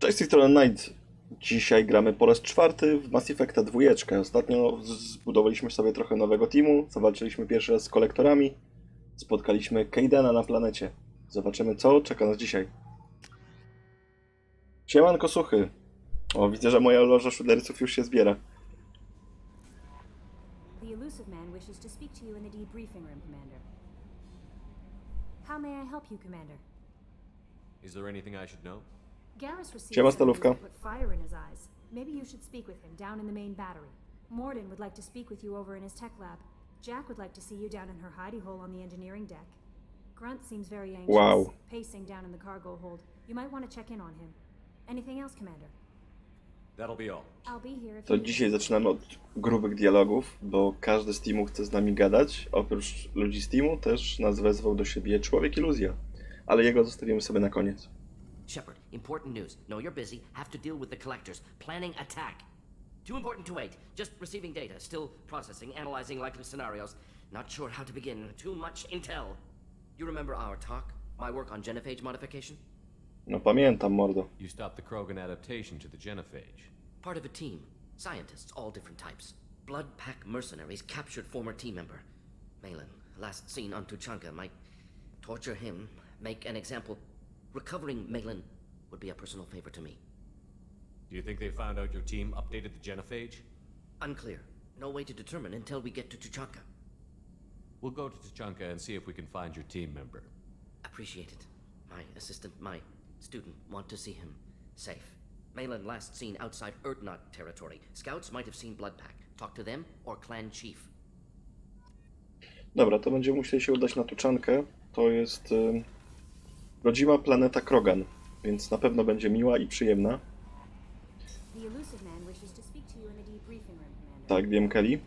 Cześć, z tej strony Night. Dzisiaj gramy po raz czwarty w Mass Effecta 2. Ostatnio zbudowaliśmy sobie trochę nowego teamu, zawalczyliśmy pierwszy raz z kolektorami, spotkaliśmy Kaidena na planecie. Zobaczymy, co czeka nas dzisiaj. Siemanko suchy. O, widzę, że moja loża szuderców już się zbiera. The elusive man wishes to speak to you in the debriefing room, Commander. How may I help you, Commander? Is there anything I should know? Garrus received Siema, some news Stalówka. that put fire in his eyes. Maybe you should speak with him down in the main battery. Morden would like to speak with you over in his tech lab. Jack would like to see you down in her hidey hole on the engineering deck. Grunt seems very anxious, Wow. pacing down in the cargo hold. You might want to check in on him. Anything else, Commander? That'll be all. I'll be here if To you need dzisiaj me. zaczynamy od grubych dialogów, bo każdy z teamu chce z nami gadać. Oprócz ludzi z teamu też nas wezwał do siebie Człowiek Iluzja. Ale jego zostawimy sobie na koniec. Shepard, important news. Know you're busy. Have to deal with the collectors. Planning attack. Too important to wait. Just receiving data. Still processing, analyzing likely scenarios. Not sure how to begin. Too much intel. You remember our talk? My work on genophage modification? No pamiętam, mordo. You stopped the Krogan adaptation to the genophage. Part of a team. Scientists, all different types. Blood pack mercenaries captured former team member. Malin, last seen on Tuchanka, might torture him, make an example. Recovering Malin would be a personal favor to me. Do you think they found out your team updated the genophage? Unclear. No way to determine until we get to Tuchanka. We'll go to Tuchanka and see if we can find your team member. Appreciate it. My assistant, my student, want to see him safe. Malin last seen outside Erdnot territory. Scouts might have seen Bloodpack. Talk to them or clan chief. Dobra, to będziemy musieli się udać na Tuczankę. To jest rodzima planeta Krogan, więc na pewno będzie miła i przyjemna. The elusive man wishes to speak to you in the debriefing room, Commander. Tak, wiem, Kelly.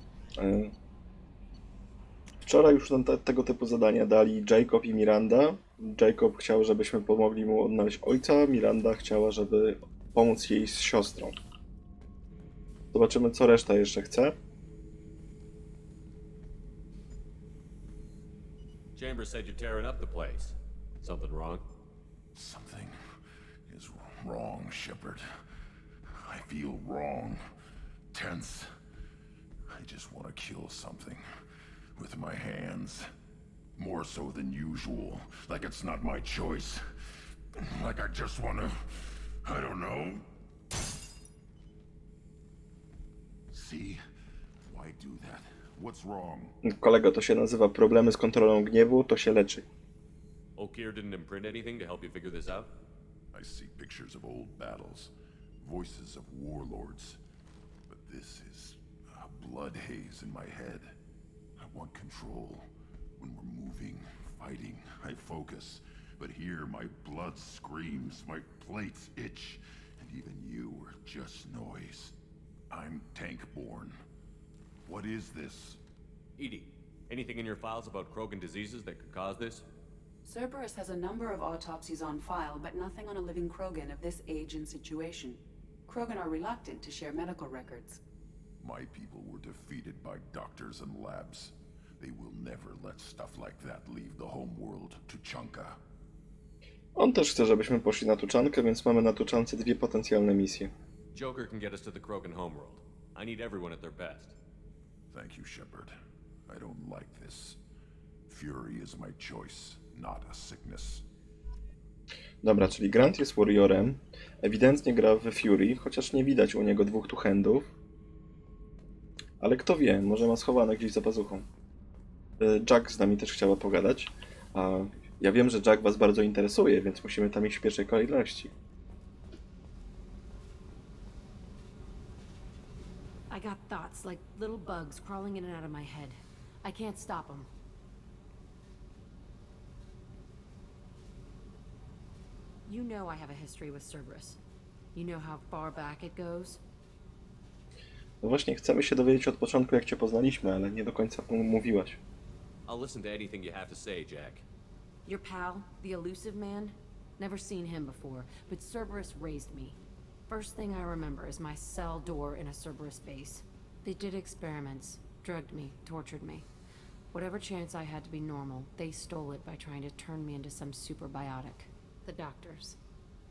Wczoraj już nam tego typu zadania dali Jacob i Miranda. Jacob chciał, żebyśmy pomogli mu odnaleźć ojca, Miranda chciała, żeby pomóc jej z siostrą. Zobaczymy, co reszta jeszcze chce. Chambers said you're tearing up the place. Something wrong? Something is wrong, Shepard. I feel wrong. Tense. I just want to kill something. With my hands. More so than usual. Like it's not my choice. Like I just want to... I don't know. See? Why do that? What's wrong? Kolego, to się nazywa problemy z kontrolą gniewu, to się leczy. Okier didn't imprint anything to help you figure this out? I see pictures of old battles. Voices of warlords. But this is a blood haze in my head. I want control. When we're moving, fighting, I focus. But here my blood screams, my plates itch, and even you are just noise. I'm tank-born. What is this? Edie, anything in your files about Krogan diseases that could cause this? Cerberus has a number of autopsies on file, but nothing on a living Krogan of this age and situation. Krogan are reluctant to share medical records. My people were defeated by doctors and labs. They will never let stuff like that leave the homeworld to Tuchanka. On też chce, żebyśmy poszli na Tuczankę, więc mamy na Tuczance dwie potencjalne misje. Joker can get us to the Krogan homeworld. I need everyone at their best. Thank you, Shepard. I don't like this. Fury is my choice, not a sickness. Dobra, czyli Grant jest warriorem, ewidentnie gra w Fury, chociaż nie widać u niego dwóch tuchendów. Ale kto wie, może ma schowane gdzieś za pazuchą. Jack z nami też chciała pogadać, a ja wiem, że Jack was bardzo interesuje, więc musimy tam iść w pierwszej kolejności. I got thoughts like little bugs crawling in and out of my head. I can't stop them. You know I have a history with Cerberus. You know how far back it goes? No właśnie, chcemy się dowiedzieć od początku, jak cię poznaliśmy, ale nie do końca mówiłaś. I'll listen to anything you have to say, Jack. Your pal, the elusive man? Never seen him before, but Cerberus raised me. First thing I remember is my cell door in a Cerberus base. They did experiments, drugged me, tortured me. Whatever chance I had to be normal, they stole it by trying to turn me into some superbiotic. The doctors.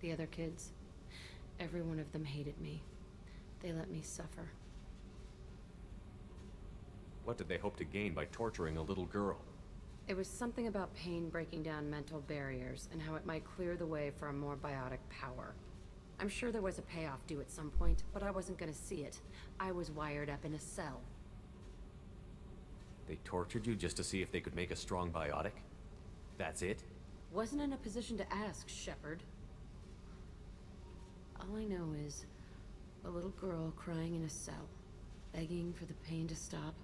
The other kids. Every one of them hated me. They let me suffer. What did they hope to gain by torturing a little girl? It was something about pain breaking down mental barriers and how it might clear the way for a more biotic power. I'm sure there was a payoff due at some point, but I wasn't gonna see it. I was wired up in a cell. They tortured you just to see if they could make a strong biotic? That's it? Wasn't in a position to ask, Shepard. All I know is a little girl crying in a cell, begging for the pain to stop.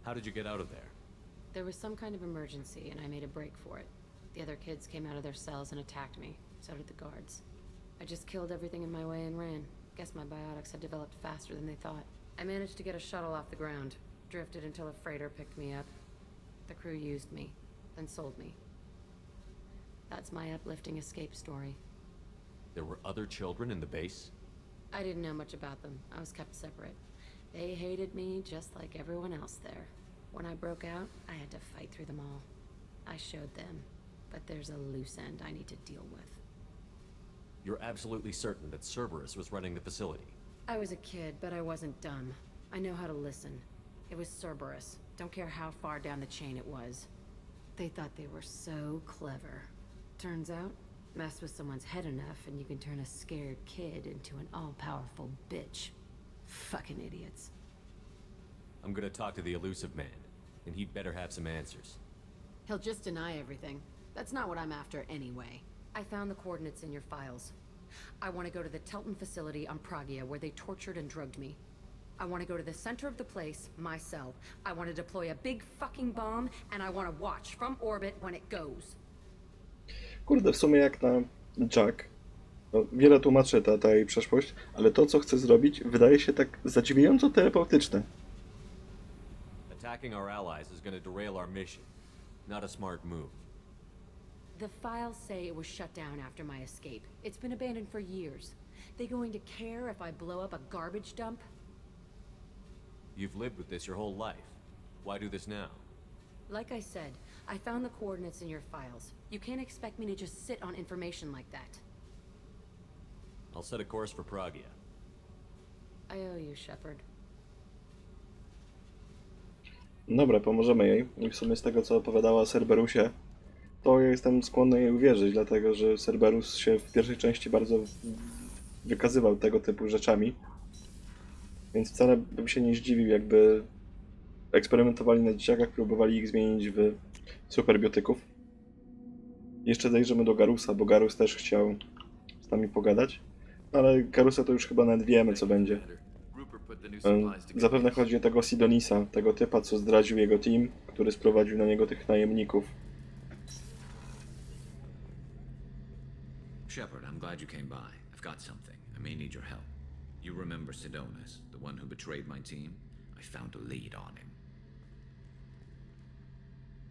How did you get out of there? There was some kind of emergency, and I made a break for it. The other kids came out of their cells and attacked me. So did the guards. I just killed everything in my way and ran. Guess my biotics had developed faster than they thought. I managed to get a shuttle off the ground. Drifted until a freighter picked me up. The crew used me, then sold me. That's my uplifting escape story. There were other children in the base? I didn't know much about them. I was kept separate. They hated me just like everyone else there. When I broke out, I had to fight through them all. I showed them, but there's a loose end I need to deal with. You're absolutely certain that Cerberus was running the facility? I was a kid, but I wasn't dumb. I know how to listen. It was Cerberus. Don't care how far down the chain it was. They thought they were so clever. Turns out, mess with someone's head enough and you can turn a scared kid into an all-powerful bitch. Fucking idiots. I'm gonna talk to the elusive man, and he'd better have some answers. He'll just deny everything. That's not what I'm after anyway. I found the coordinates in your files. I want to go to the Telton facility on Pragia where they tortured and drugged me. I want to go to the center of the place, my cell. I want to deploy a big fucking bomb, and I want to watch from orbit when it goes. Kurde, w sumie jak na Jack. No, wiele tłumaczy ta jej przeszłość, ale to, co chce zrobić, wydaje się tak zadziwiająco terapeutyczne. Attacking our allies is gonna derail our mission. Not a smart move. The files say it was shut down after my escape. It's been abandoned for years. They going to care if I blow up a garbage dump? You've lived with this your whole life. Why do this now? Like I said, I found the coordinates in your files. You can't expect me to just sit on information like that. I'll set a course for Pragia. I owe you, Shepard. Dobra, pomożemy jej. I w sumie z tego, co opowiadała o Cerberusie, to ja jestem skłonny jej uwierzyć, dlatego że Cerberus się w pierwszej części bardzo wykazywał tego typu rzeczami. Więc wcale bym się nie zdziwił, jakby eksperymentowali na dzieciakach, próbowali ich zmienić w superbiotyków. Jeszcze zajrzymy do Garusa, bo Garus też chciał z nami pogadać. Ale Garusa to już chyba nawet wiemy, co będzie. Zapewne chodzi o tego Sidonisa, tego typa, co zdradził jego team, który sprowadził na niego tych najemników. Shepard, I'm glad you came by. I've got something. I may need your help. You remember Sidonis, the one who betrayed my team? I found a lead on him.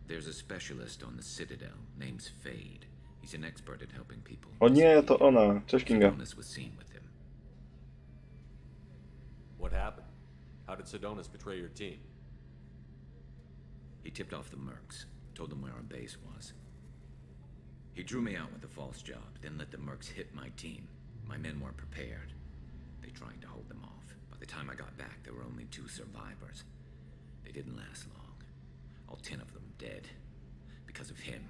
There's a specialist on the Citadel, name's Fade. He's an expert at helping people. O nie, to ona. Cześć, Kinga. Sidonis was seen with him. What happened? How did Sidonis betray your team? He tipped off the mercs, told them where our base was. He drew me out with a false job, then let the mercs hit my team. My men weren't prepared. They tried to hold them off. By the time I got back, there were only 2 survivors. They didn't last long. All 10 of them dead. Because of him.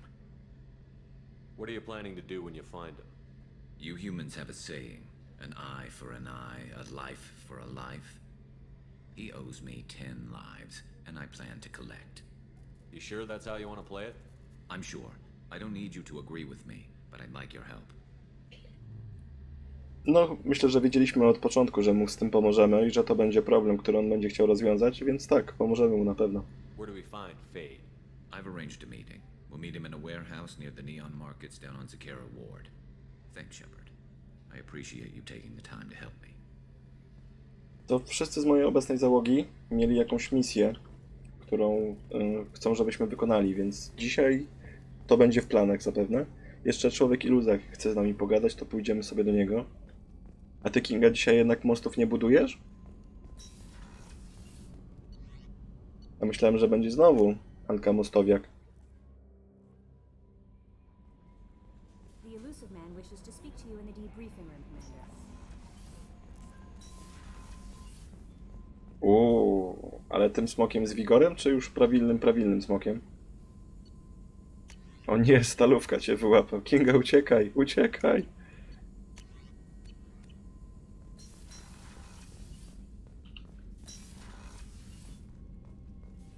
What are you planning to do when you find him? You humans have a saying. An eye for an eye, a life for a life. He owes me 10 lives, and I plan to collect. You sure that's how you want to play it? I'm sure. I don't need you to agree with me, but I'd like your help. No, myślę, że wiedzieliśmy od początku, że mu z tym pomożemy i że to będzie problem, który on będzie chciał rozwiązać, więc tak, pomożemy mu na pewno. Where do we find Fade? I've arranged a meeting. We'll meet him in a warehouse near the Neon Markets down on Zakara Ward. Thanks, Shepard. I appreciate you taking the time to help me. To wszyscy z mojej obecnej załogi mieli jakąś misję, którą chcą, żebyśmy wykonali, więc dzisiaj to będzie w planach zapewne. Jeszcze człowiek iluzach chce z nami pogadać, to pójdziemy sobie do niego. A ty, Kinga, dzisiaj jednak mostów nie budujesz? Ja myślałem, że będzie znowu Anka Mostowiak. The elusive man wishes to speak to you in the deep briefing room, Commander. Ale tym smokiem z wigorem, czy już prawilnym smokiem? O nie, stalówka cię wyłapał. Kinga, uciekaj, uciekaj!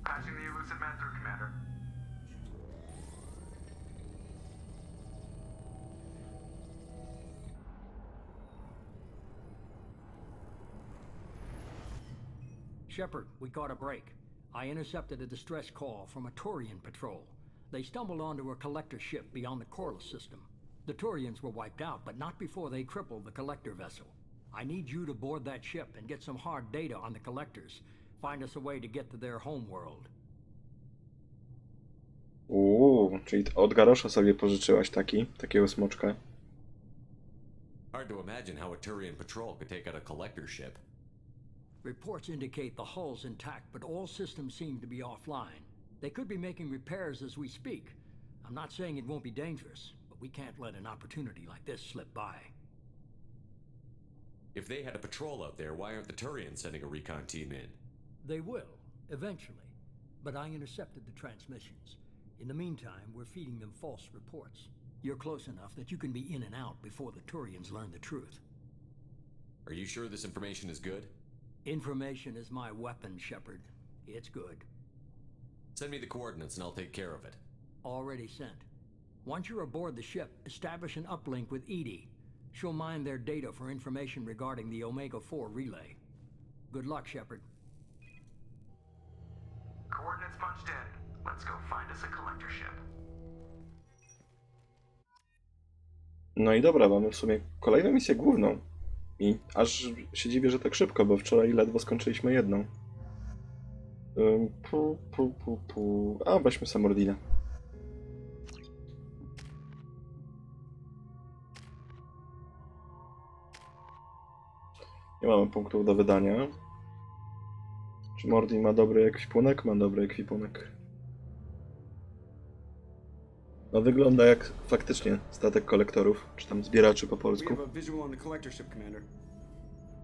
Patching the elusive man through, Commander. Shepard, we caught a break. I intercepted a distress call from a Turian patrol. They stumbled onto a collector ship beyond the Corliss system. The Turians were wiped out, but not before they crippled the collector vessel. I need you to board that ship and get some hard data on the collectors. Find us a way to get to their homeworld. Czyli od Garosza sobie pożyczyłaś takiego smoczka. Hard to imagine how a Turian patrol could take out a collector ship. Reports indicate the hull's intact, but all systems seem to be offline. They could be making repairs as we speak. I'm not saying it won't be dangerous, but we can't let an opportunity like this slip by. If they had a patrol out there, why aren't the Turians sending a recon team in? They will, eventually. But I intercepted the transmissions. In the meantime, we're feeding them false reports. You're close enough that you can be in and out before the Turians learn the truth. Are you sure this information is good? Information is my weapon, Shepard. It's good. Send me the coordinates and I'll take care of it. Already sent. Once you're aboard the ship, establish an uplink with Edie. She'll mine their data for information regarding the Omega-4 relay. Good luck, Shepard. Coordinates punched in. Let's go find us a collector ship. No i dobra, mamy w sumie kolejną misję główną. I aż się dziwię, że tak szybko, bo wczoraj ledwo skończyliśmy jedną. A, weźmy Samordina. Nie mamy punktów do wydania. Czy Mordin ma dobry ekwipunek? Ma dobry ekwipunek. No wygląda jak faktycznie statek kolektorów, czy tam zbieraczy po polsku.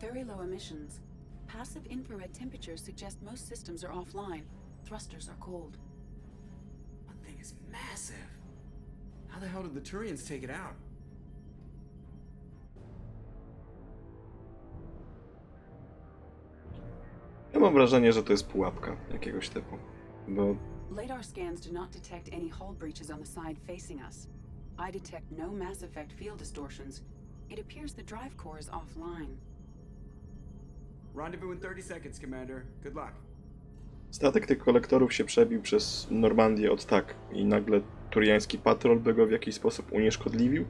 Very low emissions. Passive infrared temperatures suggest most systems are offline. Thrusters are cold. That thing is massive. How the hell did the Turians take it out? Ja mam wrażenie, że to jest pułapka jakiegoś typu, bo Radar scans do not detect any hull breaches on the side facing us. I detect no mass effect field distortions. It appears the drive core is offline. Rendezvous in 30 seconds, Commander. Good luck. statek tych kolektorów się przebił przez Normandię od tak i nagle turiański patrol by go w jakiś sposób unieszkodliwił?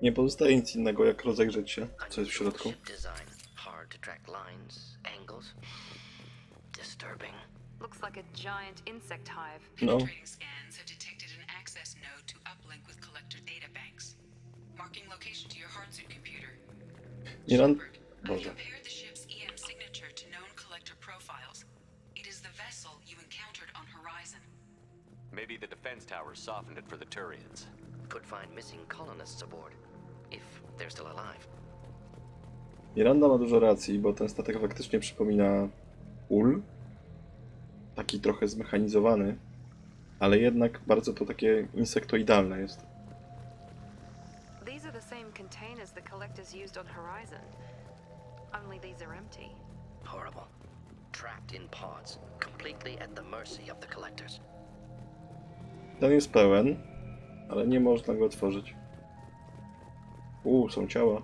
Nie pozostaje nic innego, jak rozejrzeć się, co jest w środku. Looks like a giant insect hive. No. Penetrating scans have detected an access node to uplink with collector databanks. Marking location to your hardsuit computer. Shepard, I've Boże. compared the ship's EM signature to known collector profiles. It is the vessel you encountered on Horizon. Maybe the defense towers softened it for the Turians. Could find missing colonists aboard, if they're still alive. Miranda ma dużo racji, bo ten statek faktycznie przypomina ul. Taki trochę zmechanizowany, ale jednak bardzo to takie insektoidalne jest. These are the same containers the collectors used on Horizon. Only these are empty. Horrible. Trapped in pods, completely at the mercy of the collectors. Ten jest pełen, ale nie można go otworzyć. Są ciała.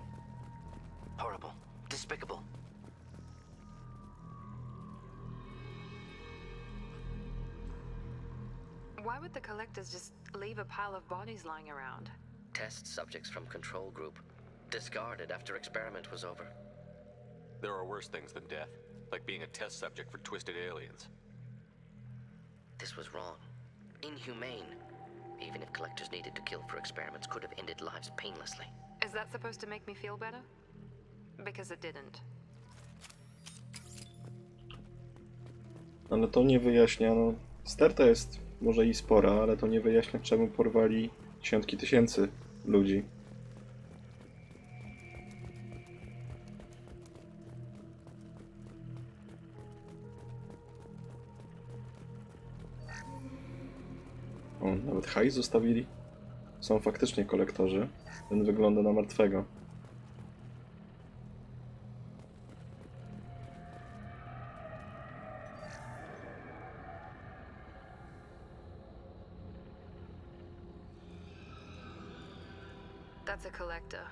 Horrible. Despicable. Why would the collectors just leave a pile of bodies lying around? Test subjects from control group. Discarded after experiment was over. There are worse things than death, like being a test subject for twisted aliens. This was wrong. Inhumane. Even if collectors needed to kill for experiments, could have ended lives painlessly. Is that supposed to make me feel better? Because it didn't. Ale to nie wyjaśnia, no... Sterta jest może i spora, ale to nie wyjaśnia, czemu porwali dziesiątki tysięcy ludzi. O, nawet hajs zostawili. Są faktycznie kolektorzy. Ten wygląda na martwego. That's a collector.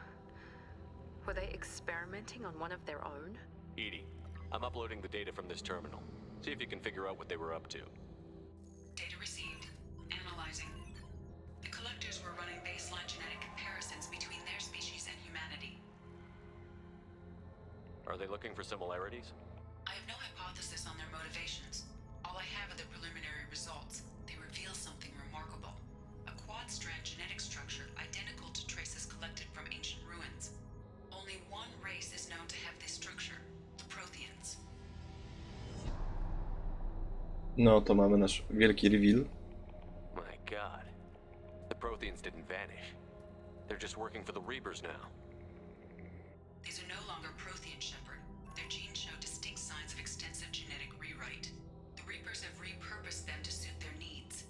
Were they experimenting on one of their own? Edie, I'm uploading the data from this terminal. See if you can figure out what they were up to. Data received. Analyzing. The collectors were running baseline genetic comparisons between their species and humanity. Are they looking for similarities? I have no hypothesis on their motivations. All I have are the preliminary results. They reveal something remarkable. A quad-strand genetic structure identical to traces collected from ancient ruins. Only one race is known to have this structure, the Protheans. No to mamy nasz wielki reveal. My god. The Protheans didn't vanish. They're just working for the Reapers now. These are no longer Prothean, Shepard. Their genes show distinct signs of extensive genetic rewrite. The Reapers have repurposed them to suit their needs.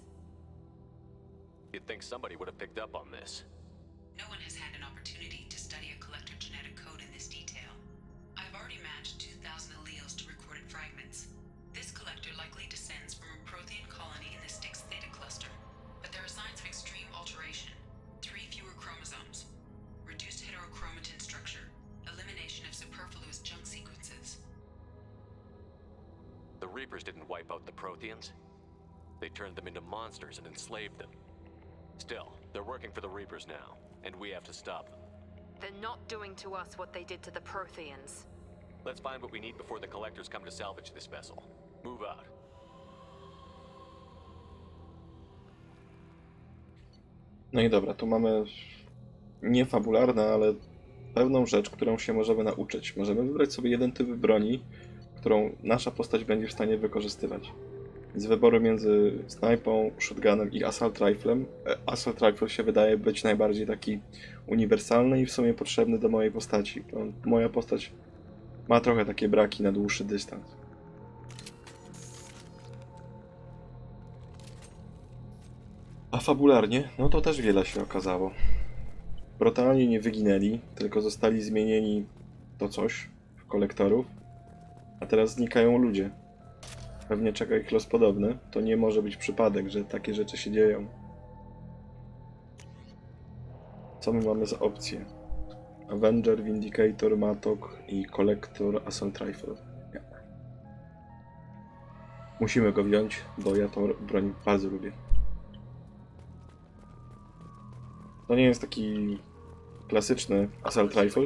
You'd think somebody would have picked up on this. No one has had an opportunity to study a collector genetic code in this detail. I've already matched 2,000 alleles to recorded fragments. This collector likely descends from a Prothean colony in the Styx Theta cluster, but there are signs of extreme alteration. 3 fewer chromosomes, reduced heterochromatin structure, elimination of superfluous junk sequences. The Reapers didn't wipe out the Protheans. They turned them into monsters and enslaved them. Still, they're working for the Reapers now, and we have to stop them. They're not doing to us what they did to the Protheans. Let's find what we need before the collectors come to salvage this vessel. Move out. No i dobra, tu mamy nie fabularne, ale pewną rzecz, którą się możemy nauczyć. Możemy wybrać sobie jeden typ broni, którą nasza postać będzie w stanie wykorzystywać. Z wyboru między snajpą, shotgunem i assault riflem. Assault rifle się wydaje być najbardziej taki uniwersalny i w sumie potrzebny do mojej postaci. Moja postać ma trochę takie braki na dłuższy dystans. A fabularnie, no to też wiele się okazało. Brutalnie nie wyginęli, tylko zostali zmienieni to coś w kolektorów, a teraz znikają ludzie. Pewnie czeka ich los podobny. To nie może być przypadek, że takie rzeczy się dzieją. Co my mamy za opcje? Avenger, Vindicator, Matok i Collector Assault Rifle. Nie. Musimy go wziąć, bo ja tą broń bardzo lubię. To nie jest taki klasyczny Assault Rifle.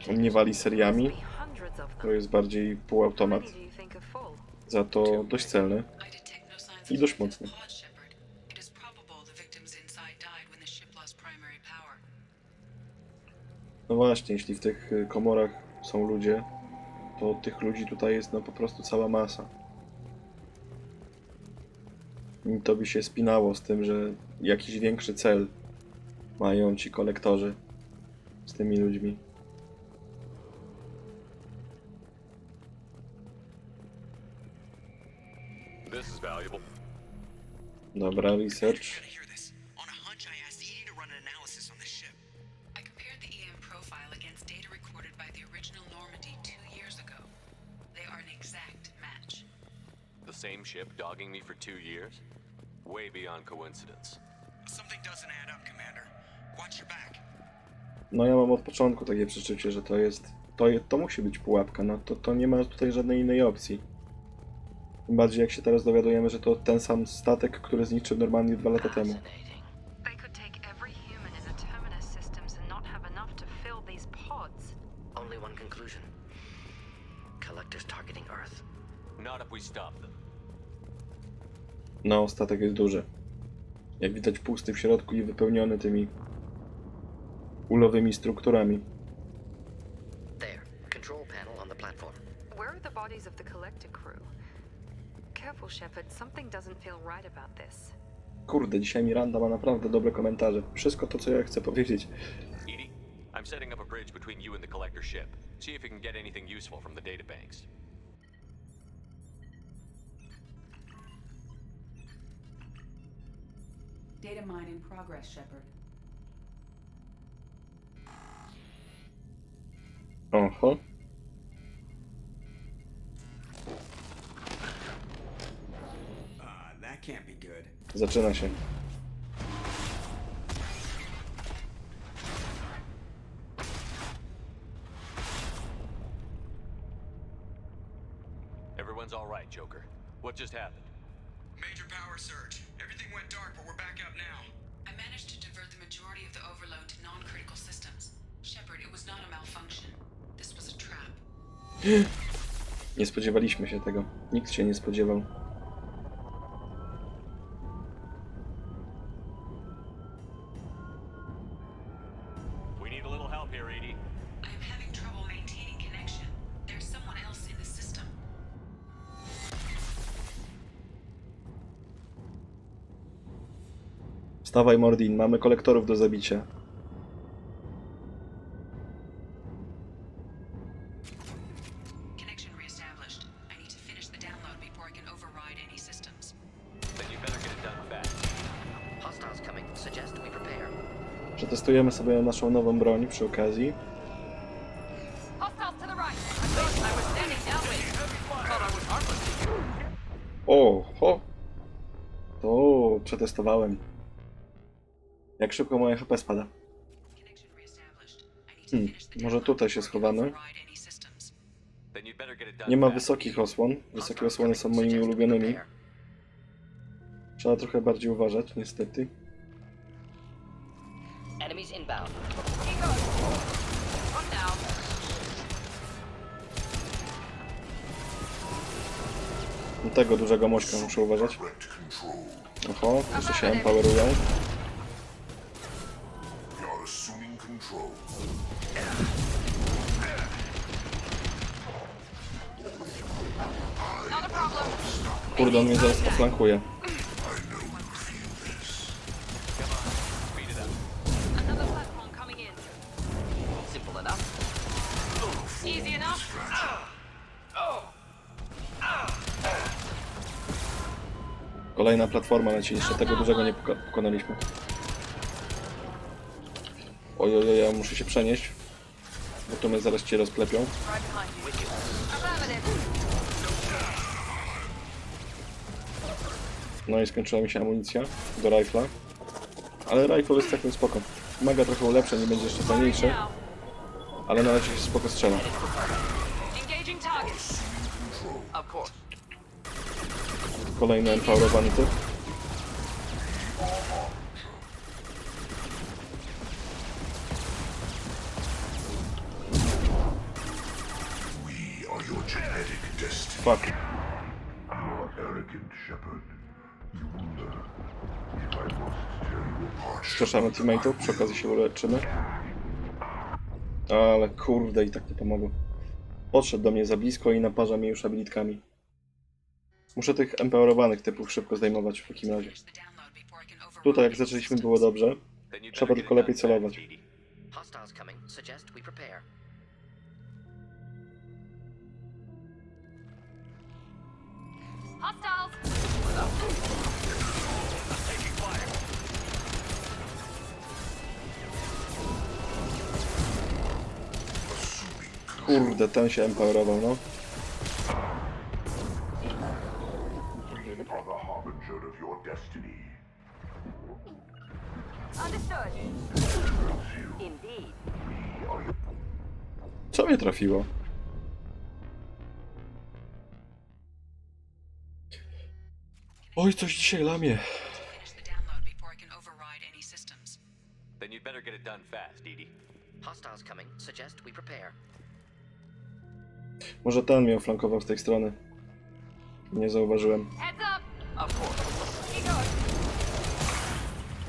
On nie wali seriami. To jest bardziej półautomat. Za to dość celny i dość mocny. No właśnie, jeśli w tych komorach są ludzie, to tych ludzi tutaj jest no po prostu cała masa. I to by się spinało z tym, że jakiś większy cel mają ci kolektorzy z tymi ludźmi. This is valuable. Dobra, research. On a hunch, I asked Edie to run an analysis on this ship. I compared the EM profile against data recorded by the original Normandy 2 years ago. They are an exact match. The same ship dogging me for 2 years? Way beyond coincidence. Something doesn't add up, Commander. Watch your back. No ja mam od początku takie przeczucie, że to musi być pułapka, no to nie ma tutaj żadnej innej opcji. Tym bardziej jak się teraz dowiadujemy, że to ten sam statek, który zniszczył Normandię 2 lata temu. They could take every human in the Terminus systems and not have enough to fill these pods. Only one conclusion. Collectors targeting Earth. Not if we stop them. No, statek jest duży. Jak widać pusty w środku i wypełniony tymi ulowymi strukturami. There. Control panel on the platform. Where are the bodies of the collector crew? Careful, Shepard. Something doesn't feel right about this. Kurde, dzisiaj Miranda ma naprawdę dobre komentarze. Wszystko to, co ja chcę powiedzieć. Edie, I'm setting up a bridge between you and the collector ship. See if you can get anything useful from the databanks. Data mine in progress, Shepard. Oho. That can't be good. Zaczyna się. Everyone's all right, Joker. What just happened? Major power surge. Everything went dark, but we're back up now. I managed to divert the majority of the overload to non-critical systems. Shepard, it was not a malfunction. This was a trap. Nie spodziewaliśmy się tego. Nikt się nie spodziewał. We need a little help here, Edie. I am having trouble maintaining connection. There's someone else in the system. Wstawaj, Mordin, mamy kolektorów do zabicia. Connection reestablished. I need to finish the download before I can override any systems. Then you better get it done fast. Hostiles coming. Suggest we prepare. Przetestujemy sobie naszą nową broń przy okazji. Hostiles to the right. I was standing downwind. Thought I was harmless. Oho! To przetestowałem. Jak szybko moje HP spada. Connection reestablished. I need to finish the Może tutaj się schowamy. override any systems. Then you'd better get it done Nie ma fast. wysokich osłon. Wysokie osłony są moimi ulubionymi. Trzeba trochę bardziej uważać, niestety. Enemies inbound. I'm down. Do tego dużego mośka muszę uważać. Oho, jeszcze się empowerują. You're assuming control. Not a problem. Kurde, on mnie zaraz poflankuje. Another platform coming in. Simple enough. Easy enough. Kolejna platforma leci, jeszcze tego dużego nie pokonaliśmy. Ojojoj, ja muszę się przenieść, bo tu mnie zaraz cię rozklepią. Right behind you. Affirmative. No i skończyła mi się amunicja do rifla. Ale rifle jest całkiem spoko. Maga trochę ulepsza, nie będzie jeszcze fajniejszy, ale na razie się spoko strzela. Engaging target. Of course. Kolejny empowerowany typ. We are your genetic destiny. Fuck. You are arrogant, Shepard. You will learn. If I must tear you apart, Wskrzeszamy teammateów, przy okazji się uleczymy. Ale kurde, i tak nie pomogło. Podszedł do mnie za blisko i naparza mnie już abilitkami. Muszę tych empowerowanych typów szybko zdejmować w takim razie. Finish the download before I can override Tutaj jak any zaczęliśmy systems. było dobrze. Then you'd Trzeba better get tylko it lepiej done celować. fast, Edie. Hostiles coming. Suggest we prepare. Hostiles. Taking fire. Kurde, ten się empowerował, no. we are the harbinger of your destiny. Understood. Indeed. We are your Co mnie trafiło? Oj, coś dzisiaj lamie. Finish the download before I can override any systems. Then you'd better get it done fast, Edie. Hostiles coming. Suggest we prepare. Może ten mnie flankował z tej strony. Nie zauważyłem. Heads up!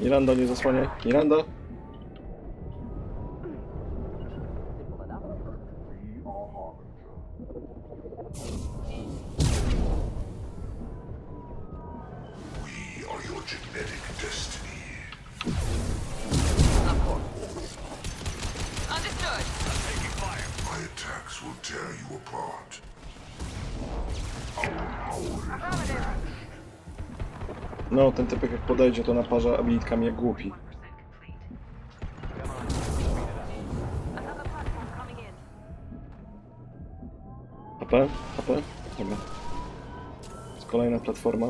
Miranda, nie zasłaniaj. Miranda? We are your genetic destiny. Understood. My attacks will tear you apart. No, ten typek jak podejdzie, to naparza abilitkami jak głupi. Another platform coming in. HP? HP? Dobra. Jest kolejna platforma.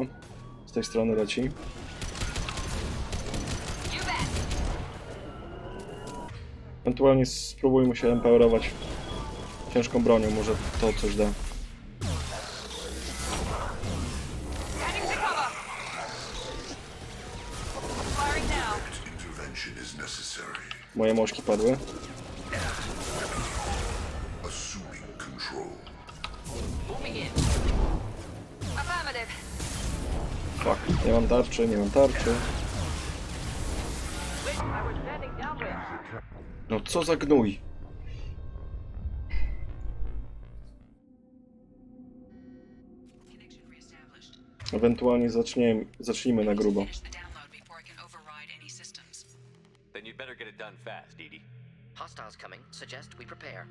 Z tej strony leci. You bet. Ewentualnie spróbujmy się empowerować ciężką bronią, może to coś da. Heading to cover. Firing now. Intervention is necessary. Moje moszki padły. Assuming control. Moving in. Affirmative. Fuck, nie mam tarczy, nie mam tarczy. I was standing downwind. No co za gnój. Connection reestablished. Ewentualnie zacznijmy na grubo. Finish the download before I can override any systems. Then you'd better get it done fast, Edie. Hostiles coming. Suggest we prepare.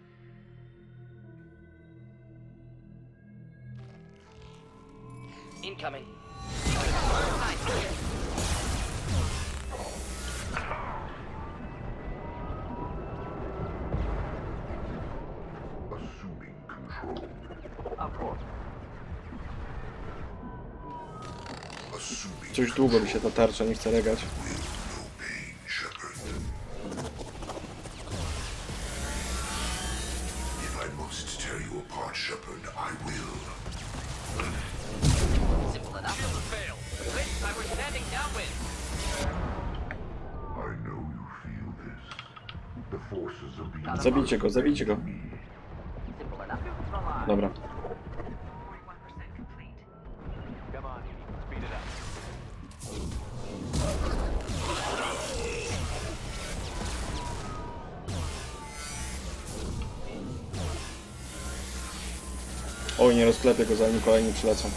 Incoming. Assuming control. Assuming Coś długo mi się ta tarcza nie chce regać. will no pain, Shepard. If I must tear you apart, Shepard, I will. Simple enough. I was standing downwind. I know you feel this. The forces of the Zabijcie go, zabijcie go. Simple enough. Dobra. 41% complete. Come on, Edie. Speed it up. Oj, nie rozklepię go, zanim kolejni przylecą.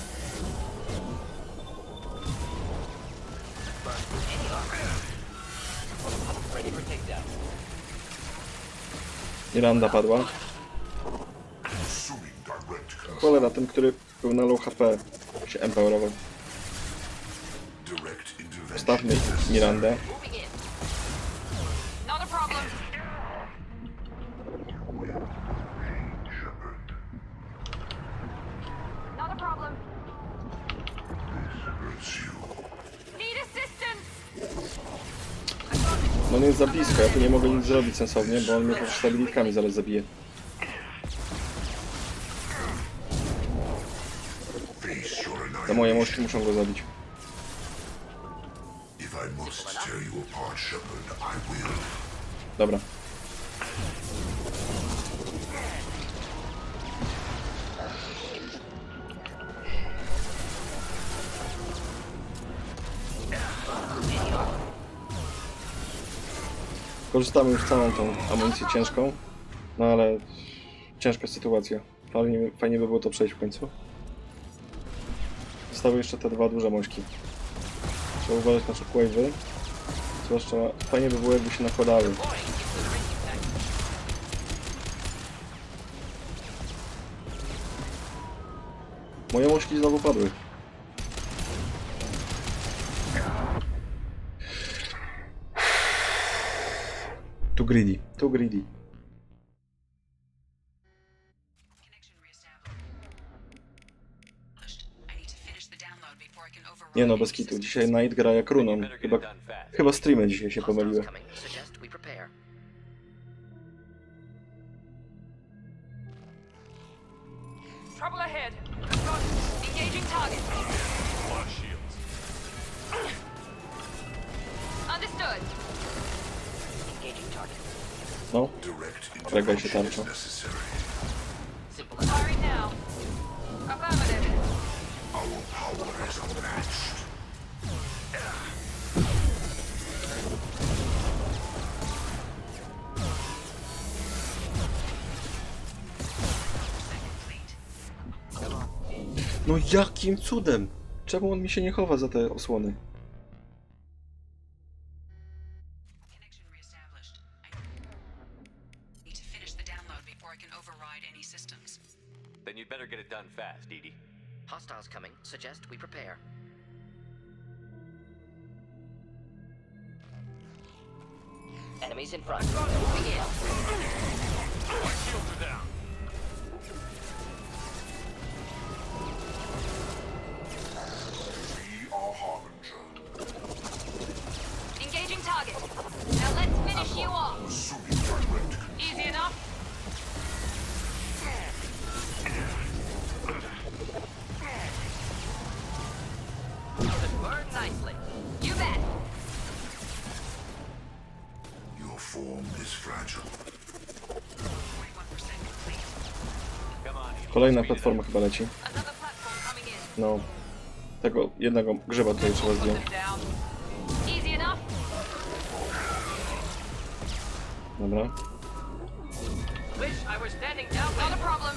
Ready for takedown. Miranda padła. assuming direct control. Cholera, ten, który był na low HP, się empowerował. Direct intervention. Stawmy Mirandę. Moving in. Not a problem. Will no pain, Shepard. Not a problem. This hurts you. Need assistance. No on jest za blisko, ja tu nie mogę nic zrobić sensownie, bo on mnie po prostu abilitkami zaraz zabije. Face your Te moje annihilation. moszki muszą go zabić. If I must tear you apart, Shepard, I will. Dobra. Korzystamy już całą tą amunicję ciężką, no ale ciężka sytuacja. Fajnie by było to przejść w końcu. Zostały jeszcze te dwa duże mośki. Trzeba uważać na shockwave'y. Zwłaszcza fajnie by było, jakby się nakładały. Moje mośki znowu padły. Too greedy, too greedy. Connection reestablished. I need to finish the download before I can override Nie no, any bez kitu. systems. Dzisiaj Night gra jak runą. Better get it done fast. Chyba streamy dzisiaj się Hostiles pomyliły. coming. Suggest we prepare. Trouble ahead. Engaging target. Launch shields. No. Regaj się tarczą. Firing now. Affirmative. No jakim cudem? Czemu on mi się nie chowa za te osłony? Connection reestablished. I need to finish the download before I can override any systems. Then you'd better get it done fast, Edie. Hostiles coming. Suggest we prepare. Enemies in front. Moving in. My shields are down. Engaging target. Now let's finish you off. Easy enough. Burn nicely. You bet. Your form is fragile. 41% complete. Come on, Edie. Kolejna Speed it platforma up. chyba leci. Another platform coming in. No. Tego jednego grzyba tutaj trzeba zdjąć. Down. Easy enough. Dobra. Wish I were standing down. Not a problem.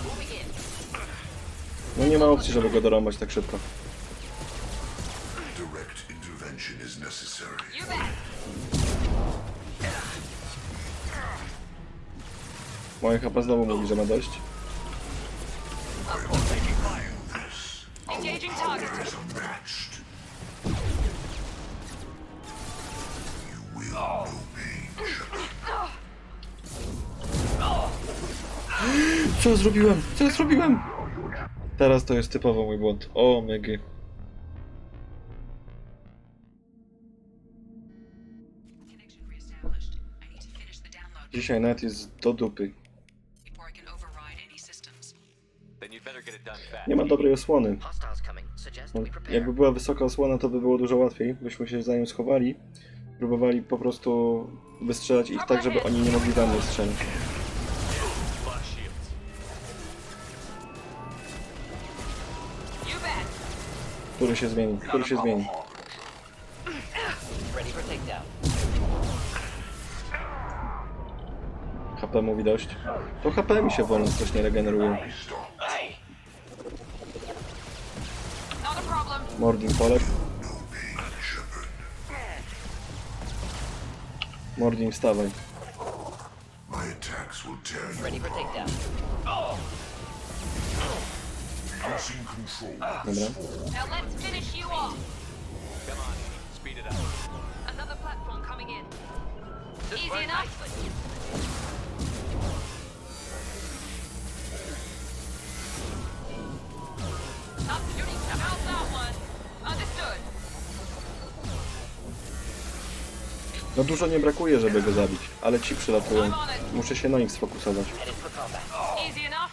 Moving in. No nie ma opcji, żeby go dorąbać tak szybko. Direct intervention is necessary. You bet. Moje HP znowu mówi, że ma dość. Engaging target. Is unmatched. You will know pain, Shepard. Co ja zrobiłem? Co ja zrobiłem? Teraz to jest typowo mój błąd. O mygy. Connection reestablished. I need to finish the download Dzisiaj net jest do dupy. before I can override any systems. Then you'd better get it done fast. Nie ma dobrej osłony. Hostiles coming. Suggest No, we prepare. jakby była wysoka osłona, to by było dużo łatwiej. Byśmy się za nią schowali. Próbowali po prostu wystrzelać ich tak, żeby oni nie mogli we mnie strzelać. Lost shields. You bet. Który się zmieni? Który się zmieni? Ready for takedown. HP mówi dość. To HP mi się wolno coś nie regeneruje. Not a problem. Mordin poległ. Mordin, wstawaj. My attacks will tear you Ready for takedown. losing control. Dobra. Now let's finish you off. Come on, Edie. Speed it up. Another platform coming in. This Easy burned enough. nicely. Not shooting. How's that one? Understood. No dużo nie brakuje, żeby go zabić, ale ci przylatują. Muszę się na nich sfokusować. Headed for combat. Easy enough.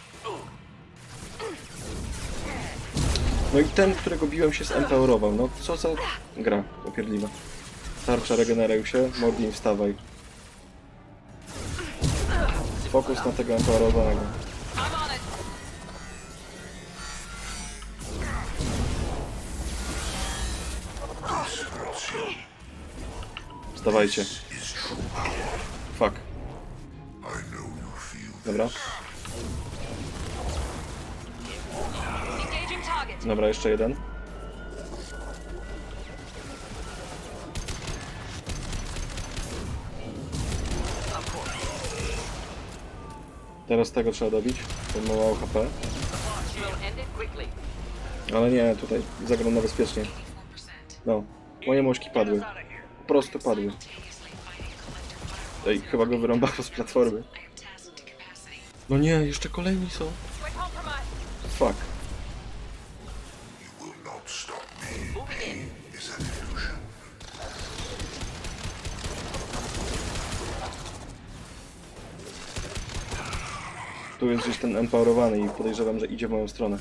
No i ten, którego biłem, się zempowerował. No co za gra upierdliwa. Tarcza, regeneruj się, Mordin, wstawaj. Fokus na tego empowerowanego. I'm on it. Wstawajcie. Fuck. Dobra. Engaging target. Dobra, jeszcze jeden. Teraz tego trzeba dobić, bo ma mało HP. Will end it quickly. Ale nie, tutaj zagram na bezpiecznie. No, moje muszki padły. Po prostu padły. Ej, chyba go wyrąbało z platformy. No nie, jeszcze kolejni są. We're compromised. Fuck. You will not stop me. Moving in. Is an illusion. Tu jest gdzieś ten empowerowany i podejrzewam, że idzie w moją stronę.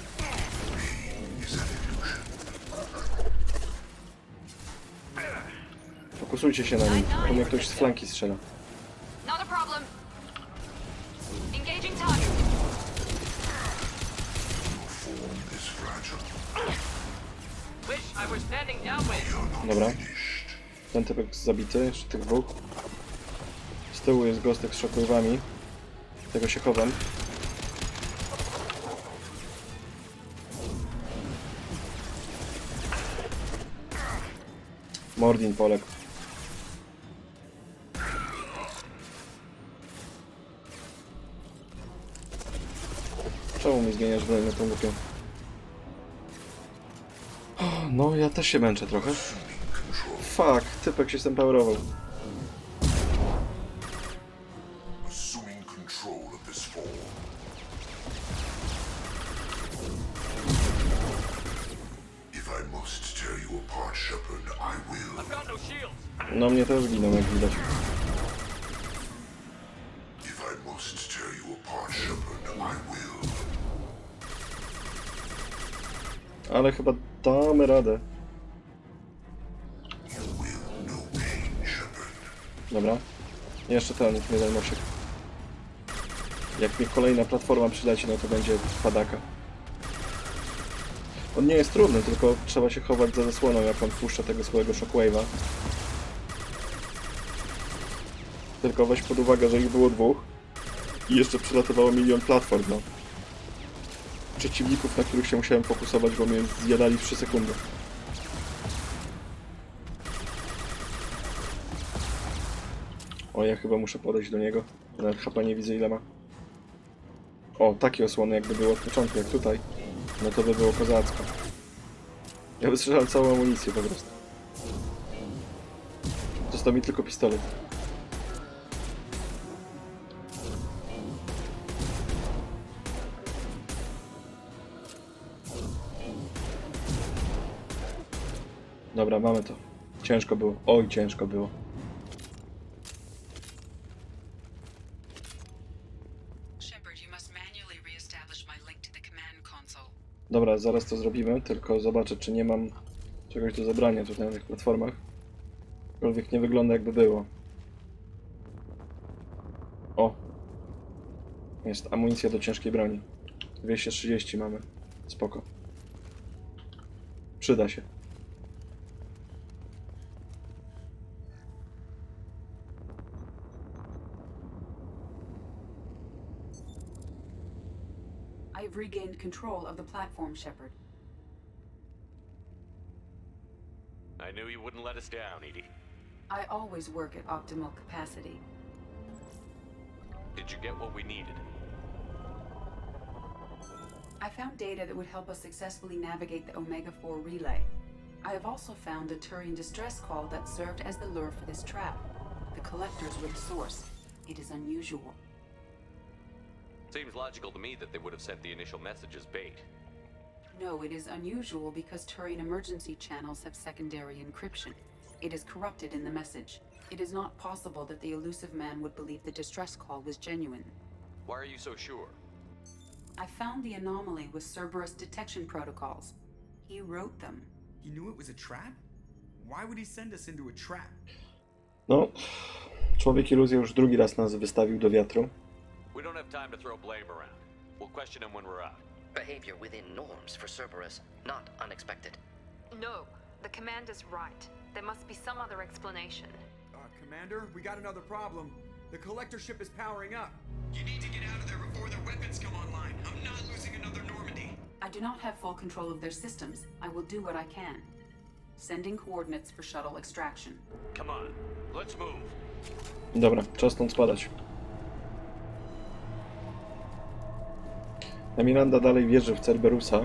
Is an illusion. Fokusujcie się na nim. Tu mnie ktoś z flanki strzela. Not a problem. Engaging target. Wish I were standing downwind. Dobra. Ten typek zabity, jeszcze tych dwóch. Z tyłu jest gostek z shockwave'ami. Tego się chowam. Mordin poległ. Czemu mi zmieniasz broń na tą głupią? No, ja też się męczę trochę. Fuck, typek się stemperował. Assuming control of this form. If I must tear you apart, Shepard, I will. I've got no shields. No mnie też giną, jak widać. If I must tear you apart, Shepard, I will. Ale chyba damy radę. You will no pain, Shepard. Dobra. Jeszcze ten jeden mosiek. Jak mi kolejna platforma przyleci, no to będzie padaka. On nie jest trudny, tylko trzeba się chować za zasłoną, jak on puszcza tego swojego shockwave'a. Tylko weź pod uwagę, że ich było dwóch i jeszcze przelatywało milion platform, no. Przeciwników, na których się musiałem fokusować, bo mnie zjadali w 3 sekundy. O, ja chyba muszę podejść do niego. Nawet HP nie widzę, ile ma. O, takie osłony jakby było od początku, jak tutaj. No to by było kozacko. Ja wystrzelam całą amunicję po prostu. Został mi tylko pistolet. Dobra, mamy to. Ciężko było. Oj, ciężko było. Shepard, you must manually re-establish my link to the command console. Dobra, zaraz to zrobimy, tylko zobaczę, czy nie mam czegoś do zabrania tutaj na tych platformach. Aczkolwiek nie wygląda, jakby było. O! Jest amunicja do ciężkiej broni. 230 mamy. Spoko. Przyda się. I've regained control of the platform, Shepard. I knew you wouldn't let us down, Edie. I always work at optimal capacity. Did you get what we needed? I found data that would help us successfully navigate the Omega-4 relay. I have also found a Turian distress call that served as the lure for this trap. The collectors were the source. It is unusual. Seems logical to me that they would have sent the initial message as bait. No, it is unusual because Turian emergency channels have secondary encryption. It is corrupted in the message. It is not possible that the elusive man would believe the distress call was genuine. Why are you so sure? I found the anomaly with Cerberus detection protocols. He wrote them. He knew it was a trap? Why would he send us into a trap? No, człowiek iluzja już drugi raz nas wystawił do wiatru. We don't have time to throw blame around. We'll question him when we're out. Behavior within norms for Cerberus, not unexpected. No, the commander's right. There must be some other explanation. Commander, we got another problem. The collector ship is powering up. You need to get out of there before their weapons come online. I'm not losing another Normandy. I do not have full control of their systems. I will do what I can. Sending coordinates for shuttle extraction. Come on, let's move. Dobra, czas stąd spadać. Miranda dalej wierzy w Cerberusa.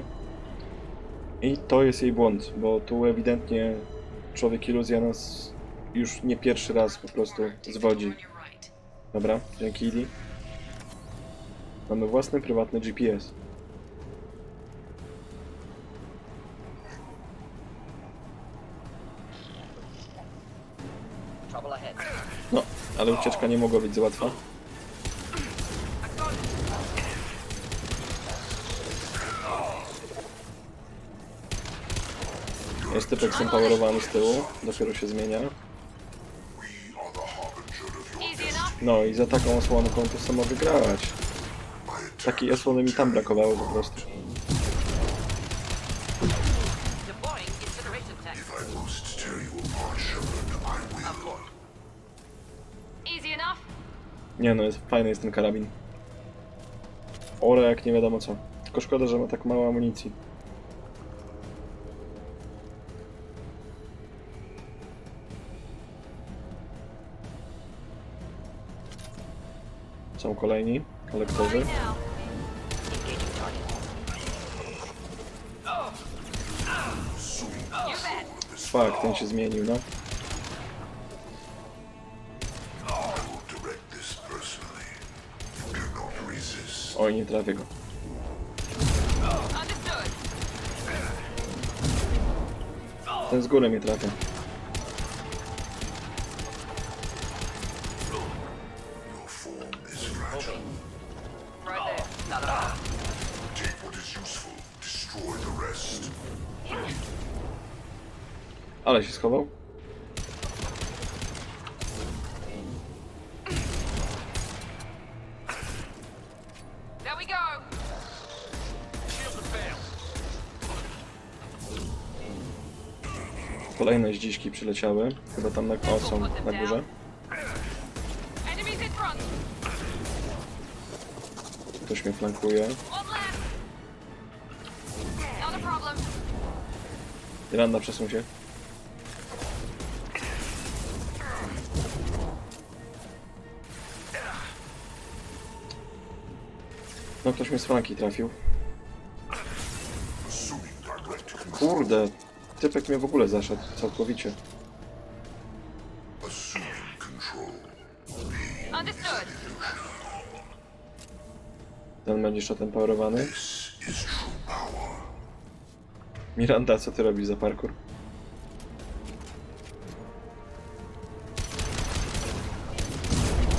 I to jest jej błąd, bo tu ewidentnie człowiek iluzja nas już nie pierwszy raz po prostu zwodzi. Dobra, dzięki Edie. Mamy własny, prywatny GPS. No, ale ucieczka nie mogła być za łatwa. Jest typek zempowerowany z tyłu, dopiero się zmienia. No i za taką osłonką to samo mogę grać. Takiej osłony mi tam brakowało po prostu. Deploying incineration tech. If I must tear you apart, Shepard, I will. Easy enough? Nie no, fajny jest ten karabin. Ora jak nie wiadomo co. Tylko szkoda, że ma tak mało amunicji. Są kolejni kolektorzy. Now. Engaging target. You bet. Fuck, ten się zmienił, no. Direct this personally. You cannot resist. Oj, nie trafię go. Understood. Ten z góry mnie trafia. Your form is fragile. Right there. Not a problem. Take what is useful. Destroy the rest. Ale się schował. There we go. Kolejne zdziśki przyleciały. Chyba tam na, o, są na górze. Enemies in front. Ktoś mnie flankuje. One left. Not a problem. Miranda, przesuń się. No, ktoś mnie z flanki trafił. Assuming direct control. Kurde, typek mnie w ogóle zaszedł całkowicie. Assuming control. Understood. Ten będzie jeszcze temperowany. This is true power. Miranda, co ty robisz za parkour?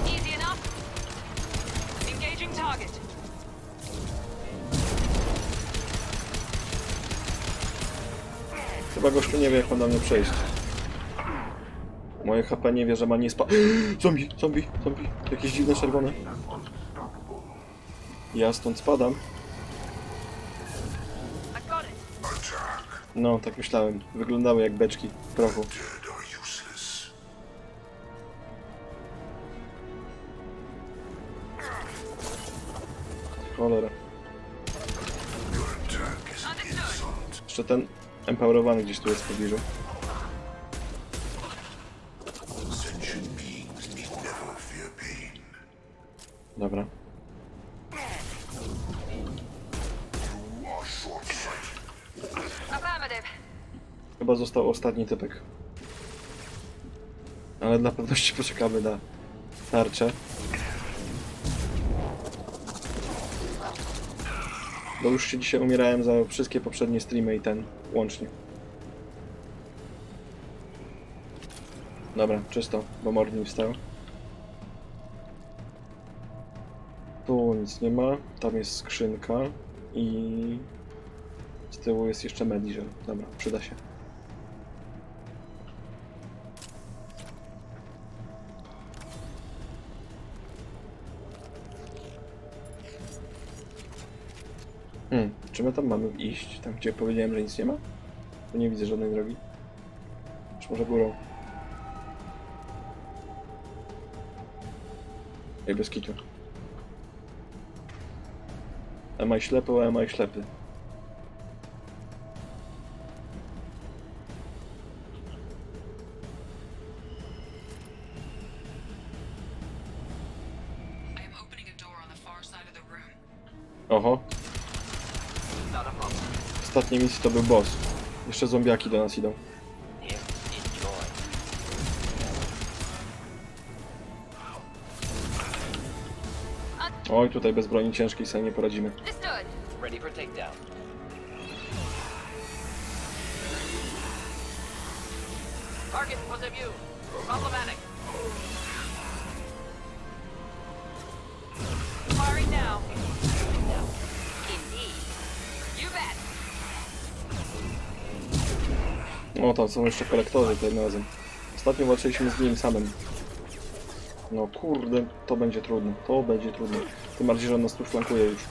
Easy enough. Engaging target. Chyba gościu nie wie, jak on na mnie przejść. Moje HP nie wie, że ma nie spa... Zombie, zombie, zombie. Jakieś dziwne czerwone. Ja stąd spadam. I got it. No, tak myślałem. Wyglądały jak beczki w prochu. Dead are useless. Cholera. Your attack is an insult. Jeszcze ten empowerowany gdzieś tu jest w pobliżu. Sentient beings need never fear pain. Dobra. You are short-sighted. Affirmative. Chyba został ostatni typek. Ale dla pewności poczekamy na tarczę. Bo już się dzisiaj umierałem za wszystkie poprzednie streamy i ten łącznie. Dobra, czysto, bo Mordin wstał. Tu nic nie ma, tam jest skrzynka i z tyłu jest jeszcze mediżel. Dobra, przyda się. Czy my tam mamy iść? Tam gdzie powiedziałem, że nic nie ma? To nie widzę żadnej drogi. Czy może górą? Ej, bez kitu. Emaj ślepy, o emaj ślepy. I am opening a door on the far side of the room. Oho, Not a problem. w ostatniej misji to był boss. Jeszcze zombiaki do nas idą. Here, enjoy. Oj, tutaj bez broni ciężkiej sobie nie poradzimy. Understood. Ready for takedown. Target was a view. Problematic. Firing now. Indeed. You bet. O, tam są jeszcze kolektorzy tym razem. Ostatnio walczyliśmy z nim samym. No kurde, to będzie trudne. To będzie trudne. Tym bardziej, że on nas tu flankuje już.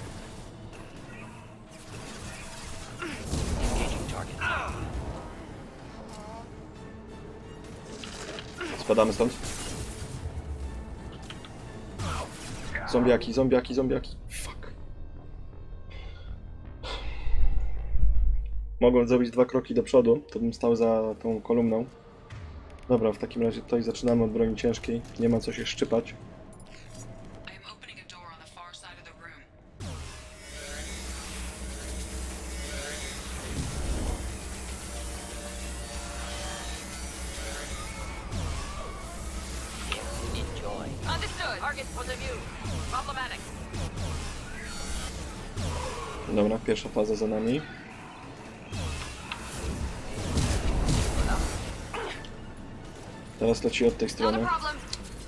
Spadamy stąd. Zombiaki, zombiaki, zombiaki. Fuck. Mogłem zrobić 2 kroki do przodu, to bym stał za tą kolumną. Dobra, w takim razie tutaj zaczynamy od broni ciężkiej. Nie ma co się szczypać. I am opening a door on the far side of the room. Enjoy. Understood. Target point of view. Problematic. Dobra, pierwsza faza za nami. Teraz leci od tej strony.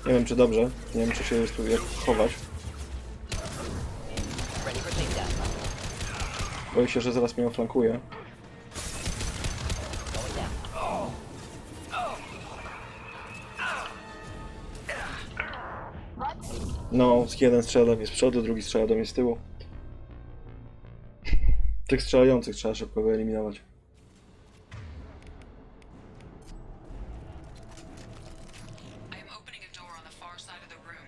Nie wiem czy dobrze, nie wiem czy się jest tu jak chować. Boję się, że zaraz mnie oflankuje. No, jeden strzela do mnie z przodu, drugi strzela do mnie z tyłu. Tych strzelających trzeba szybko wyeliminować. I am opening a door on the far side of the room.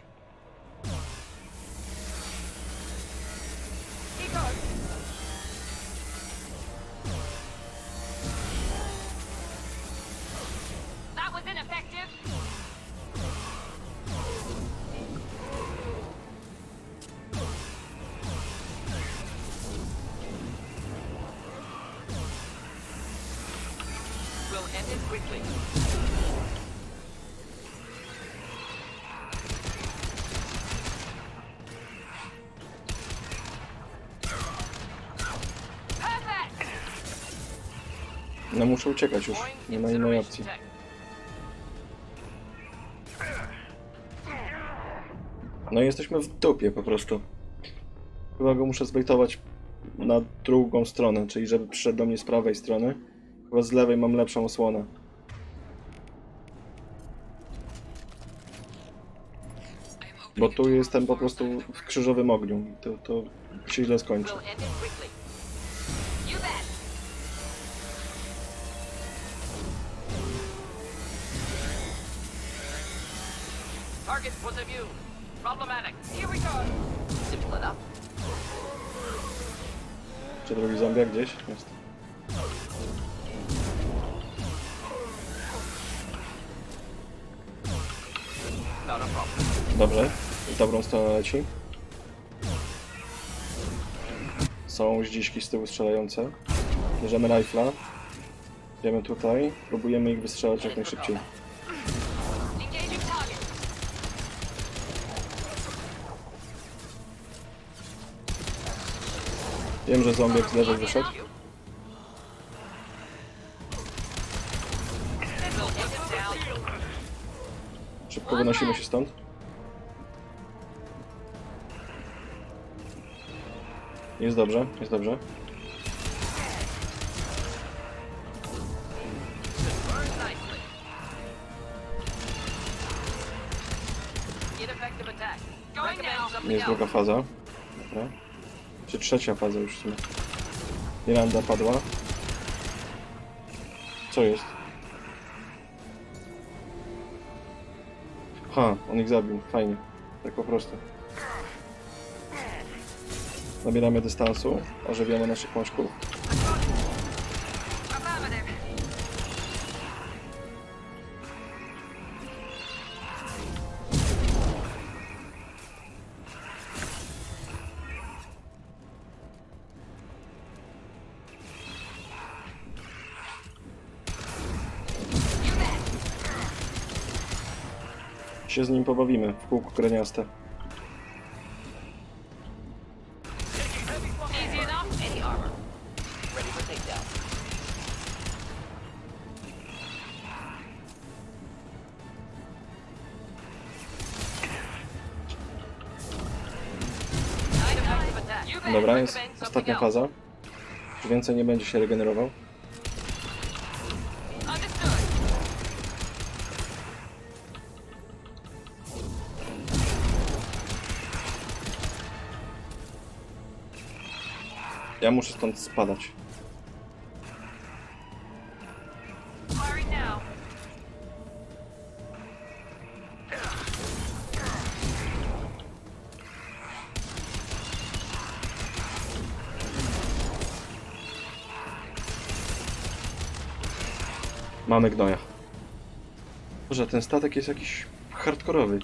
That was ineffective. We'll end it quickly. Perfect. No muszę uciekać już, nie ma innej opcji. No i jesteśmy w dupie po prostu. Chyba go muszę zbejtować na drugą stronę, czyli żeby przyszedł do mnie z prawej strony. Chyba z lewej mam lepszą osłonę. Bo tu jestem po prostu w krzyżowym ogniu. To się źle skończy. We'll end it quickly. You bet. Target point of view. Problematic. Here we go. Simple enough. Czy drugi zombiak gdzieś? Jest. Not a problem. Dobrze, w dobrą stronę leci. Są zdziśki z tyłu strzelające. Bierzemy rifla. Idziemy tutaj. Próbujemy ich wystrzelać jak najszybciej. Engaging target. Wiem, że zombiak z lewej wyszedł. We'll end it down. Szybko wynosimy się stąd. Jest dobrze, jest dobrze. Burn nicely. Ineffective attack. Going now. Something Jest else. druga faza. Dobra. Czy trzecia faza już w sumie. Miranda padła. Co jest? Ha, on ich zabił. Fajnie. Tak po prostu. Nabieramy dystansu. Ożywiamy naszych mążków. Affirmative. Się z nim pobawimy w kółku graniaste. Easy enough. Any armor. Ready for takedown. Ineffective attack. You bet. Dobra, jest Recommend something ostatnia else. faza. Już więcej nie będzie się regenerował. Understood. Ja muszę stąd spadać. Mamy gnoja. Boże, ten statek jest jakiś hardkorowy.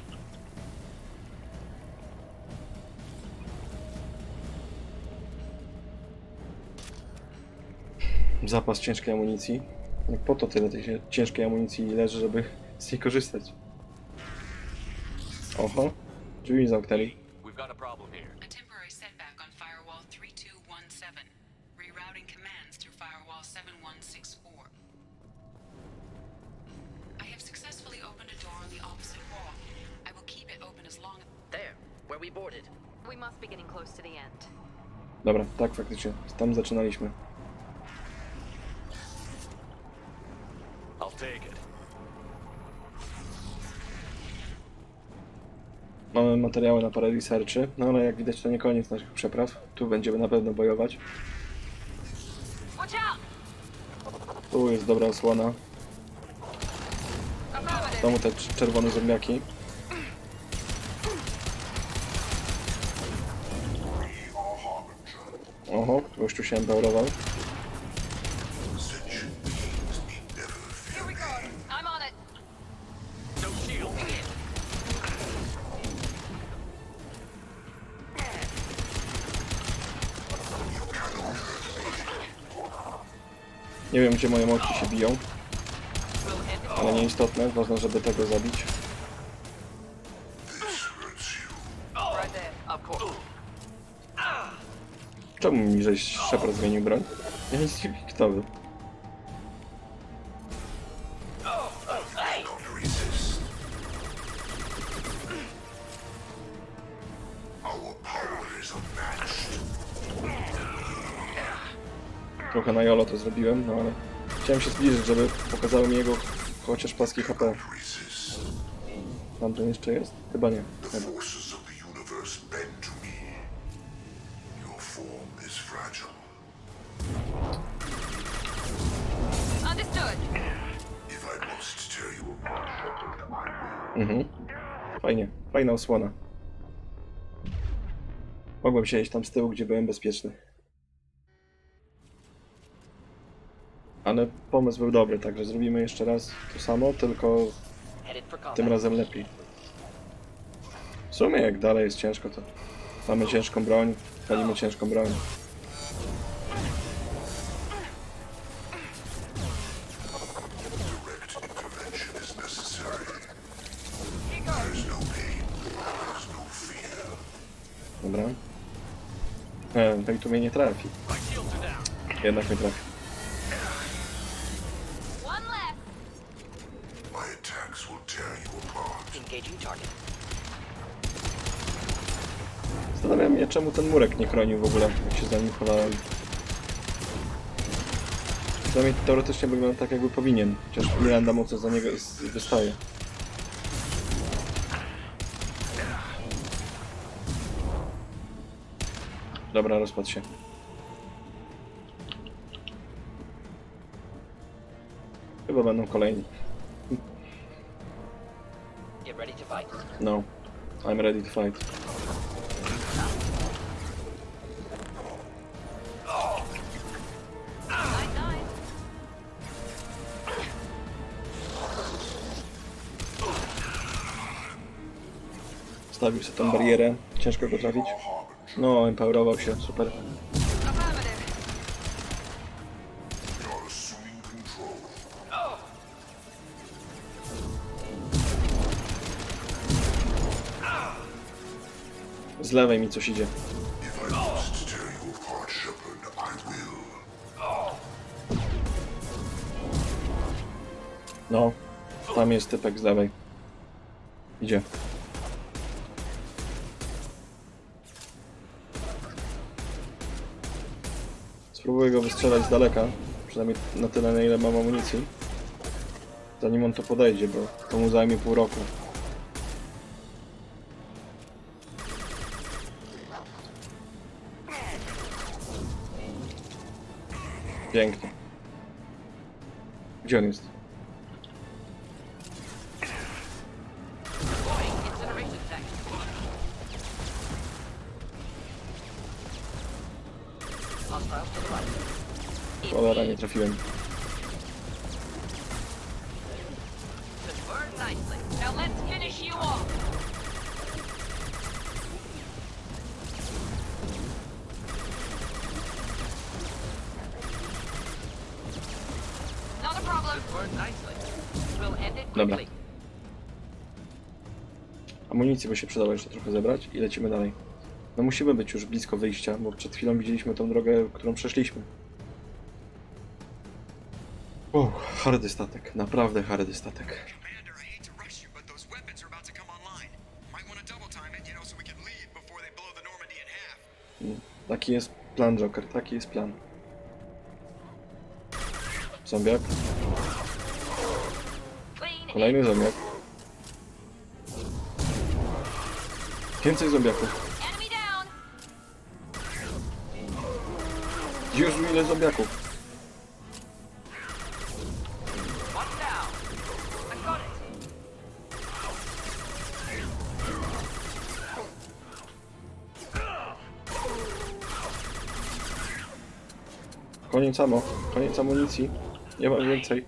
Zapas ciężkiej amunicji. Jak po to tyle tej ciężkiej amunicji leży, żeby z niej korzystać. Oho, drzwi mi zamknęli. We've got a problem here. A temporary setback on firewall 3217. Rerouting commands through firewall 7164. I have successfully opened a door on the opposite wall. I will keep it open as long as... There, where we boarded. We must be getting close to the end. Dobra, tak faktycznie. Tam zaczynaliśmy. I'll take it. Mamy materiały na parę researchy, no ale jak widać to nie koniec naszych przepraw. Tu będziemy na pewno bojować. Tu jest dobra osłona. Znowu te czerwone zombiaki. Oho, gościu się embaurował. I'm on it. No shield. Nie wiem, gdzie moje motki się biją. Ale nieistotne, ważne, żeby tego zabić. Right there. Of course. Czemu mi żeś Shepard zmienił broń? Ja nic nie wiem, kto wy. Trochę na jolo to zrobiłem, no ale chciałem się zbliżyć, żeby pokazały mi jego chociaż paski HP. Tam ten jeszcze jest? Chyba nie. Chyba. Forces of the universe bend to me. Your form is fragile. Understood. If I must tear you apart, I will. Mhm. Fajnie. Fajna osłona. Mogłem siedzieć tam z tyłu, gdzie byłem bezpieczny. Ale pomysł był dobry, także zrobimy jeszcze raz to samo, tylko Headed for combat. tym razem lepiej. W sumie jak dalej jest ciężko, to mamy ciężką broń, palimy ciężką broń. Direct intervention is necessary. There's no pain, there's no fear. Dobra. No i tu mnie nie trafi. Jednak mnie trafi. One left. My attacks will tear you apart. Engaging target. Zastanawiam mnie, czemu ten murek nie chronił w ogóle, jak się za nim chowałem. Przynajmniej teoretycznie wygląda tak, jakby powinien, chociaż Miranda mocno za niego wystaje. Dobra, rozpadł się. Chyba będą kolejni. Get ready to fight. No, I'm ready to fight. Stawił sobie tą barierę, ciężko go trafić. No, empowerował się, super. Affirmative. You're assuming control. Z lewej mi coś idzie. If I must tear you apart, Shepard, I will. No, tam jest typek z lewej. Idzie. Spróbuję go wystrzelać z daleka, przynajmniej na tyle, na ile mam amunicji. Zanim on to podejdzie, bo to mu zajmie pół roku. Pięknie. Gdzie on jest? Incineration tech. Hostiles to the right. Cholera, nie trafiłem. Should burn nicely. Now let's finish you off. Not a problem. Should burn nicely. We'll end it Dobra. quickly. Amunicji by się przydało jeszcze trochę zebrać i lecimy dalej. No musimy być już blisko wyjścia, bo przed chwilą widzieliśmy tą drogę, którą przeszliśmy. Hardy statek, naprawdę hardy statek. Commander, I hate to rush you, but those weapons are about to come online. Might want to double time it, so we can leave before they blow the Normandy in half. Taki jest plan, Joker, taki jest plan. Zombiak. Kolejny zombiak. Więcej zombiaków. Enemy down! Jezu, ile zombiaków. One down. I got it. Koniec amunicji. Nie mam więcej.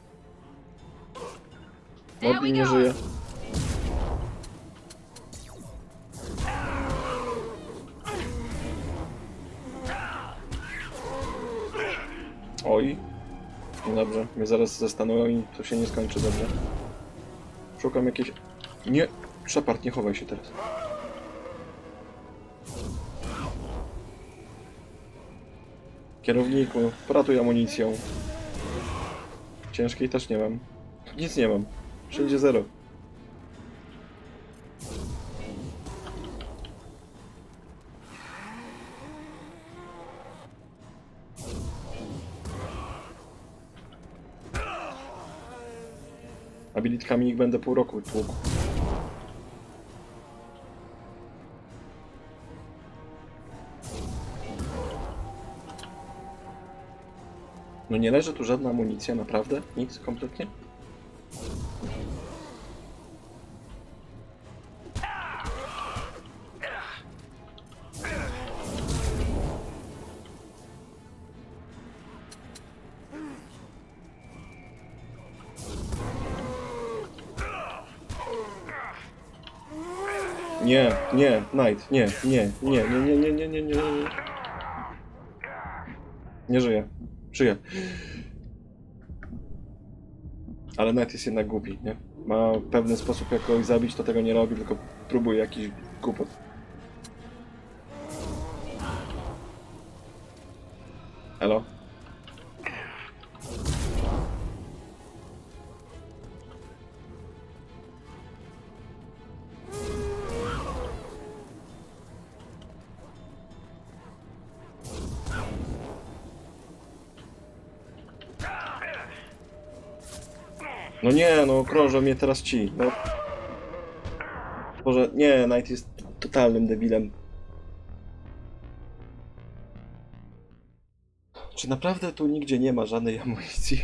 Mordi nie żyje. Oj. Niedobrze. Mnie zaraz zastanują i to się nie skończy dobrze. Szukam jakiejś... Nie! Shepard, nie chowaj się teraz. Kierowniku, poratuj amunicją. Ciężkiej też nie mam. Nic nie mam. Wszędzie zero. Abilitkami ich będę pół roku tłukł. No nie leży tu żadna amunicja, naprawdę? Nic kompletnie? Nie, nie, Knight, nie, nie, nie, nie, nie, nie, nie, nie, nie, nie. Nie żyje. Żyje. Ale Knight jest jednak głupi, nie? Ma pewny sposób jak kogoś zabić, to tego nie robi, tylko próbuje jakiś głupot. Elo? No nie, no krążą mnie teraz ci, no. Boże, nie, Knight jest totalnym debilem. Czy naprawdę tu nigdzie nie ma żadnej amunicji?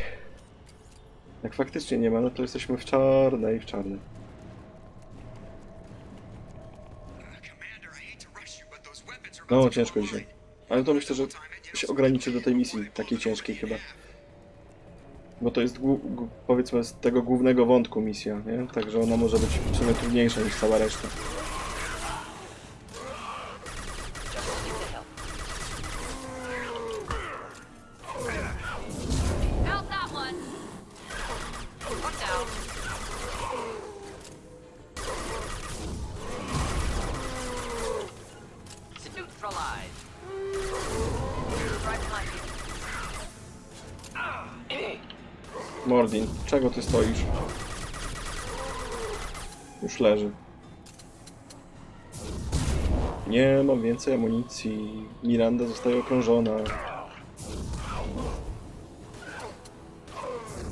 Jak faktycznie nie ma, no to jesteśmy w czarnej, w czarnej. No, ciężko dzisiaj. Ale to myślę, że się ograniczy do tej misji, takiej ciężkiej chyba. Bo to jest, powiedzmy, z tego głównego wątku misja, nie? Także ona może być w sumie trudniejsza niż cała reszta. How's that one? One down. It's neutralized. Right behind you. Mordin, czego ty stoisz? Już leży. Nie mam więcej amunicji. Miranda zostaje okrążona.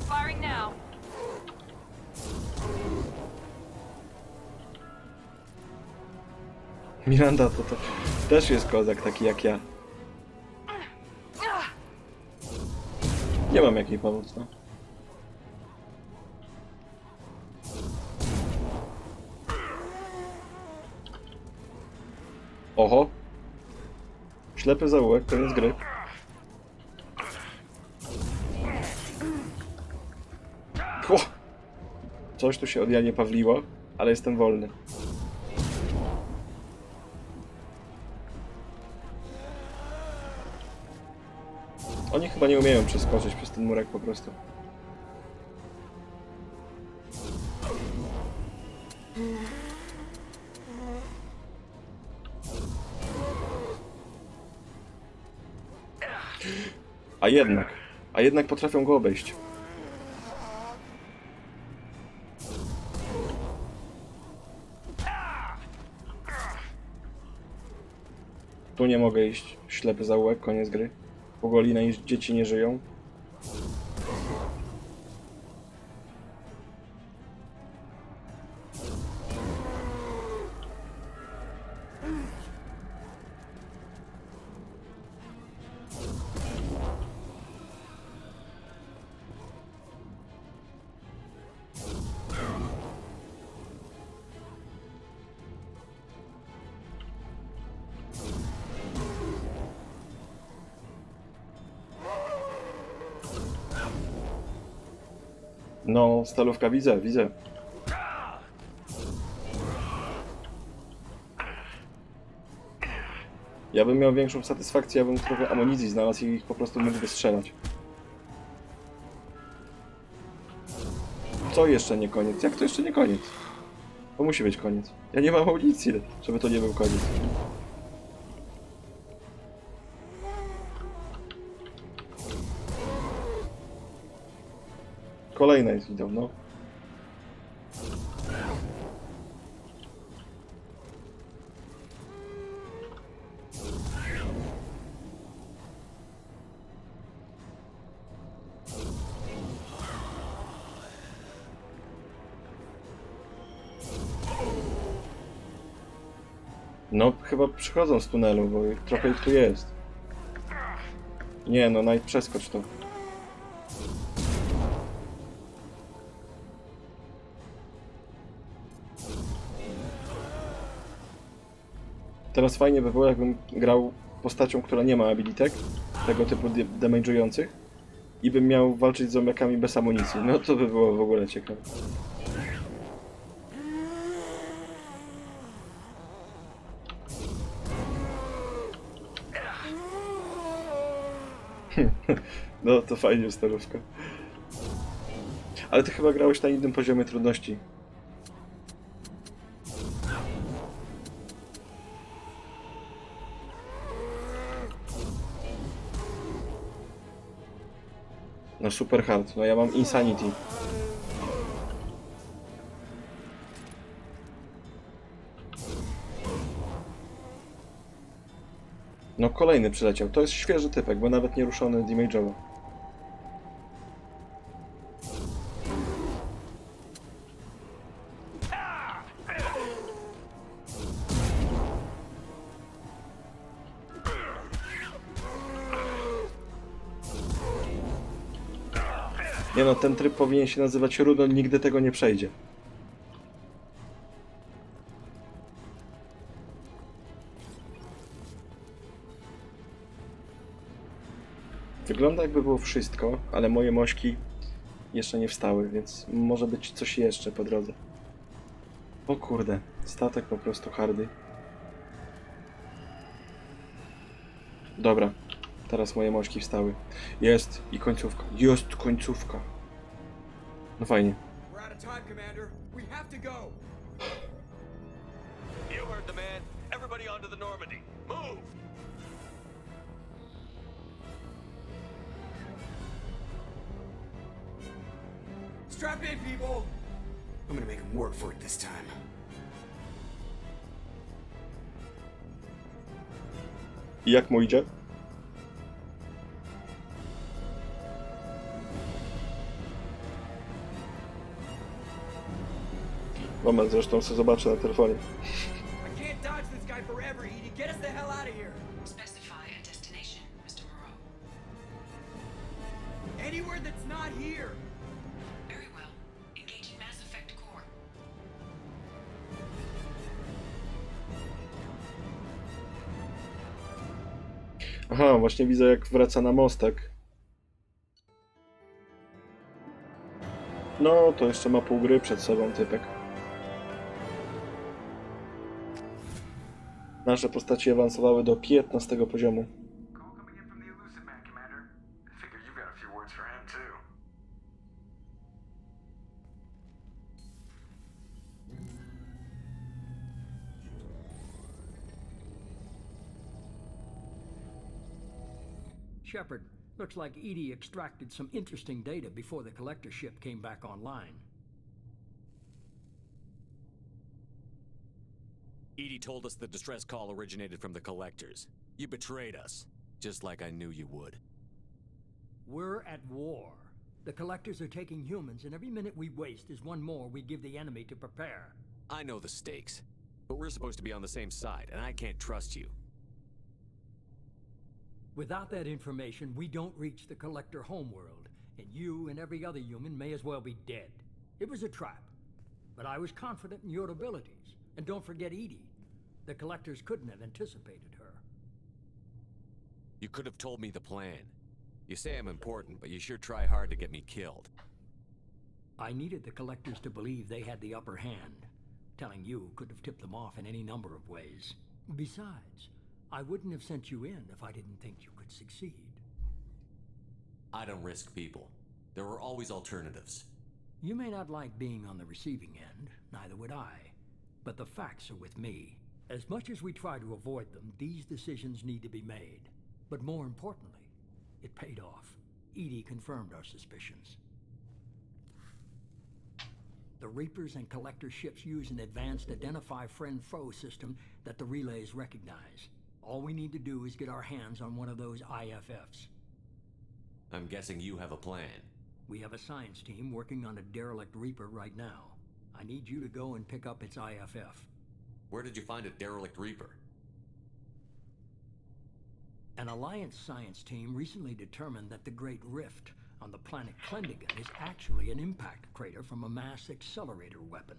Firing now. Miranda to też jest kozak taki jak ja. nie mam jak jej pomóc, no. Oho. Ślepy zaułek, koniec gry. O! Coś tu się od Janie pawliło, ale jestem wolny. Oni chyba nie umieją przeskoczyć przez ten murek po prostu. A jednak potrafią go obejść. Tu nie mogę iść. Ślepy zaułek, koniec gry. Pogolina i dzieci nie żyją. No, stalówka, widzę. Ja bym miał większą satysfakcję, ja bym trochę amunicji znalazł i ich po prostu mógł wystrzelać. Co jeszcze nie koniec? Jak to jeszcze nie koniec? To musi być koniec. Ja nie mam amunicji, żeby to nie był koniec. Kolejna jest idą, no. No, chyba przychodzą z tunelu, bo trochę ich tu jest. Nie, no, Knight, przeskocz to. Teraz fajnie by było, jakbym grał postacią, która nie ma abilitek, tego typu damage'ujących, i bym miał walczyć z zombiakami bez amunicji. No to by było w ogóle ciekawe. No to fajnie, starówka. Ale ty chyba grałeś na innym poziomie trudności. No super hard, no ja mam Insanity. No kolejny przyleciał, to jest świeży typek, bo nawet nie ruszony damage'owo. Nie no, ten tryb powinien się nazywać Rudo, nigdy tego nie przejdzie. Wygląda jakby było wszystko, ale moje mośki jeszcze nie wstały, więc może być coś jeszcze po drodze. O kurde, statek po prostu hardy. Dobra, teraz moje mośki wstały. Jest i końcówka. Jest końcówka. No fajnie. We're out of time, Commander. We have to go. You heard the man. Everybody onto the Normandy. Move! Strap in, people. I'm gonna make him work for it this time. I jak mu idzie? Moment, zresztą sobie zobaczę na telefonie. I can't dodge this guy forever, Edie. Get us the hell out of here. Specify a destination, Mr. Moreau. Anywhere It's not here! Very well. Engaging Mass Effect Core. Aha, właśnie widzę, jak wraca na mostek. No, to jeszcze ma pół gry przed sobą typek. Nasze postacie awansowały do 15 poziomu. Call coming in from the Elusive Man, Commander. I figure you've got a few words for him, too. Shepard, looks like Edie extracted some interesting data before the collector ship came back online. Edie told us the distress call originated from the collectors. You betrayed us, just like I knew you would. We're at war. The collectors are taking humans, and every minute we waste is one more we give the enemy to prepare. I know the stakes, but we're supposed to be on the same side, and I can't trust you. Without that information, we don't reach the collector homeworld, and you and every other human may as well be dead. It was a trap, but I was confident in your abilities. And don't forget Edie. The collectors couldn't have anticipated her. You could have told me the plan. You say I'm important, but you sure try hard to get me killed. I needed the collectors to believe they had the upper hand. Telling you could have tipped them off in any number of ways. Besides, I wouldn't have sent you in if I didn't think you could succeed. I don't risk people. There are always alternatives. You may not like being on the receiving end, neither would I. But the facts are with me. As much as we try to avoid them, these decisions need to be made. But more importantly, it paid off. Edie confirmed our suspicions. The Reapers and Collector ships use an advanced Identify Friend-Foe system that the relays recognize. All we need to do is get our hands on one of those IFFs. I'm guessing you have a plan. We have a science team working on a derelict Reaper right now. I need you to go and pick up its IFF. Where did you find a derelict Reaper? An Alliance science team recently determined that the Great Rift on the planet Klendigan is actually an impact crater from a mass accelerator weapon.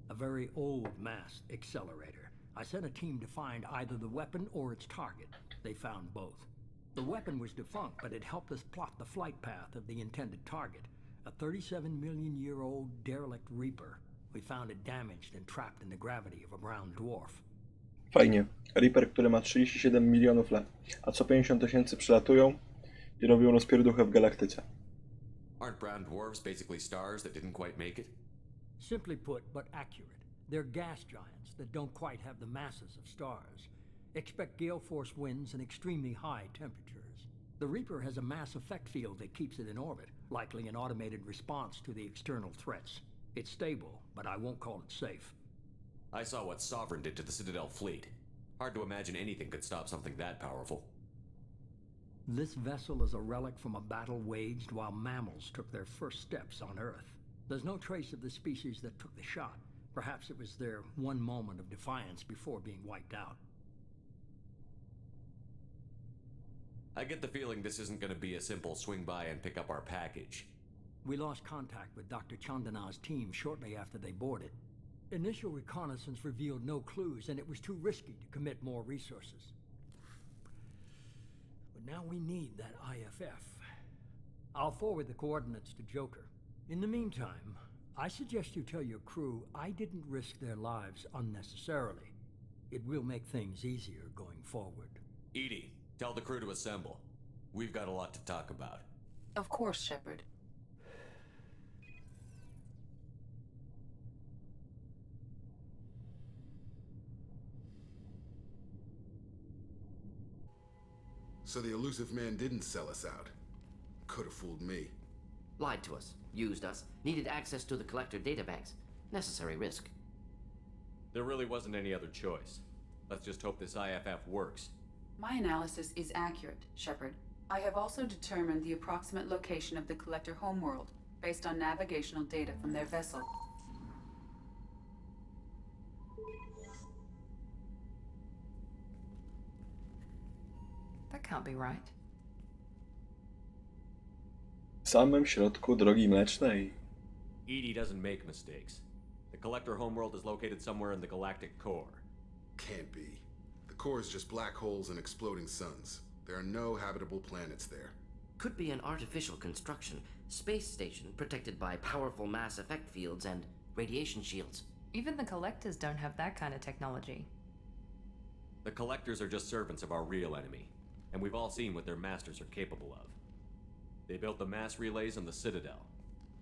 A very old mass accelerator. I sent a team to find either the weapon or its target. They found both. The weapon was defunct, but it helped us plot the flight path of the intended target. A 37-million-year-old derelict Reaper. We found it damaged and trapped in the gravity of a brown dwarf. Fajnie. Reaper, który ma 37 milionów lat, a co 50 tysięcy przylatują i robią rozpierduchę w galaktyce. Aren't brown dwarfs basically stars that didn't quite make it? Simply put, but accurate. They're gas giants that don't quite have the masses of stars. Expect gale force winds and extremely high temperatures. The Reaper has a mass effect field that keeps it in orbit, likely an automated response to the external threats. It's stable, but I won't call it safe. I saw what Sovereign did to the Citadel fleet. Hard to imagine anything could stop something that powerful. This vessel is a relic from a battle waged while mammals took their first steps on Earth. There's no trace of the species that took the shot. Perhaps it was their one moment of defiance before being wiped out. I get the feeling this isn't going to be a simple swing by and pick up our package. We lost contact with Dr. Chandana's team shortly after they boarded. Initial reconnaissance revealed no clues, and it was too risky to commit more resources. But now we need that IFF. I'll forward the coordinates to Joker. In the meantime, I suggest you tell your crew I didn't risk their lives unnecessarily. It will make things easier going forward. Edie, tell the crew to assemble. We've got a lot to talk about. Of course, Shepard. So the Elusive Man didn't sell us out. Could have fooled me. Lied to us, used us, needed access to the Collector databanks. Necessary risk. There really wasn't any other choice. Let's just hope this IFF works. My analysis is accurate, Shepard. I have also determined the approximate location of the Collector homeworld, based on navigational data from their vessel. That That can't be right. W samym środku drogi mlecznej. EDI doesn't make mistakes. The Collector homeworld is located somewhere in the galactic core. Can't be. The core is just black holes and exploding suns. There are no habitable planets there. Could be an artificial construction. Space station protected by powerful mass effect fields and radiation shields. Even the Collectors don't have that kind of technology. The Collectors are just servants of our real enemy, and we've all seen what their masters are capable of. They built the mass relays on the Citadel.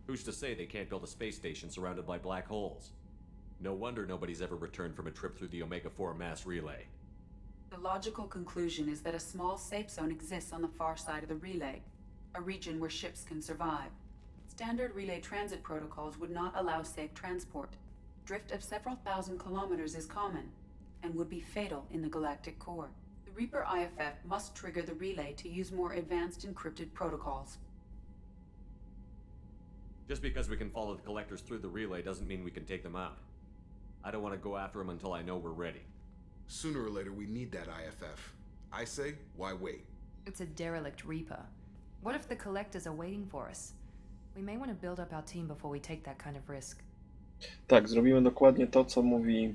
Who's to say they can't build a space station surrounded by black holes? No wonder nobody's ever returned from a trip through the Omega-4 mass relay. The logical conclusion is that a small safe zone exists on the far side of the relay, a region where ships can survive. Standard relay transit protocols would not allow safe transport. Drift of several thousand kilometers is common, and would be fatal in the galactic core. The Reaper IFF must trigger the relay to use more advanced encrypted protocols. Just because we can follow the Collectors through the relay doesn't mean we can take them out. I don't want to go after them until I know we're ready. Sooner or later, we need that IFF. I say, why wait? It's a derelict Reaper. What if the Collectors are waiting for us? We may want to build up our team before we take that kind of risk. Tak, zrobimy dokładnie to, co mówi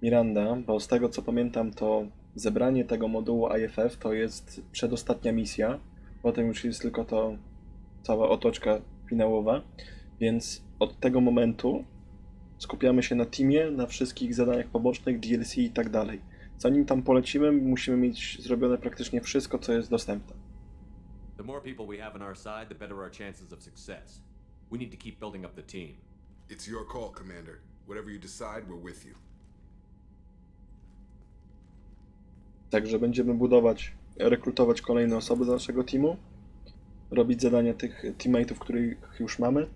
Miranda, bo z tego co pamiętam, to zebranie tego modułu IFF to jest przedostatnia misja. Potem już jest tylko to cała otoczka finałowa, więc od tego momentu skupiamy się na teamie, na wszystkich zadaniach pobocznych, DLC i tak dalej. Zanim tam polecimy, musimy mieć zrobione praktycznie wszystko, co jest dostępne. The more people we have on our side, the better our chances of success. We need to keep building up the team. It's your call, Commander. Whatever you decide, we're with you. Także będziemy rekrutować kolejne osoby do naszego teamu, robić zadania tych teammateów, których już mamy.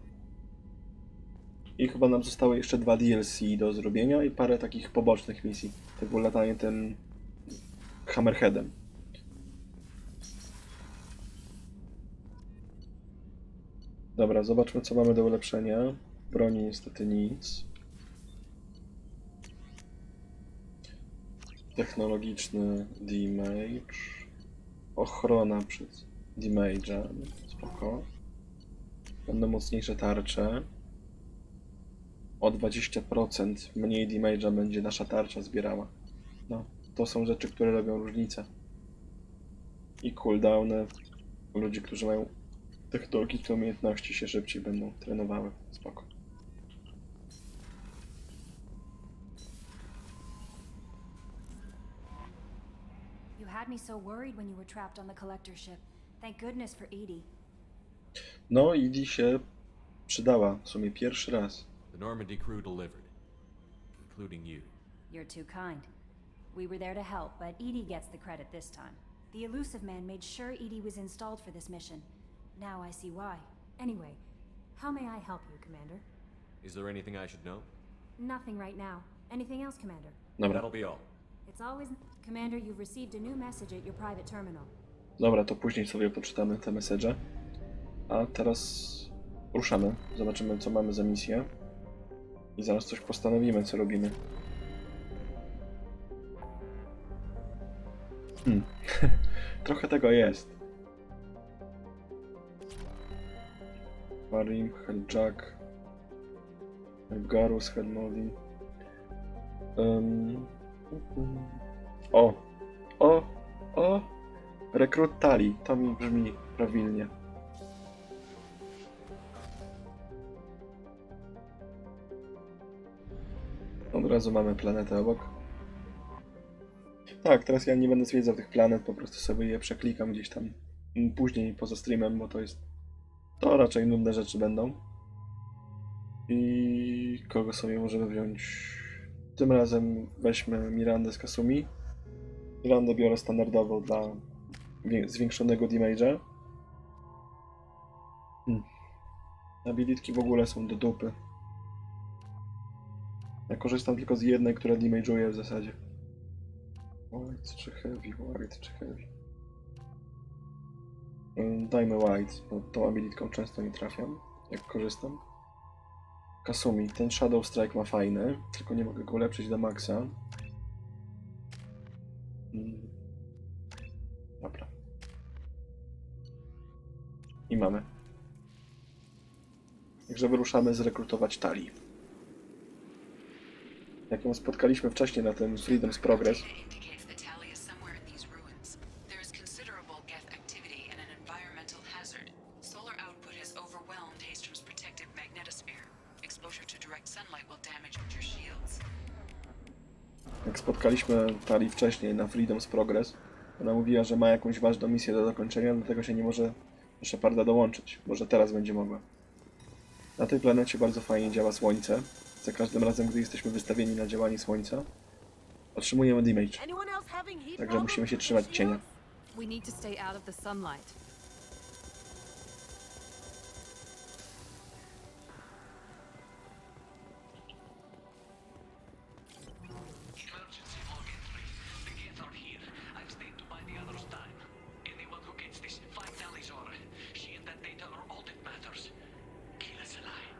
I chyba nam zostały jeszcze 2 DLC do zrobienia i parę takich pobocznych misji, typu latanie tym Hammerheadem. Dobra, zobaczmy co mamy do ulepszenia. Broni niestety nic. Technologiczny damage. Ochrona przed damage'em. Spoko. Będą mocniejsze tarcze. O 20% mniej damage'a będzie nasza tarcza zbierała. No, to są rzeczy, które robią różnicę. I cooldowny ludzi, którzy mają technologiczne umiejętności się szybciej będą trenowały. Spoko. You had me so worried when you were trapped on the collector ship. Thank goodness for Edie. No, Edie się przydała w sumie pierwszy raz. The Normandy crew delivered, including you. You're too kind. We were there to help, but Edie gets the credit this time. The Elusive Man made sure Edie was installed for this mission. Now I see why. Anyway, how may I help you, Commander? Is there anything I should know? Nothing right now. Anything else, Commander? Dobra. That'll be all. It's always... Commander, you've received a new message at your private terminal. Dobra, to później sobie poczytamy te message. A teraz ruszamy. Zobaczymy, co mamy za misję. I zaraz coś postanowimy, co robimy. Trochę tego jest. Marim, Helljack, Garus, Hellmodin. O! Rekrut Tali. To mi brzmi prawilnie. Od razu mamy planetę obok. Tak, teraz ja nie będę zwiedzał tych planet, po prostu sobie je przeklikam gdzieś tam później poza streamem, bo to raczej nudne rzeczy będą. I kogo sobie możemy wziąć? Tym razem weźmy Mirandę z Kasumi. Mirandę biorę standardowo dla zwiększonego damage'a. Abilitki w ogóle są do dupy. Ja korzystam tylko z jednej, która damage'uje w zasadzie. White czy heavy, white czy heavy. Dajmy white, bo tą abilitką często nie trafiam, jak korzystam. Kasumi, ten Shadow Strike ma fajny, tylko nie mogę go ulepszyć do maksa. Dobra. I mamy. Także wyruszamy zrekrutować Tali. Jak ją spotkaliśmy wcześniej na tym Freedom's Progress. Indicates that Tali is somewhere in these ruins. There is considerable geth activity and an environmental hazard. Solar output has overwhelmed Hastrom's protective magnetosphere. Exposure to direct sunlight will damage your shields. Jak spotkaliśmy Tali wcześniej na Freedom's Progress, ona mówiła, że ma jakąś ważną misję do dokończenia, dlatego się nie może do Sheparda dołączyć. Może teraz będzie mogła. Na tej planecie bardzo fajnie działa słońce. Za każdym razem, gdy jesteśmy wystawieni na działanie słońca, otrzymujemy damage. Także musimy się trzymać cienia. We need to stay out of the sunlight. Emergency log entry. The geth are here. I've stayed to buy the others time. Anyone who gets this, find Tali's aura. She and that data are all that matters. Kill us alive.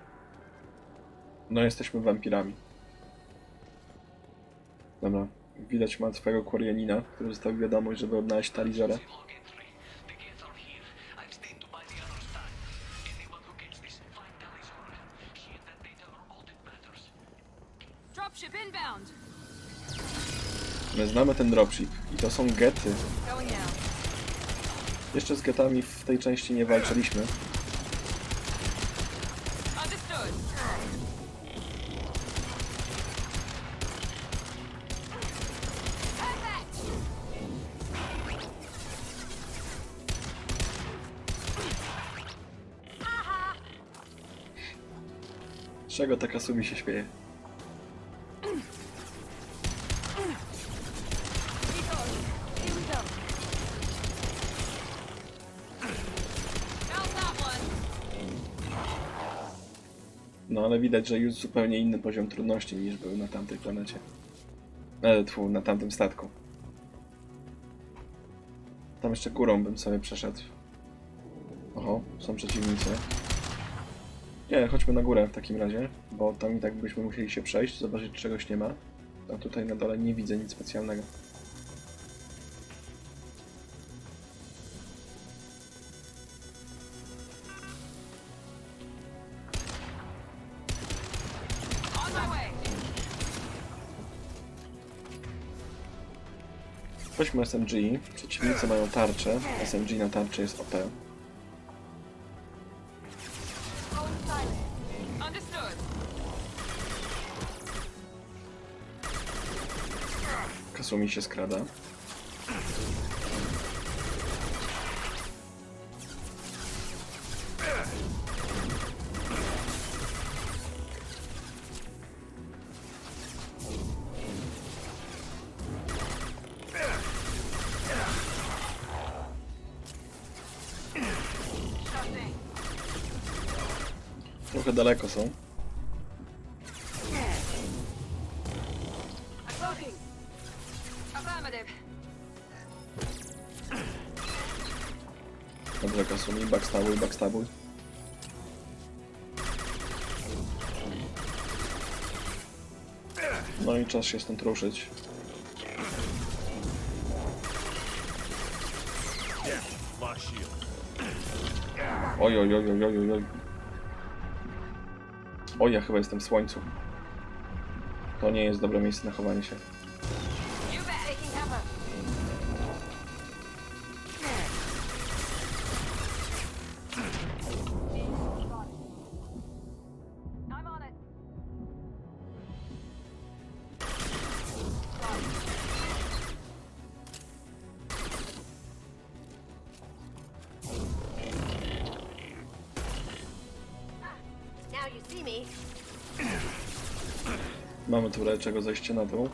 No, jesteśmy wampirami. Dobra, widać ma swojego Quarianina, który zostawił wiadomość, żeby odnaleźć Talizorę. Dropship inbound. My znamy ten dropship i to są gety. Going now. Jeszcze z getami w tej części nie walczyliśmy. Understood. Z czego ta Kasumi się śmieje? No ale widać, że już zupełnie inny poziom trudności niż był na tamtej planecie. Na tamtym statku. Tam jeszcze górą bym sobie przeszedł. Oho, są przeciwnicy. Nie, chodźmy na górę w takim razie, bo tam i tak byśmy musieli się przejść, zobaczyć, czy czegoś nie ma. A tutaj na dole nie widzę nic specjalnego. Weźmy SMG. Przeciwnicy mają tarczę. SMG na tarczy jest OP. Kasumi się skrada. Trochę daleko są. Dobrze, Kasumi, backstabuj, backstabuj. No i czas się stąd ruszyć. Oj, oj, oj, oj, oj, oj. Oj, ja chyba jestem w słońcu. To nie jest dobre miejsce na chowanie się. Mamy tu lepszego zejścia na dół.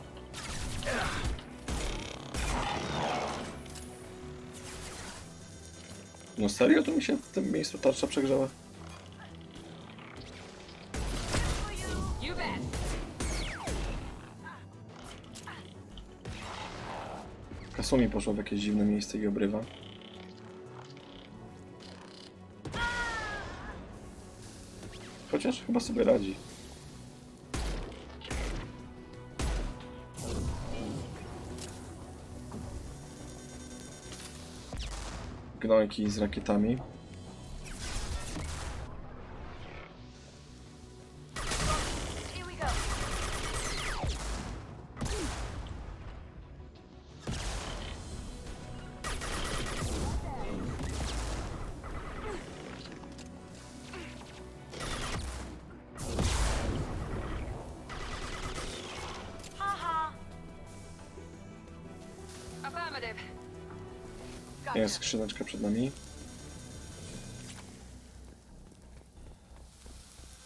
No serio? To mi się w tym miejscu tarcza przegrzała? Kasumi poszła w jakieś dziwne miejsce i obrywa. Chociaż chyba sobie radzi. Gnojki z rakietami. Jest skrzyneczka przed nami.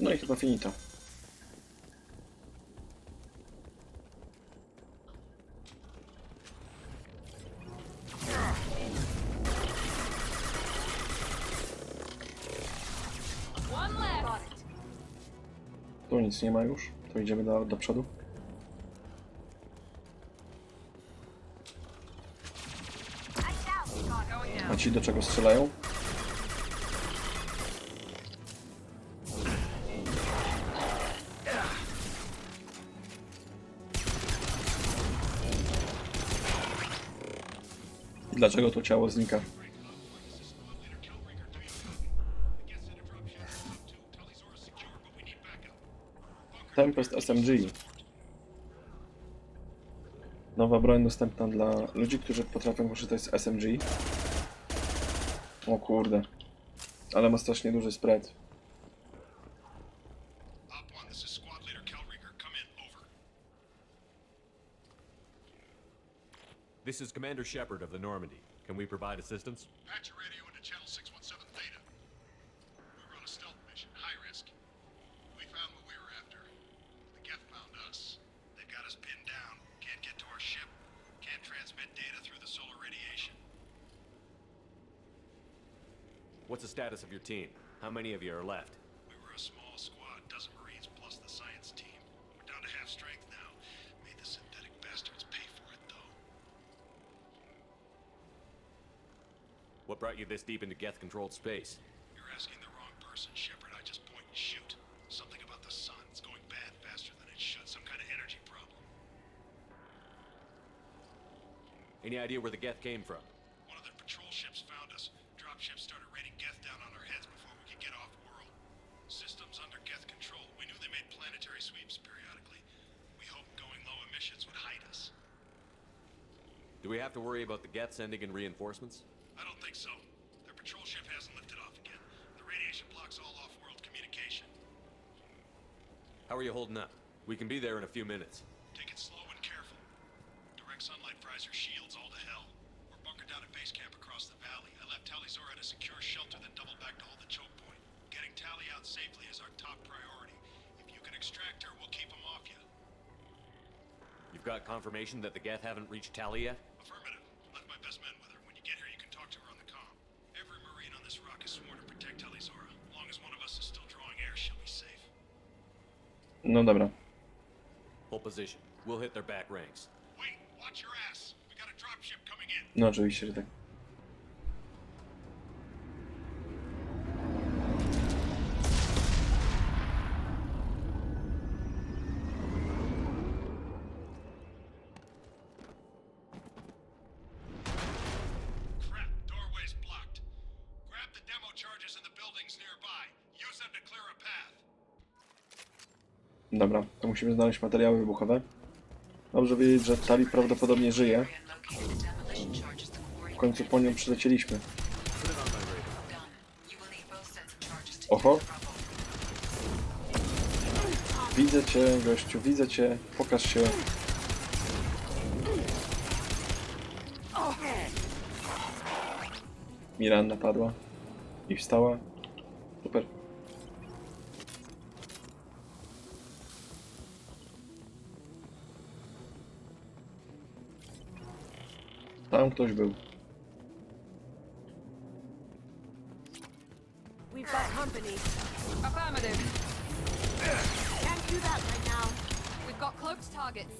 No i chyba finito. Tu nic nie ma już. To idziemy do przodu. A ci do czego strzelają? I dlaczego to ciało znika? Tempest SMG. Nowa broń dostępna dla ludzi, którzy potrafią korzystać z SMG. O kurde. Ale ma strasznie duży spread. This is Commander Shepard of the Normandy. Can we provide assistance? Patch your radio into channel 617 Theta. We were on a stealth mission, high risk. We found what we were after. The Geth found us. They've got us pinned down. Can't get to our ship. Can't transmit data through the solar radiation. What's the status of your team? How many of you are left? We were a small squad, dozen Marines plus the science team. We're down to half strength now. Made the synthetic bastards pay for it, though. What brought you this deep into Geth-controlled space? You're asking the wrong person, Shepard. I just point and shoot. Something about the sun. It's going bad faster than it should. Some kind of energy problem. Any idea where the Geth came from? One of their patrol ships found us. Dropships started raining Geth down on our heads before we could get off-world. Systems under Geth control. We knew they made planetary sweeps periodically. We hoped going low emissions would hide us. Do we have to worry about the Geth sending in reinforcements? I don't think so. Their patrol ship hasn't lifted off again. The radiation blocks all off-world communication. How are you holding up? We can be there in a few minutes. Take it slow and careful. Direct sunlight fries your shields all to hell. We're bunkered down at base camp across the valley. I left Talizor at a secure shelter, then doubled back to hold the choke point. Getting Tally out safely is our top priority. If you can extract her, we'll keep them off you. You've got confirmation that the Geth haven't reached Tally yet? Affirmative. Left my best men with her. When you get here, you can talk to her on the comm. Every Marine on this rock is sworn to protect Talizora. As long as one of us is still drawing air, she'll be safe. No dobra. Hold position. We'll hit their back ranks. Wait, watch your ass. We got a dropship coming in. No oczywiście, że tak. Crap, doorway's blocked. Grab the demo charges in the buildings nearby. Use them to clear a path. Dobra, to musimy znaleźć materiały wybuchowe. Dobrze wiedzieć, że Tali prawdopodobnie żyje. W końcu po nią przylecieliśmy. Oho! Widzę cię, gościu, widzę cię. Pokaż się. Miranda padła. I wstała. Super. Tam ktoś był. We've got company. Affirmative. Can't do that right now. We've got cloaked targets.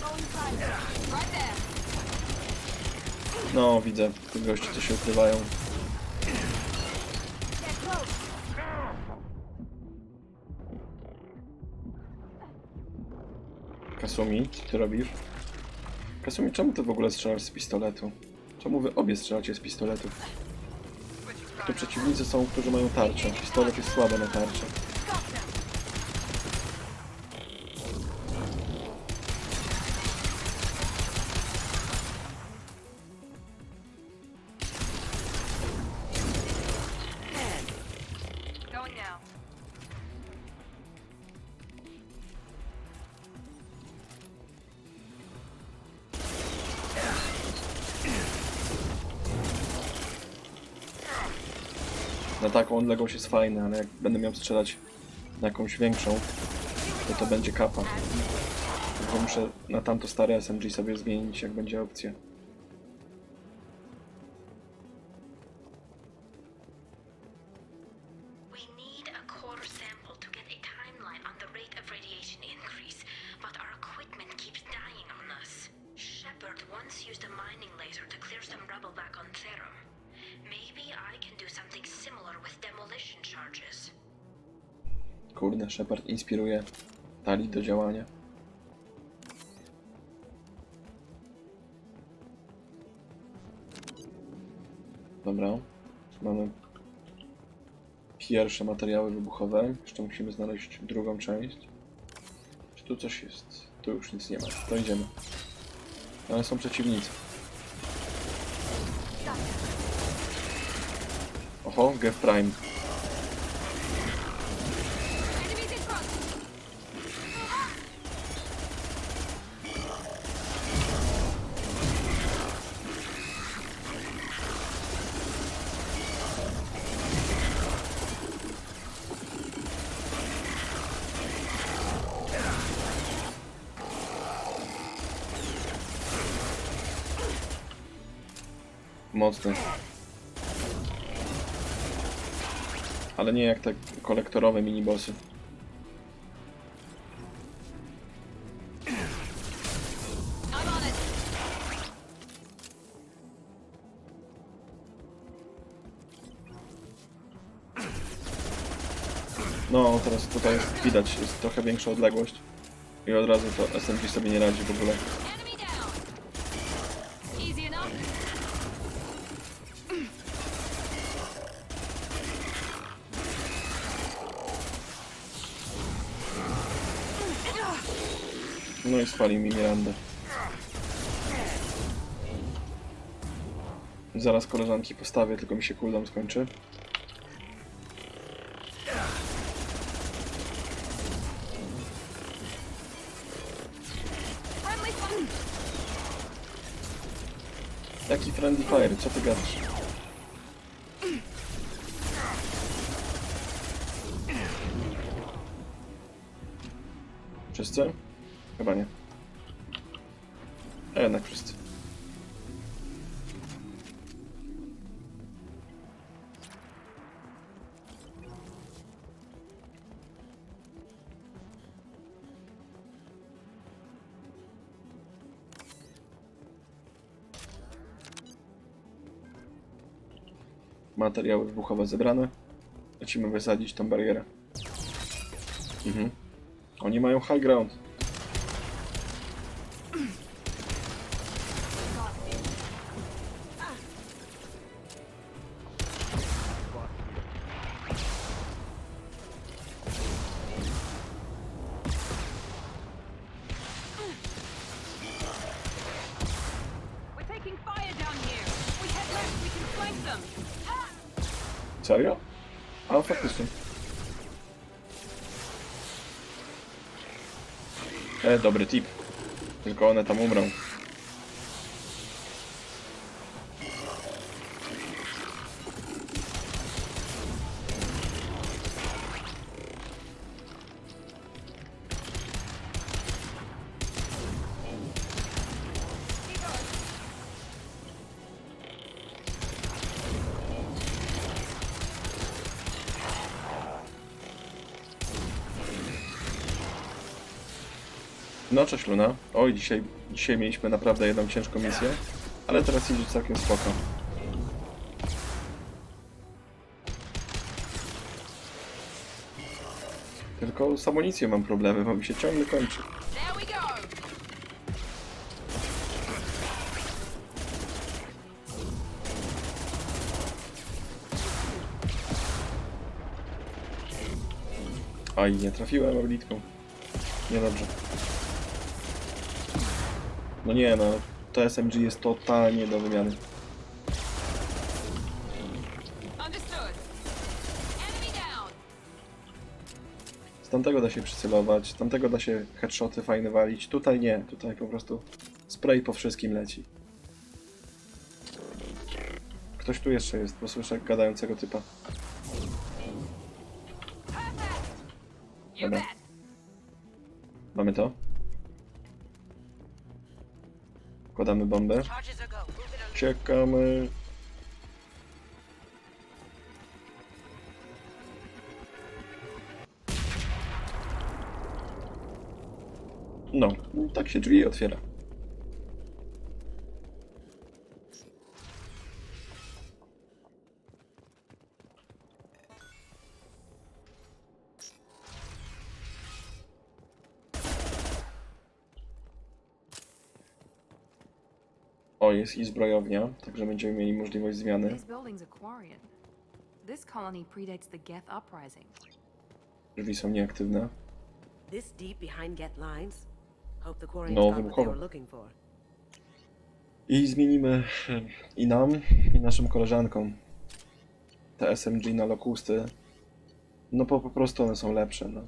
Go inside. Right there. No, widzę. Te gości, co się ukrywają. Get close. Kasumi, co ty robisz? Kasumi, czemu ty w ogóle strzelasz z pistoletu? Czemu wy obie strzelacie z pistoletów? To przeciwnicy są, którzy mają tarczę. Pistolet jest słaby na tarczę. Going now. Na taką odległość jest fajne, ale jak będę miał strzelać na jakąś większą, to będzie kapa. Tylko muszę na tamto stare SMG sobie zmienić, jak będzie opcja. We need a core sample to get a timeline on the rate of radiation increase, but our equipment keeps dying on us. Shepard once used a mining laser to clear some rubble back on Therum. Maybe I can do something similar with demolition charges. Kurde, Shepard inspiruje Tali do działania. Dobra, mamy pierwsze materiały wybuchowe. Jeszcze musimy znaleźć drugą część. Czy tu coś jest? Tu już nic nie ma. To idziemy. Ale są przeciwnicy. Oho, Gef Prime. Mocny. Ale nie jak te kolektorowe minibossy. No, teraz tutaj widać, jest trochę większa odległość. I od razu to SMG sobie nie radzi w ogóle. No i spalił mi Mirandę. Zaraz koleżanki postawię, tylko mi się cooldown skończy. Jaki friendly fire? Co ty gadasz? Wszyscy? Chyba nie. A jednak wszyscy. Materiały wybuchowe zebrane. Lecimy wysadzić tą barierę. Oni mają high ground. Serio? A faktycznie. Dobry tip. Tylko one tam umrą. No cześć Luna. Oj, dzisiaj mieliśmy naprawdę jedną ciężką misję, ale teraz idzie całkiem spoko. Tylko z amunicją mam problemy, bo mi się ciągle kończy. Aj, nie trafiłem oblitką. Niedobrze. No nie no, to SMG jest totalnie do wymiany. Z tamtego da się przycelować, z tamtego da się headshoty fajne walić, tutaj nie, tutaj po prostu spray po wszystkim leci. Ktoś tu jeszcze jest, bo słyszę gadającego typa. Dobra. Mamy to. Wkładamy bombę. Czekamy. No, tak się drzwi otwiera. O, jest i zbrojownia, także będziemy mieli możliwość zmiany. This building's Aquarian. This colony predates the Geth uprising. Drzwi są nieaktywne. This deep behind Get lines? Hope the Quarians No, got what they wybuchowe. were looking for. I zmienimy i nam, i naszym koleżankom te SMG na lokusty. No po prostu one są lepsze, no.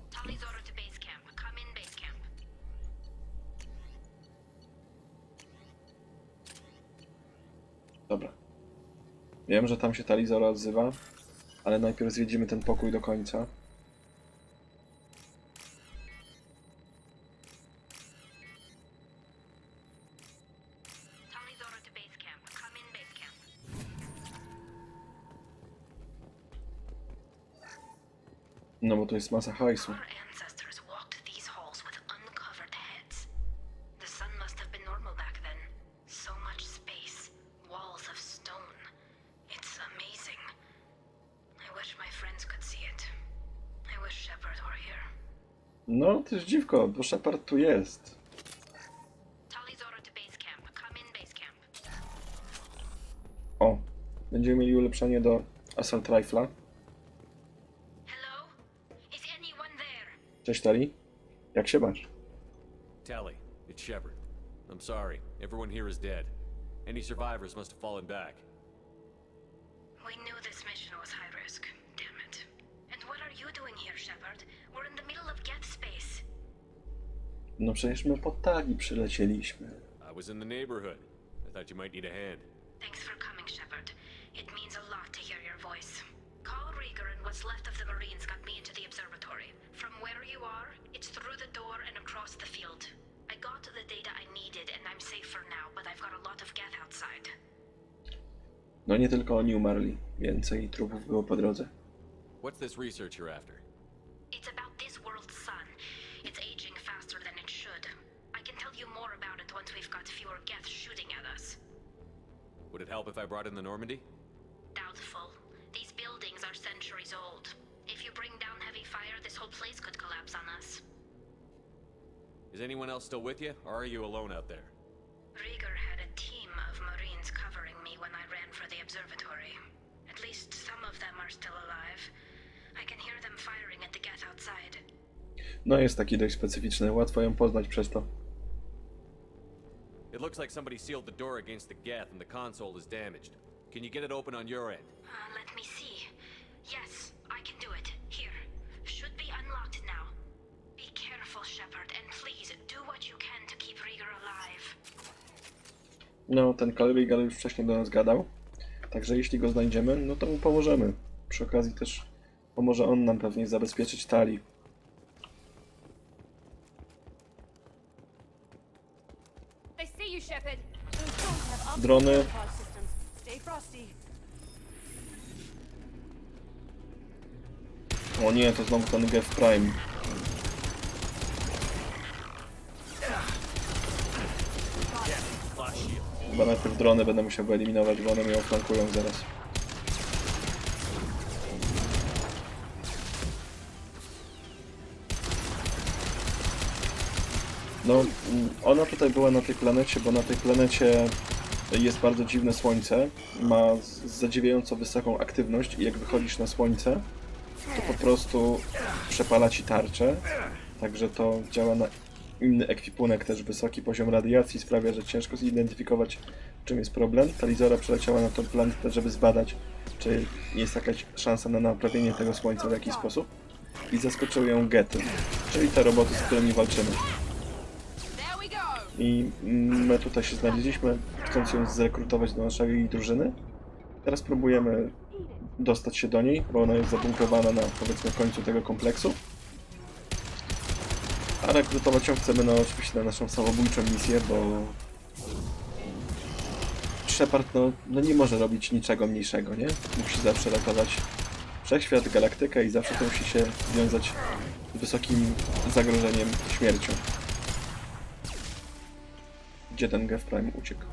Dobra. Wiem, że tam się Talizora odzywa, ale najpierw zwiedzimy ten pokój do końca. No bo to jest masa hajsu. No, to jest dziwko, bo Shepard tu jest. O, będziemy mieli ulepszenie do Assault Rifle'a. Cześć, Tali. Jak się masz? Tally, it's Shepard. I'm sorry. Everyone here is dead. Any survivors must have fallen back. We knew this mission was high risk. Damn it. And what are you doing here, Shepard? We're in the middle of Geth space. No przecież my po Tali przylecieliśmy. I was in the neighborhood. I thought you might need a hand. Thanks for coming, Shepard. It means a lot to hear your voice. Carl Rieger and what's left of the Marines got me into the observatory. From where you are, it's through the door and across the field. I got the data I needed and I'm safe for now, but I've got a lot of Geth outside. No nie tylko oni umarli. Więcej trupów było po drodze. What's this research you're after? It's about this world's sun. It's aging faster than it should. I can tell you more about it once we've got fewer Geth shooting at us. Would it help if I brought in the Normandy? Doubtful. These buildings are centuries old. If you bring down heavy fire, this whole place could collapse on us. Is anyone else still with you, or are you alone out there? Rieger had a team of Marines covering me when I ran for the observatory. At least some of them are still alive. I can hear them firing at the Geth outside. No jest taki dość specyficzny, łatwo ją poznać przez to. It looks like somebody sealed the door against the Geth and the console is damaged. Can you get it open on your end? Let me see. Yes, I can do it. Here. Should be unlocked now. Be careful, Shepard, and please do what you can to keep Rieger alive. No, ten Rieger już wcześniej do nas gadał. Także jeśli go znajdziemy, no to mu pomożemy. Przy okazji też pomoże on nam pewnie zabezpieczyć Tali. They see you, Shepard. Those drones have Drony. upgraded systems. Stay frosty. O nie, to znowu ten Geth Prime. Chyba najpierw drony będę musiał wyeliminować, bo one mnie oflankują zaraz. No, ona tutaj była na tej planecie, bo na tej planecie jest bardzo dziwne słońce. Ma zadziwiająco wysoką aktywność i jak wychodzisz na słońce, to po prostu przepala ci tarczę. Także to działa na inny ekwipunek, też wysoki poziom radiacji sprawia, że ciężko zidentyfikować, czym jest problem. Talizora przeleciała na tą planetę, żeby zbadać, czy jest jakaś szansa na naprawienie tego słońca w jakiś sposób. I zaskoczyły ją Gety, czyli te roboty, z którymi walczymy. I my tutaj się znaleźliśmy, chcąc ją zrekrutować do naszej drużyny. Teraz próbujemy dostać się do niej, bo ona jest zabunkrowana na, powiedzmy, końcu tego kompleksu. A rekrutować ją chcemy oczywiście na naszą samobójczą misję, bo Shepard no nie może robić niczego mniejszego, nie? Musi zawsze ratować wszechświat, galaktykę i zawsze to musi się wiązać z wysokim zagrożeniem śmiercią. Gdzie ten Gef Prime uciekł?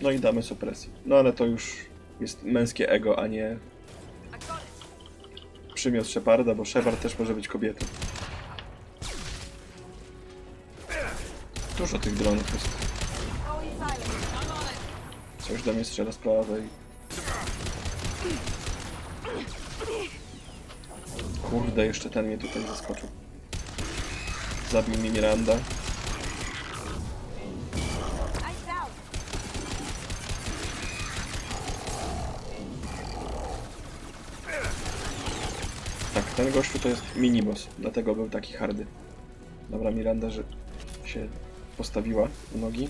No i damy supresji. No ale to już jest męskie ego, a nie przymiot Sheparda, bo Shepard też może być kobietą. Dużo tych dronów jest. Coś do mnie strzela z prawej. Kurde, jeszcze ten mnie tutaj zaskoczył. Zabił mi Miranda. Tak, ten gościu to jest miniboss, dlatego był taki hardy. Dobra, Miranda, że się postawiła u nogi.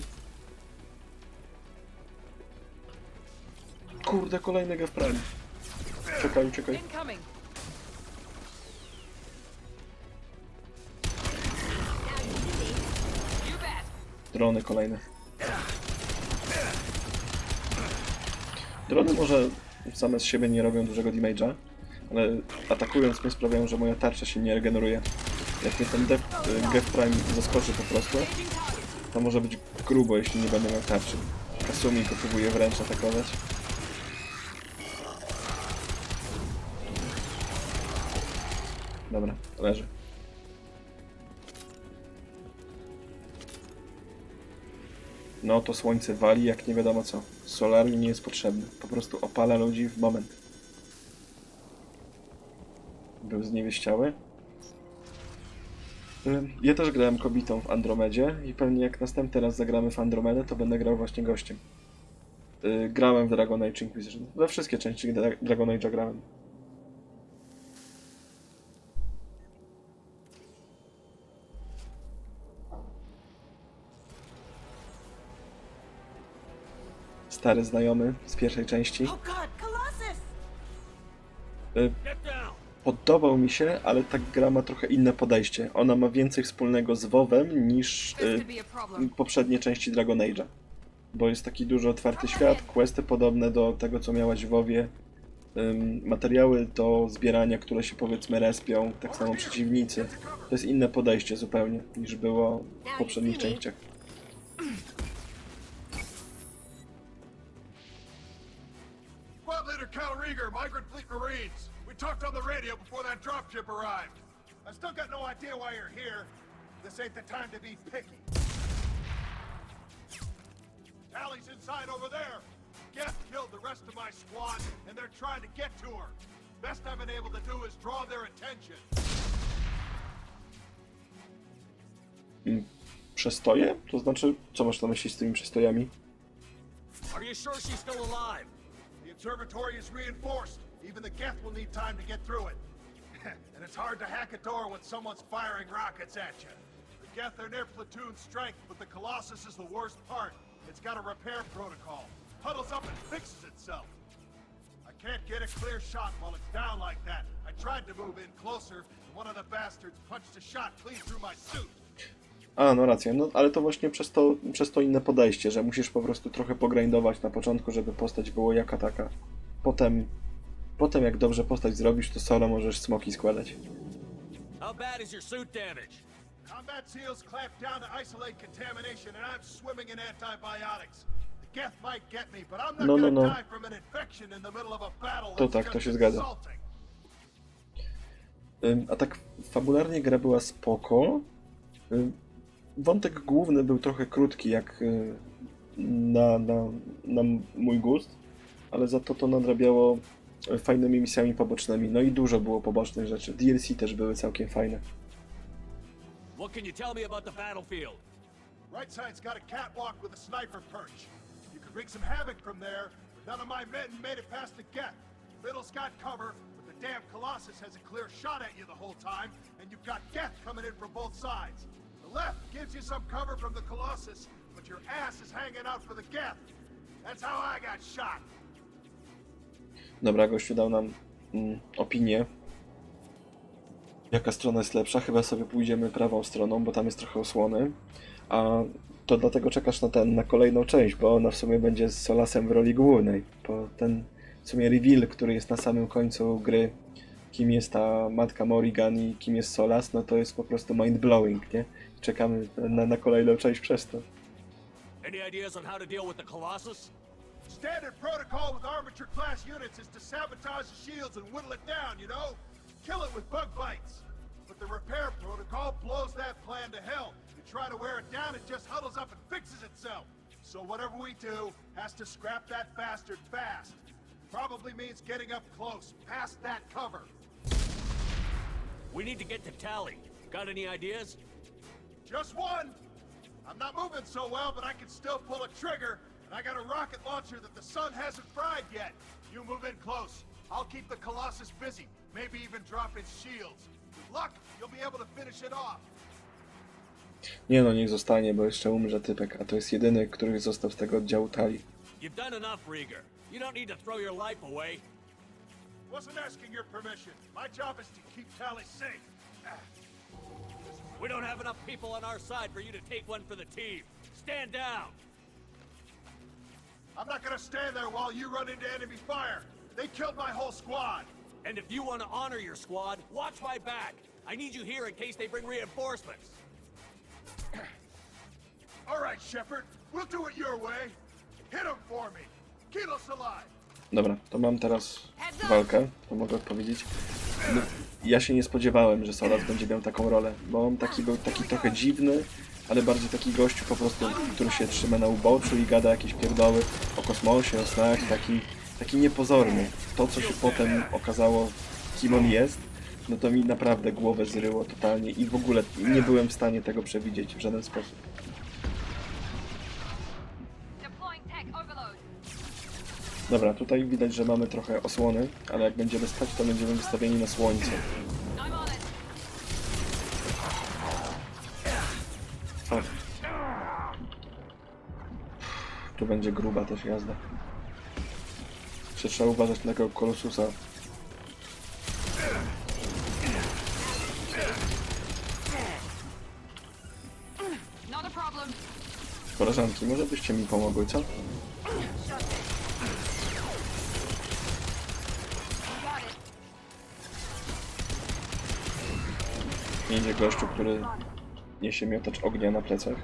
Kurde, kolejny Gef Prime. Czekaj, uciekaj. Drony kolejne. Drony może same z siebie nie robią dużego damage'a, ale atakując mnie sprawiają, że moja tarcza się nie regeneruje. Jak mnie ten Gef Prime zaskoczy po prostu, to może być grubo, jeśli nie będę miał tarczy. Kasumi go próbuje wręcz atakować. Dobra, leży. No to słońce wali jak nie wiadomo co. Solarium nie jest potrzebne. Po prostu opala ludzi w moment. Był zniewieściały. Ja też grałem kobietą w Andromedzie i pewnie jak następny raz zagramy w Andromedę, to będę grał właśnie gościem. Grałem w Dragon Age Inquisition. We wszystkie części Dragon Age'a grałem. Stary znajomy z pierwszej części. Podobał mi się, ale ta gra ma trochę inne podejście. Ona ma więcej wspólnego z WoWem niż poprzednie części Dragon Age'a. Bo jest taki duży otwarty świat, questy podobne do tego, co miałaś w WoWie. Materiały do zbierania, które się powiedzmy respią, tak samo przeciwnicy. To jest inne podejście zupełnie niż było w poprzednich częściach. Migrant Fleet Marines. We talked on the radio before that dropship arrived. I still got no idea why you're here. This ain't the time to be picky. Allie's inside over there. Geth killed the rest of my squad, and they're trying to get to her. Best I've been able to do is draw their attention. Przestoje? To znaczy, co masz na myśli z tymi przestojami? Are you sure she's still alive? The observatory is reinforced. Even the Geth will need time to get through it. And it's hard to hack a door when someone's firing rockets at you. The Geth are near platoon strength, but the Colossus is the worst part. It's got a repair protocol. Huddles up and fixes itself. I can't get a clear shot while it's down like that. I tried to move in closer, and one of the bastards punched a shot clean through my suit. A, no racja, no ale to właśnie przez to inne podejście, że musisz po prostu trochę pogrindować na początku, żeby postać było jaka taka. Potem jak dobrze postać zrobisz, to solo możesz smoki składać. How bad is your suit damage? Combat seals clamped down to isolate contamination, and I'm swimming in antibiotics. The Geth might get me, but I'm not gonna die from an infection in the middle of a battle. To tak, to się zgadza. A tak fabularnie gra była spoko. Wątek główny był trochę krótki, jak na mój gust, ale za to nadrabiało fajnymi misjami pobocznymi. No i dużo było pobocznych rzeczy. DLC też były całkiem fajne. What can you tell me about the battlefield? Right side's got a catwalk with a sniper perch. You can wreak some havoc from there, but none of my men made it past the Geth. Middle's got cover, but the damn Colossus has a clear shot at you the whole time, and you've got Geth coming in from both sides. The left gives you some cover from the Colossus, but your ass is hanging out for the Geth. That's how I got shot. Dobra, gościu dał nam opinię, jaka strona jest lepsza. Chyba sobie pójdziemy prawą stroną, bo tam jest trochę osłony. A to dlatego czekasz na kolejną część, bo ona w sumie będzie z Solasem w roli głównej. Bo ten w sumie reveal, który jest na samym końcu gry, kim jest ta matka Morrigan i kim jest Solas, no to jest po prostu mind-blowing, nie? Czekamy na kolejną część przez to. Any ideas on how to deal with the Colossus? Standard protocol with armature-class units is to sabotage the shields and whittle it down, you know? Kill it with bug bites. But the repair protocol blows that plan to hell. You try to wear it down, it just huddles up and fixes itself. So whatever we do has to scrap that bastard fast. Probably means getting up close, past that cover. We need to get to Tally. Got any ideas? Just one. I'm not moving so well, but I can still pull a trigger, and I got a rocket launcher that the sun hasn't fried yet. You move in close. I'll keep the Colossus busy, maybe even drop its shields. With luck, you'll be able to finish it off. Nie no, niech zostanie, bo jeszcze umrze typek, a to jest jedyny, który został z tego oddziału Tali. You've done enough, Rieger. You don't need to throw your life away. Wasn't asking your permission. My job is to keep Tally safe. We don't have enough people on our side for you to take one for the team. Stand down! I'm not gonna stand there while you run into enemy fire. They killed my whole squad. And if you want to honor your squad, watch my back. I need you here in case they bring reinforcements. All right, Shepard. We'll do it your way. Hit him for me. Keep us alive. Dobra, to mam teraz walkę, to mogę odpowiedzieć. No, ja się nie spodziewałem, że Solas będzie miał taką rolę, bo on był taki trochę dziwny, ale bardziej taki gościu po prostu, który się trzyma na uboczu i gada jakieś pierdoły o kosmosie, o snach, taki niepozorny. To, co się potem okazało, kim on jest, no to mi naprawdę głowę zryło totalnie i w ogóle nie byłem w stanie tego przewidzieć w żaden sposób. Dobra, tutaj widać, że mamy trochę osłony, ale jak będziemy stać, to będziemy wystawieni na słońce. Fuck. Tu będzie gruba też jazda. Trzeba uważać na tego Kolosusa. Koleżanki, może byście mi pomogły, co? Idzie gościu, który niesie miotacz ognia na plecach.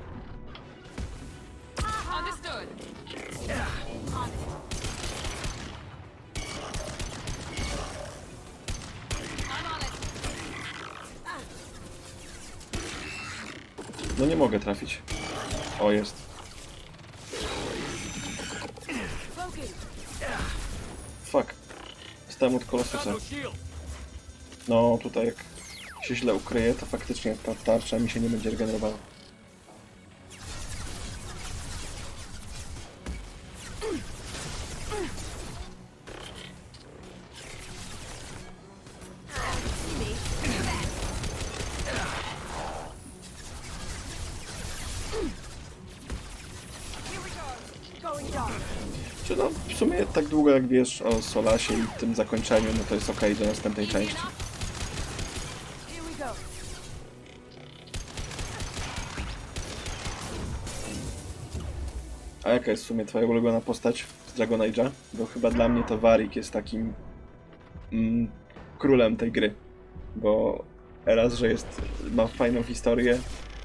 No nie mogę trafić. O, jest. Fuck. Stałem od Kolosusa. No, tutaj jak się źle ukryje, to faktycznie ta tarcza mi się nie będzie regenerowała. Czy no, w sumie tak długo jak wiesz o Solasie i tym zakończeniu, no to jest okej do następnej części. A jaka jest w sumie twoja ulubiona postać z Dragon Age'a? Bo chyba dla mnie to Warwick jest takim królem tej gry. Bo raz, że ma fajną historię,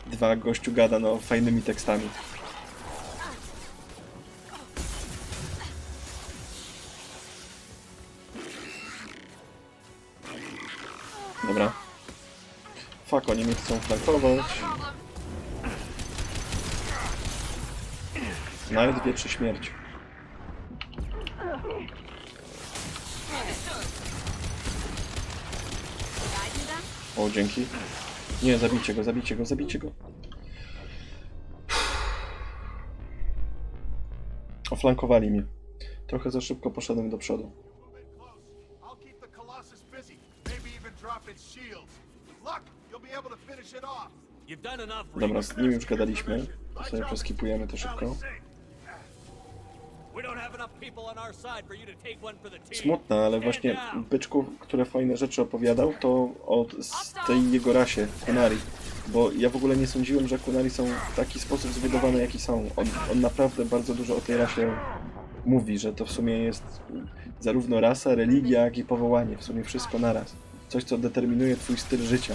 dwa, gościu gada no fajnymi tekstami. Dobra. Fuck, oni mnie chcą flankować. Nawet wietrzy śmierć. O, dzięki. Nie, zabijcie go, zabijcie go, zabijcie go. Oflankowali mnie. Trochę za szybko poszedłem do przodu. Dobra, z nim już gadaliśmy. To sobie przeskipujemy to szybko. Smutna, ale właśnie byczku, które fajne rzeczy opowiadał, to o tej jego rasie, Kunari. Bo ja w ogóle nie sądziłem, że Kunari są w taki sposób zbudowane, jaki są. On naprawdę bardzo dużo o tej rasie mówi, że to w sumie jest zarówno rasa, religia, jak i powołanie. W sumie wszystko naraz. Coś, co determinuje twój styl życia.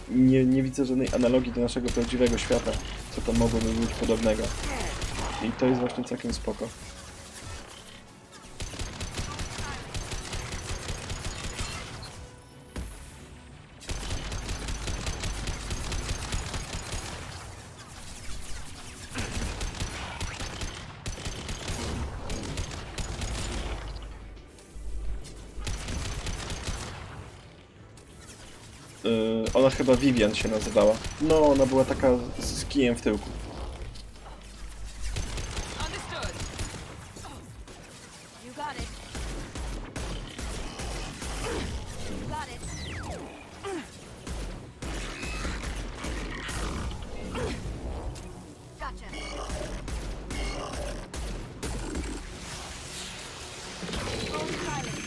Nie widzę żadnej analogii do naszego prawdziwego świata, co to mogłoby być podobnego. I to jest właśnie całkiem spoko. Ona chyba Vivian się nazywała. No, ona była taka z kijem w tyłku.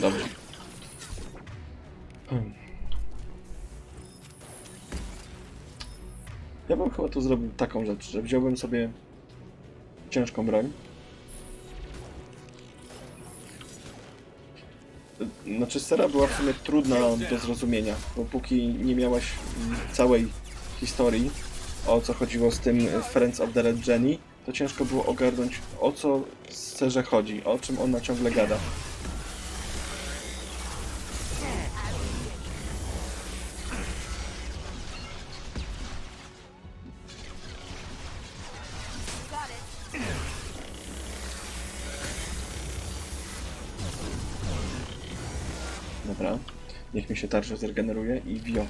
Dobrze. Ja bym chyba tu zrobił taką rzecz, że wziąłbym sobie ciężką broń. Znaczy Sera była w sumie trudna do zrozumienia, bo póki nie miałaś całej historii, o co chodziło z tym Friends of the Red Jenny, to ciężko było ogarnąć, o co Serze chodzi, o czym ona ciągle gada. Dobra, niech mi się tarcza zregeneruje i wio.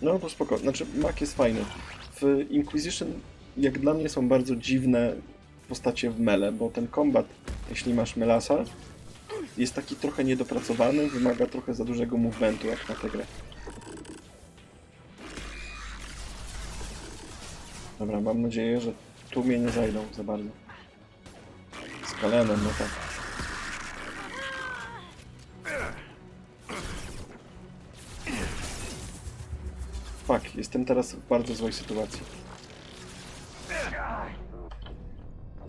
No to spoko, znaczy mak jest fajny. W Inquisition jak dla mnie są bardzo dziwne postacie w mele, bo ten kombat, jeśli masz melasa, jest taki trochę niedopracowany, wymaga trochę za dużego movementu jak na tę grę. Dobra, mam nadzieję, że tu mnie nie zajdą za bardzo. Z Kalenem, no tak. Fuck, jestem teraz w bardzo złej sytuacji.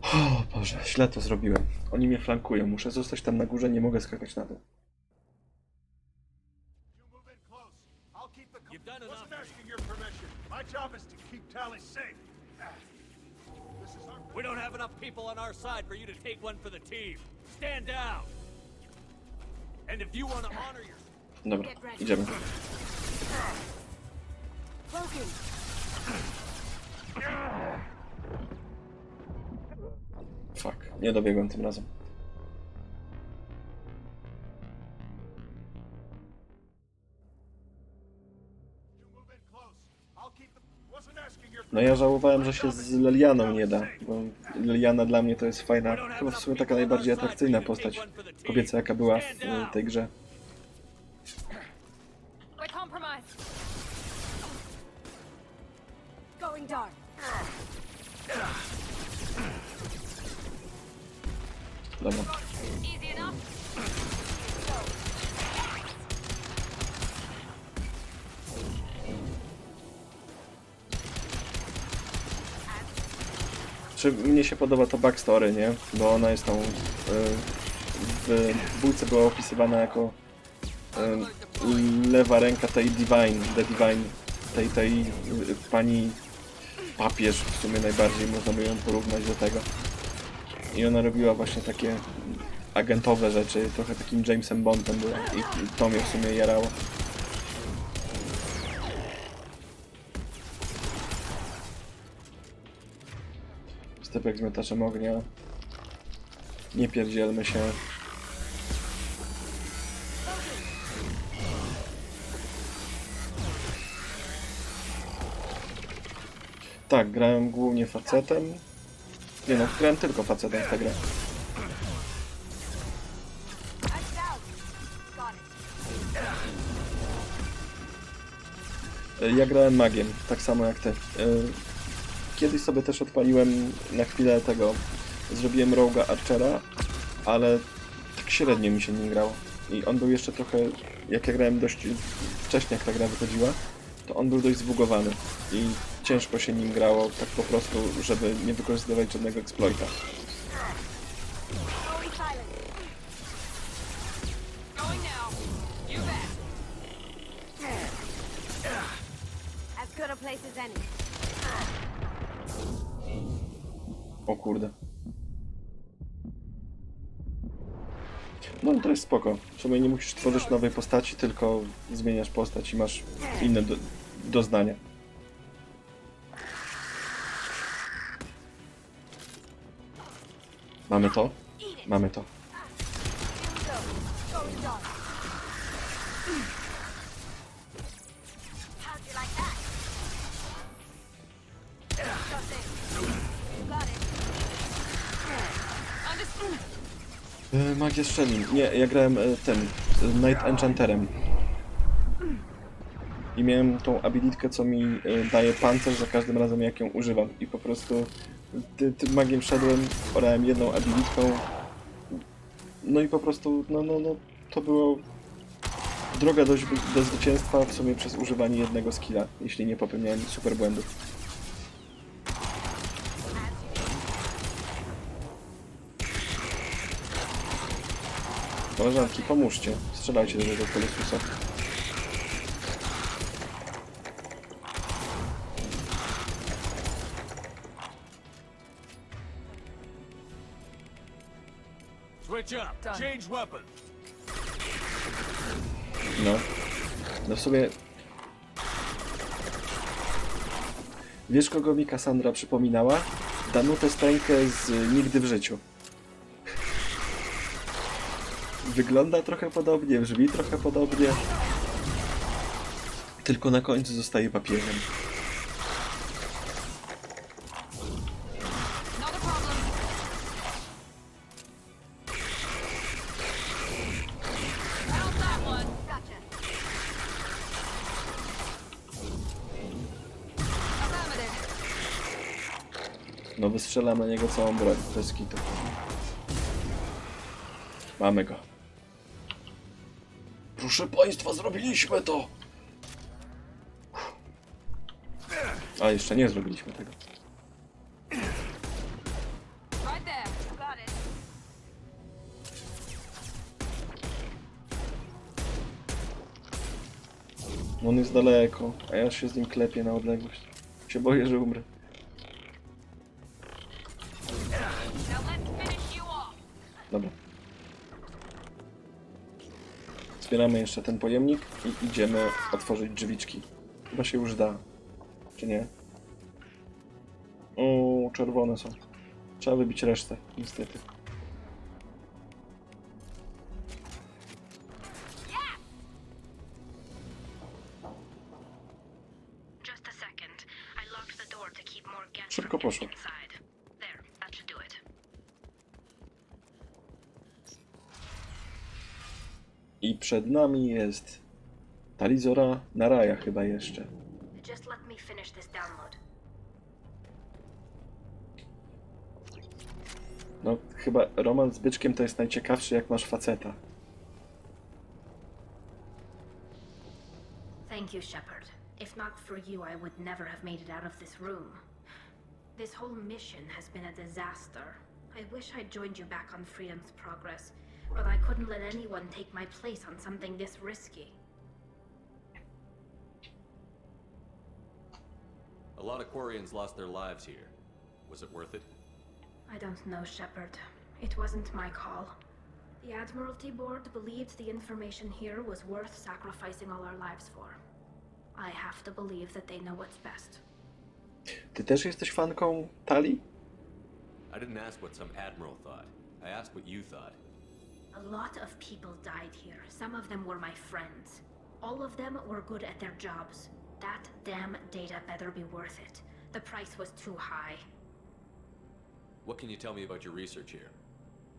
O Boże, źle to zrobiłem. Oni mnie flankują, muszę zostać tam na górze, nie mogę skakać na dół. We don't have enough people on our side for you to take one for the team. Stand down. And if you want to honor your... Dobra, idziemy. Fuck, nie dobiegłem tym razem. No ja żałowałem, że się z Lelianą nie da, bo Leliana dla mnie to jest fajna, chyba w sumie taka najbardziej atrakcyjna postać kobieca, jaka była w tej grze. Dobra. Czy mnie się podoba to backstory, nie? Bo ona jest tą... w dwójce była opisywana jako lewa ręka tej Divine, The Divine, tej pani papież, w sumie najbardziej można by ją porównać do tego. I ona robiła właśnie takie agentowe rzeczy, trochę takim Jamesem Bondem była i to mnie w sumie jarało. Stepek z miotaczem ognia. Nie pierdzielmy się. Tak, grałem głównie facetem. Nie no, grałem tylko facetem w tę grę. Ja grałem magiem, tak samo jak ty. kiedyś sobie też odpaliłem na chwilę tego, zrobiłem Rogue'a Archera, ale tak średnio mi się nim grało. I on był jeszcze trochę, jak ja grałem dość wcześnie, jak ta gra wychodziła, to on był dość zbugowany i ciężko się nim grało tak po prostu, żeby nie wykorzystywać żadnego exploita. O kurde. No to jest spoko. W sumie nie musisz tworzyć nowej postaci, tylko zmieniasz postać i masz inne doznania. Mamy to? Mamy to. Magia strzelin. Nie, ja grałem tym Night Enchanterem. I miałem tą abilitkę, co mi daje pancerz za każdym razem, jak ją używam. I po prostu tym magiem szedłem, orałem jedną abilitką. No i po prostu, no, to było droga do zwycięstwa w sumie przez używanie jednego skilla, jeśli nie popełniałem super błędów. Koleżanki, pomóżcie. Strzelajcie do tego kolosusa. Switch up. Change weapon. No w sumie... Wiesz, kogo mi Cassandra przypominała? Danutę Steńkę z Nigdy w życiu. Wygląda trochę podobnie, brzmi trochę podobnie. Tylko na końcu zostaje papieżem. No wystrzelam na niego całą broń, bez kitu. Mamy go. Proszę państwa, zrobiliśmy to! A jeszcze nie zrobiliśmy tego. On jest daleko, a ja się z nim klepię na odległość. Się boję, że umrę. Dobra. Zbieramy jeszcze ten pojemnik i idziemy otworzyć drzwiczki. Chyba się już da. Czy nie? O, czerwone są. Trzeba wybić resztę, niestety. Szybko poszło. I przed nami jest Talizora Naraja chyba jeszcze. No, chyba romans z byczkiem to jest najciekawszy, jak masz faceta. Thank you, Shepard. If not for you, I would never have made it out of this room. This whole mission has been a disaster. I wish I'd joined you back on Freedom's Progress, but I couldn't let anyone take my place on something this risky. A lot of Quarians lost their lives here. Was it worth it? I don't know, Shepard. It wasn't my call. The Admiralty Board believed the information here was worth sacrificing all our lives for. I have to believe that they know what's best. Ty też jesteś fanką Tali? I didn't ask what some admiral thought. I asked what you thought. A lot of people died here. Some of them were my friends. All of them were good at their jobs. That damn data better be worth it. The price was too high. What can you tell me about your research here?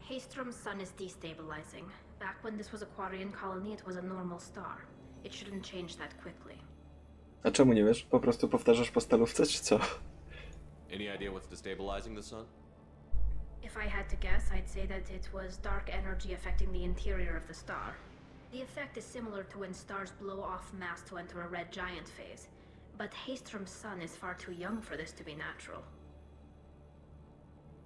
Haystrom's sun is destabilizing. Back when this was a Quarian colony, it was a normal star. It shouldn't change that quickly. A czemu nie wiesz? Po prostu powtarzasz po stalówce, czy co? Any idea what's destabilizing the sun? If I had to guess, I'd say that it was dark energy affecting the interior of the star. The effect is similar to when stars blow off mass to enter a red giant phase, but haste from sun is far too young for this to be natural.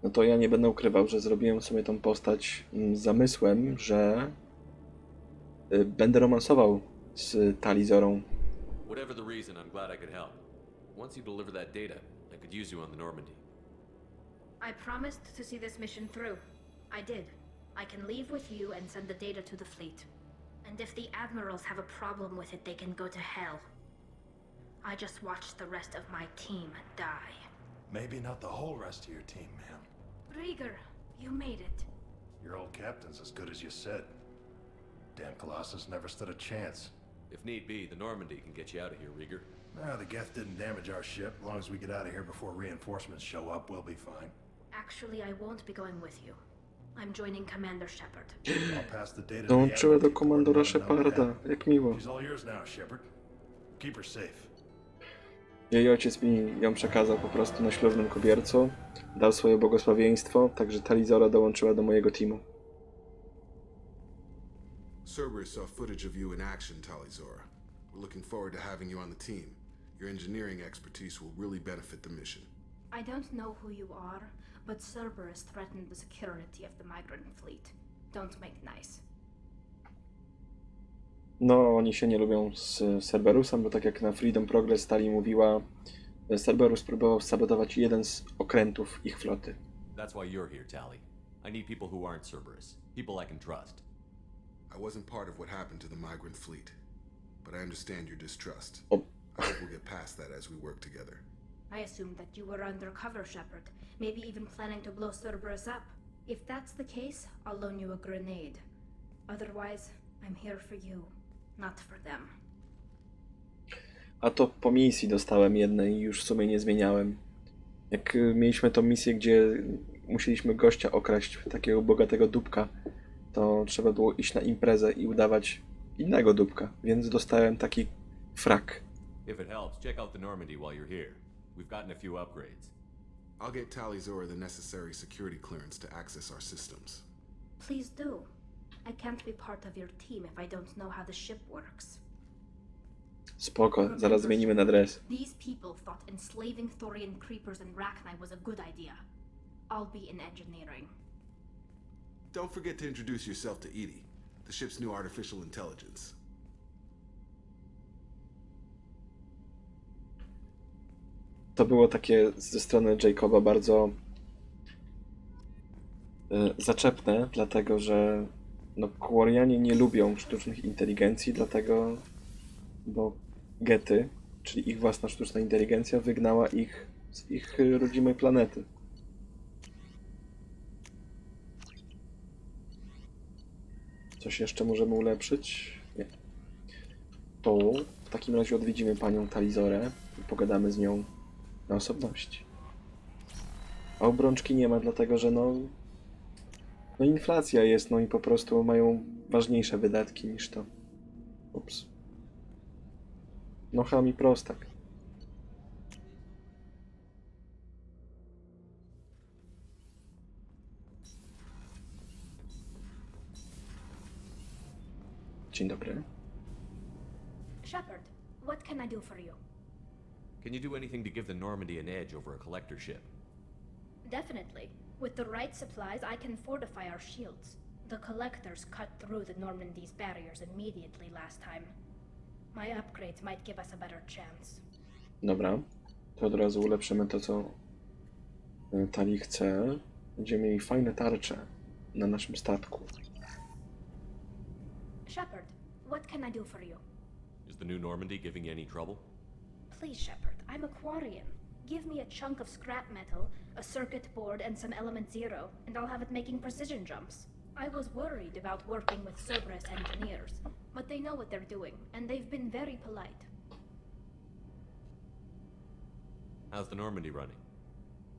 No to ja nie będę ukrywał, że zrobiłem sobie tą postać z zamysłem, że będę romansował z Talizorą. Whatever the reason, I'm glad I could help. Once you deliver that data, I could use you on the Normandy. I promised to see this mission through. I did. I can leave with you and send the data to the fleet. And if the admirals have a problem with it, they can go to hell. I just watched the rest of my team die. Maybe not the whole rest of your team, ma'am. Rieger, you made it. Your old captain's as good as you said. Damn Colossus never stood a chance. If need be, the Normandy can get you out of here, Rieger. The Geth didn't damage our ship. As long as we get out of here before reinforcements show up, we'll be fine. Actually, I won't be going with you. I'm joining Commander Shepard. I'll pass the data to the Dołączyła do admiral. komandora Sheparda. Jak miło. She's all yours now, Shepard. Keep her safe. Jej ojciec mi ją przekazał po prostu na ślubnym kobiercu. Dał swoje błogosławieństwo, także Talizora dołączyła do mojego teamu. Cerberus saw footage of you in action, Talizora. We're looking forward to having you on the team. Your engineering expertise will really benefit the mission. I don't know who you are, but Cerberus threatened the security of the migrant fleet. Don't make nice. No, oni się nie lubią z Cerberusem, bo tak jak na Freedom Progress Tali mówiła, Cerberus próbował sabotować jeden z okrętów ich floty. That's why you're here, Tali. I need people who aren't Cerberus. People I can trust. I wasn't part of what happened to the migrant fleet, but I understand your distrust. Oh. I hope we'll get past that as we work together. I assumed that you were undercover, Shepard. Maybe even planning to blow Cerberus up. If that's the case, I'll loan you a grenade. Otherwise, I'm here for you, not for them. A to po misji dostałem jednej i już w sumie nie zmieniałem. Jak mieliśmy tą misję, gdzie musieliśmy gościa okraść, takiego bogatego dupka, to trzeba było iść na imprezę i udawać innego dupka, więc dostałem taki frak. If it helps, check out the Normandy while you're here. We've gotten a few upgrades. I'll get Talizora the necessary security clearance to access our systems. Please do. I can't be part of your team if I don't know how the ship works. Spoko, zaraz zmienimy na dres. These people thought enslaving Thorian creepers and Rachni was a good idea. I'll be in engineering. Don't forget to introduce yourself to Edie, the ship's new artificial intelligence. To było takie ze strony Jacoba bardzo zaczepne, dlatego że no, Quarianie nie lubią sztucznych inteligencji, dlatego, bo Gety, czyli ich własna sztuczna inteligencja, wygnała ich z ich rodzimej planety. Coś jeszcze możemy ulepszyć? Nie. To w takim razie odwiedzimy panią Talizorę i pogadamy z nią na osobności. A obrączki nie ma, dlatego że no inflacja jest, no i po prostu mają ważniejsze wydatki niż to. Ups. No ham i prostak. Dzień dobry. Shepard, what can I do for you? Can you do anything to give the Normandy an edge over a collector ship? Definitely. With the right supplies, I can fortify our shields. The collectors cut through the Normandy's barriers immediately last time. My upgrades might give us a better chance. Dobra. To od razu ulepszymy to, co Tali chce. Będziemy mieli fajne tarcze na naszym statku. Shepard, what can I do for you? Is the new Normandy giving you any trouble? Please, Shepard, I'm a Quarian. Give me a chunk of scrap metal, a circuit board, and some element zero, and I'll have it making precision jumps. I was worried about working with Cerberus engineers, but they know what they're doing, and they've been very polite. How's the Normandy running?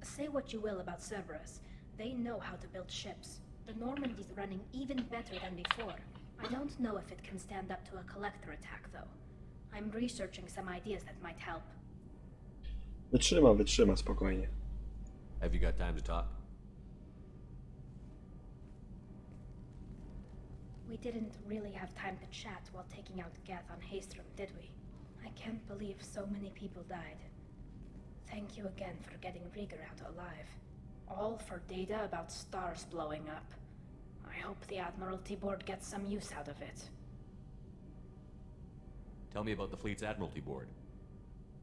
Say what you will about Cerberus. They know how to build ships. The Normandy's running even better than before. I don't know if it can stand up to a collector attack, though. I'm researching some ideas that might help. Wytrzyma, spokojnie. Have you got time to talk? We didn't really have time to chat while taking out Gath on Haestrom, did we? I can't believe so many people died. Thank you again for getting Rieger out alive. All for data about stars blowing up. I hope the Admiralty Board gets some use out of it. Tell me about the fleet's Admiralty Board.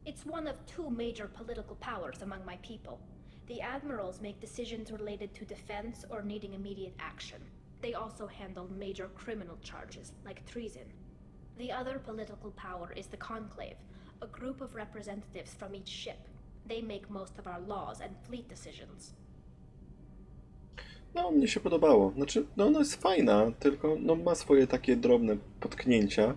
It's one of two major political powers among my people. The admirals make decisions related to defense or needing immediate action. They also handle major criminal charges, like treason. The other political power is the Conclave, a group of representatives from each ship. They make most of our laws and fleet decisions. No, mnie się podobało. Znaczy, no ona jest fajna, tylko no, ma swoje takie drobne potknięcia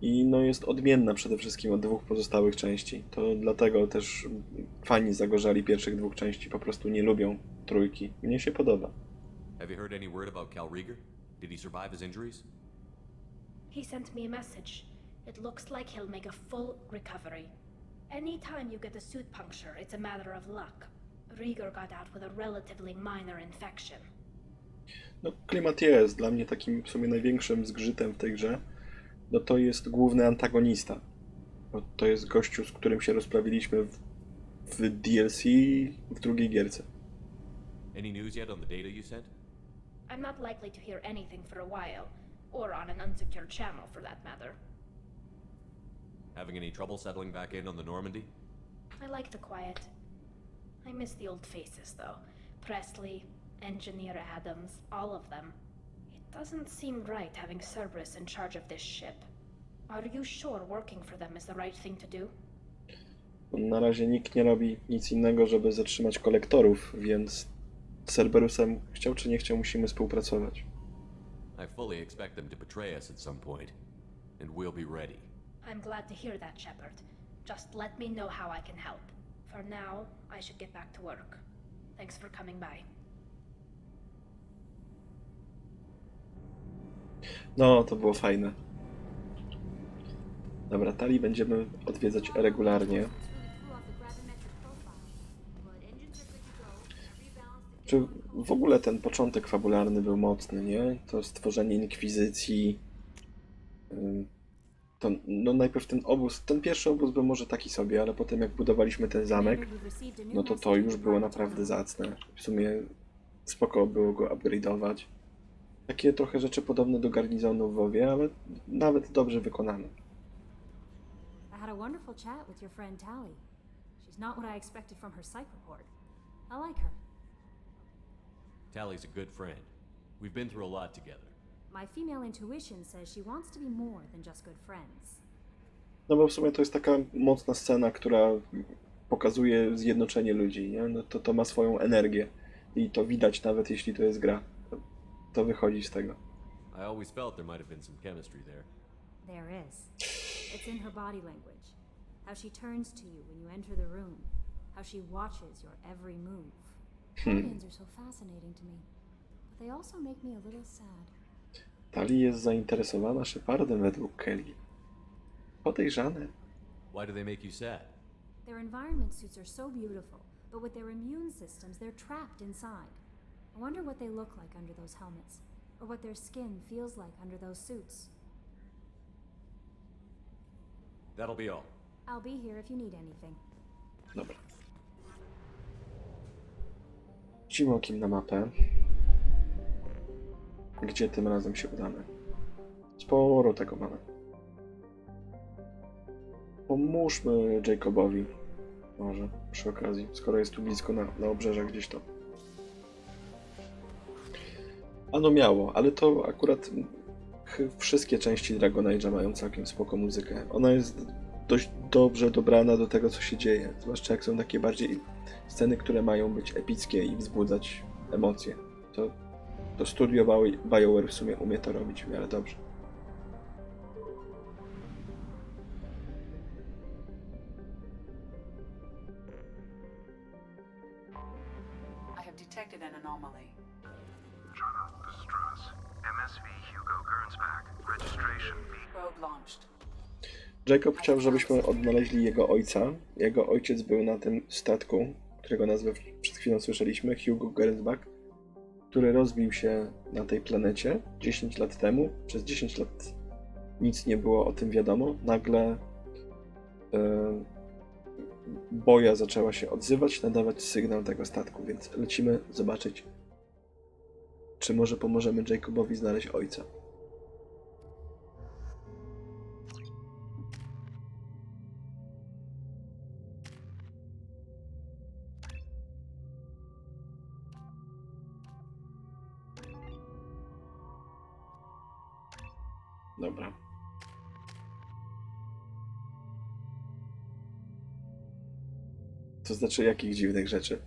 i no, jest odmienna przede wszystkim od dwóch pozostałych części. To dlatego też fani zagorzali pierwszych dwóch części po prostu nie lubią trójki. Mnie się podoba. Have you heard any word about Cal Rieger? Did he survive his injuries? He sent me a message. It looks like he'll make a full recovery. Anytime you get a suit puncture, it's a matter of luck. Rieger got out with a relatively minor infection. No, klimat jest dla mnie takim w sumie największym zgrzytem w tej grze. No to jest główny antagonista. Bo to jest gościu, z którym się rozprawiliśmy w DLC w drugiej gierce. Any news yet on the data you sent? I'm not likely to hear anything for a while, or on an unsecured channel for that matter. Having any trouble settling back in on the Normandy? I like the quiet. I miss the old faces, though. Presley, Engineer Adams, all of them. It doesn't seem right having Cerberus in charge of this ship. Are you sure working for them is the right thing to do? Na razie nikt nie robi nic innego, żeby zatrzymać kolektorów, więc z Cerberusem, chciał czy nie chciał, musimy współpracować. I fully expect them to betray us at some point, and we'll be ready. I'm glad to hear that, Shepard. Just let me know how I can help. For now, I should get back to work. Thanks for coming by. No, to było fajne. Dobra, Tali będziemy odwiedzać regularnie. Czy w ogóle ten początek fabularny był mocny, nie? To stworzenie inkwizycji. To, no najpierw ten pierwszy obóz był może taki sobie, ale potem jak budowaliśmy ten zamek, no to już było naprawdę zacne. W sumie spoko było go upgrade'ować. Takie trochę rzeczy podobne do garnizonu w WoWie, ale nawet dobrze wykonane. I had a wonderful chat with your friend Tali. She's not what I expected from her psych report. I like her. Tally's a good friend. We've been through a lot together. My female intuition says she wants to be more than just good friends. No bo w sumie to jest taka mocna scena, która pokazuje zjednoczenie ludzi, nie? No to ma swoją energię i to widać nawet jeśli to jest gra. To wychodzi z tego. I always felt there might have been some chemistry there. There is. It's in her body language. How she turns to you when you enter the room. How she watches your every move. Aliens are so fascinating to me, but they also make me a little sad. Tali jest zainteresowana Shepardem według Kelly. Podejrzane. Why do they make you sad? Their environment suits are so beautiful, but with their immune systems, they're trapped inside. I wonder what they look like under those helmets, or what their skin feels like under those suits. That'll be all. I'll be here if you need anything. Dobra. Rzucimy okiem na mapę. Gdzie tym razem się udamy? Sporo tego mamy. Pomóżmy Jacobowi. Może przy okazji, skoro jest tu blisko na obrzeżach gdzieś to. Ano miało, ale to akurat wszystkie części Dragon Age'a mają całkiem spoko muzykę. Ona jest dość dobrze dobrana do tego, co się dzieje. Zwłaszcza jak są takie bardziej sceny, które mają być epickie i wzbudzać emocje. To studio BioWare w sumie umie to robić w miarę dobrze. I have detected an anomaly. Jonah, this is Travis. MSV Hugo Gernsback. Registration B. Probe launched. Jacob chciał, żebyśmy odnaleźli jego ojca. Jego ojciec był na tym statku, którego nazwę przed chwilą słyszeliśmy, Hugo Gernsback, który rozbił się na tej planecie 10 lat temu. Przez 10 lat nic nie było o tym wiadomo. Nagle boja zaczęła się odzywać, nadawać sygnał tego statku, więc lecimy zobaczyć, czy może pomożemy Jacobowi znaleźć ojca. Dobra. To znaczy jakich dziwnych rzeczy?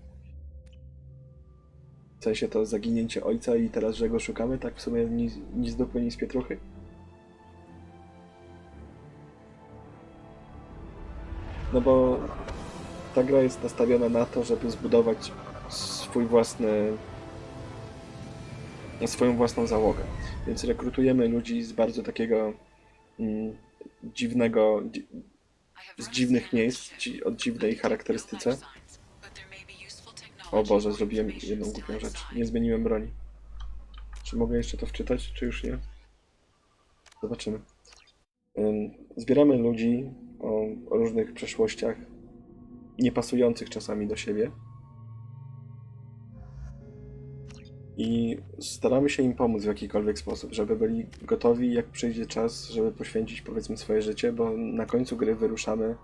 W sensie to zaginięcie ojca i teraz, że go szukamy? Tak w sumie ni z dupy, ni z pietruchy? No bo ta gra jest nastawiona na to, żeby zbudować swoją własną załogę. Więc rekrutujemy ludzi z bardzo takiego z dziwnych miejsc, o dziwnej charakterystyce. O Boże, zrobiłem jedną głupią rzecz. Nie zmieniłem broni. Czy mogę jeszcze to wczytać, czy już nie? Zobaczymy. Zbieramy ludzi o różnych przeszłościach, niepasujących czasami do siebie. I staramy się im pomóc w jakikolwiek sposób, żeby byli gotowi, jak przyjdzie czas, żeby poświęcić, powiedzmy, swoje życie, bo na końcu gry wyruszamy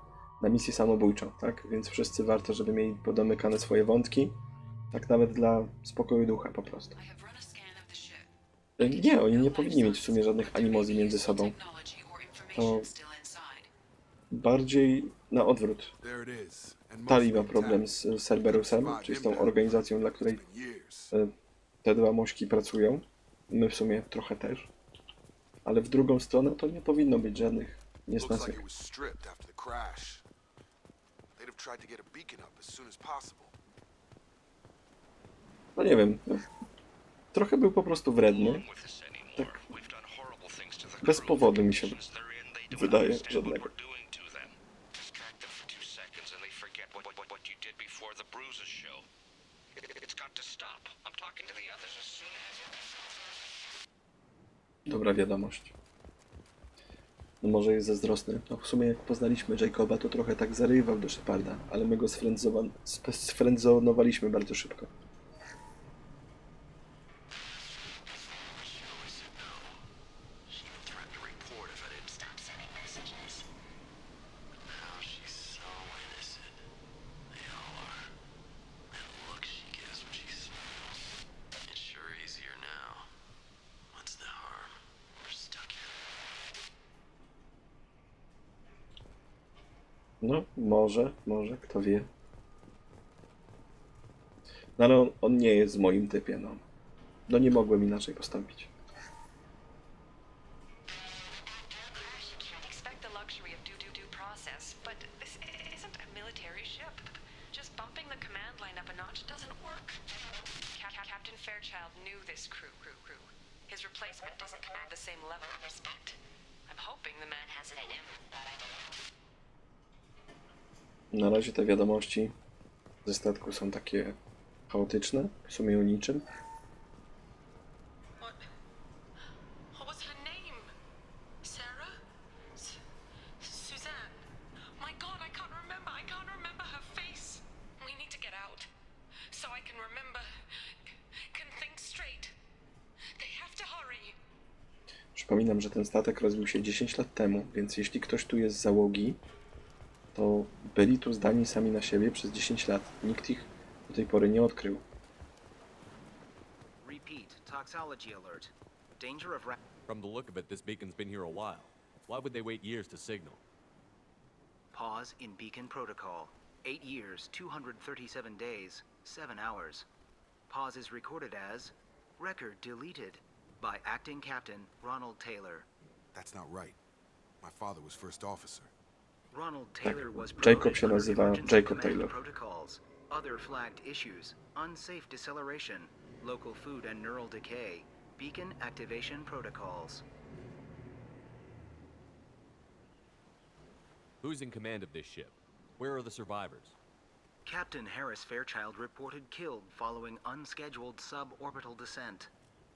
na misję samobójczą, tak? Więc wszyscy warto, żeby mieli podomykane swoje wątki, tak nawet dla spokoju ducha po prostu. Nie, oni nie powinni mieć w sumie żadnych animozji między sobą. To bardziej na odwrót. Tali ma problem z Cerberusem, czyli z tą organizacją, dla której te dwa mośki pracują. My w sumie trochę też. Ale w drugą stronę to nie powinno być żadnych niesnasek. No nie wiem. Trochę był po prostu wredny. Tak. Bez powodu mi się wydaje żadnego. Dobra wiadomość. No może jest zazdrosny. No w sumie jak poznaliśmy Jacoba, to trochę tak zarywał do Sheparda, ale my go sfriendzonowaliśmy bardzo szybko. No, może, kto wie. No ale on nie jest w moim typie, no. No nie mogłem inaczej postąpić. Na razie te wiadomości ze statku są takie chaotyczne, w sumie o niczym. Przypominam, że ten statek rozbił się 10 lat temu, więc jeśli ktoś tu jest z załogi, to byli tu zdani sami na siebie przez 10 lat. Nikt ich do tej pory nie odkrył. From the look of it, this beacon's been here a while. Why would they wait years to signal? Pause in beacon protocol. 8 years, 237 days, 7 hours. Pause is recorded as record deleted by acting captain Ronald Taylor. That's not right. My father was first officer. Ronald Taylor was Jacob się nazywa Jacob Taylor. Protocols, other flagged issues, unsafe deceleration, local food and neural decay, beacon activation protocols. Who's in command of this ship? Where are the survivors? Captain Harris Fairchild reported killed following unscheduled suborbital descent.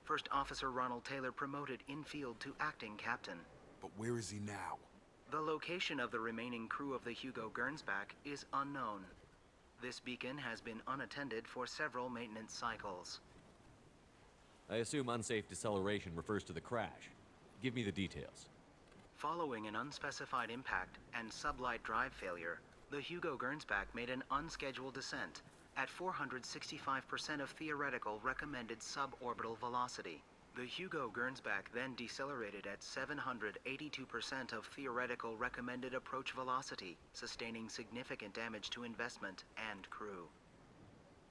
First Officer Ronald Taylor promoted in-field to acting captain. But where is he now? The location of the remaining crew of the Hugo Gernsback is unknown. This beacon has been unattended for several maintenance cycles. I assume unsafe deceleration refers to the crash. Give me the details. Following an unspecified impact and sublight drive failure, the Hugo Gernsback made an unscheduled descent at 465% of theoretical recommended suborbital velocity. The Hugo Gernsback then decelerated at 782% of theoretical recommended approach velocity, sustaining significant damage to investment and crew.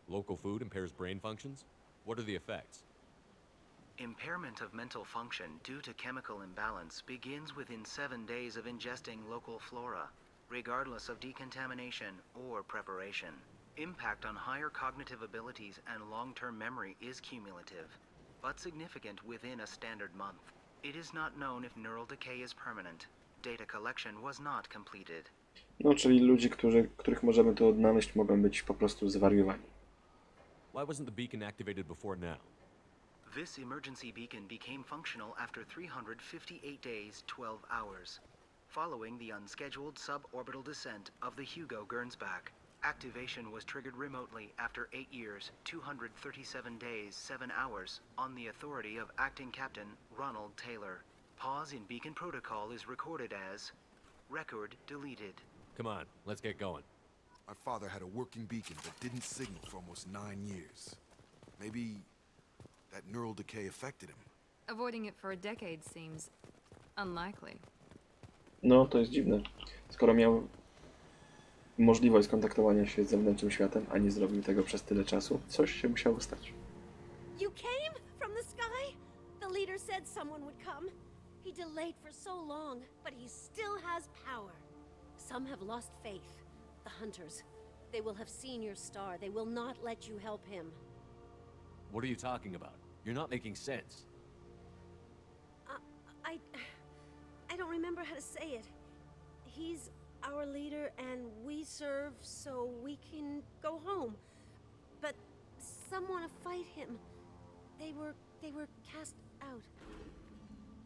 Local food impairs brain functions? What are the effects? Impairment of mental function due to chemical imbalance begins within 7 days of ingesting local flora, regardless of decontamination or preparation. Impact on higher cognitive abilities and long-term memory is cumulative, but significant within a standard month. It is not known if neural decay is permanent. Data collection was not completed. No, czyli ludzi, których możemy tu odnaleźć, mogą być po prostu zwariowani. Why wasn't the beacon activated before now? This emergency beacon became functional after 358 days, 12 hours, following the unscheduled suborbital descent of the Hugo Gernsback. Activation was triggered remotely after 8 years, 237 days, 7 hours, on the authority of Acting Captain Ronald Taylor. Pause in beacon protocol is recorded as record deleted. Come on, let's get going. My father had a working beacon that didn't signal for almost 9 years. Maybe that neural decay affected him. Avoiding it for a decade seems unlikely. No, to jest dziwne. Skoro miał możliwość skontaktowania się z zewnętrznym światem, a nie zrobił tego przez tyle czasu, coś się musiało stać. You came from the sky? The leader said someone would come. He delayed for so long, but he still has power. Some have lost faith. The hunters. They will have seen your star. They will not let you help him. What are you talking about? You're not making sense. I don't remember how to say it. He's our leader and we serve so we can go home. But some want to fight him. They were cast out.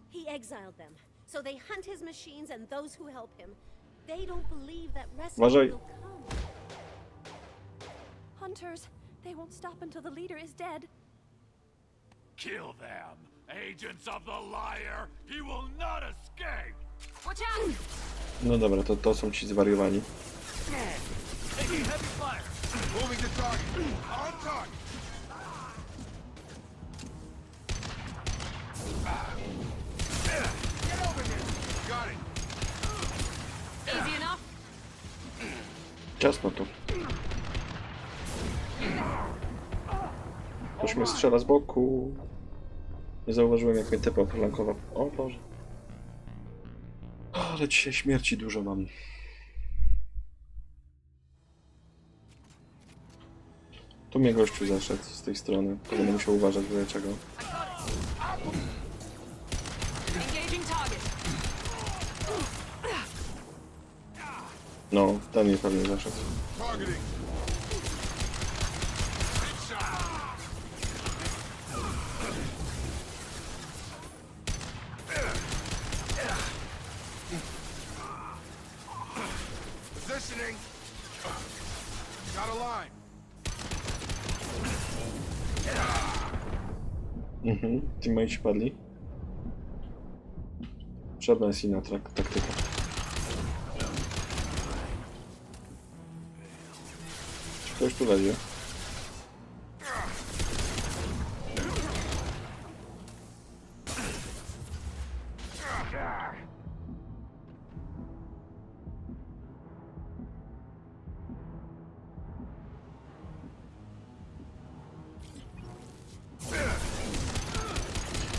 He exiled them. So they hunt his machines and those who help him. They don't believe that rescue will come. Hunters, they won't stop until the leader is dead. Kill them! Agents of the liar! He will not escape! Watch out! No dobra, to są ci zwariowani. Taking heavy fire! Moving to target! On target! Get over here! Got it! Easy enough? Ciasno tu. Ktoś mnie strzela z boku. Nie zauważyłem, jak mnie typa flankował. O Boże. Ale dzisiaj śmierci dużo mam. Tu mnie gościu zaszedł z tej strony. To będę musiał uważać, dlaczego. No, ten mnie pewnie zaszedł. Positioning. Got a line. Teammates padli. Żadna jest inna taktyka. Czy ktoś tu lezie?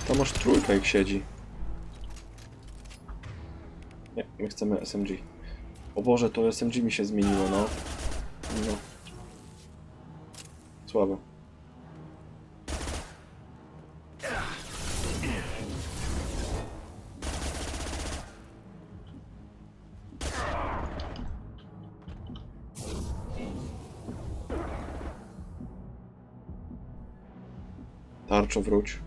Tam masz trójka, jak siedzi. Nie, my chcemy SMG. O Boże, to SMG mi się zmieniło, no. No. Słabo. Arczo, wróć.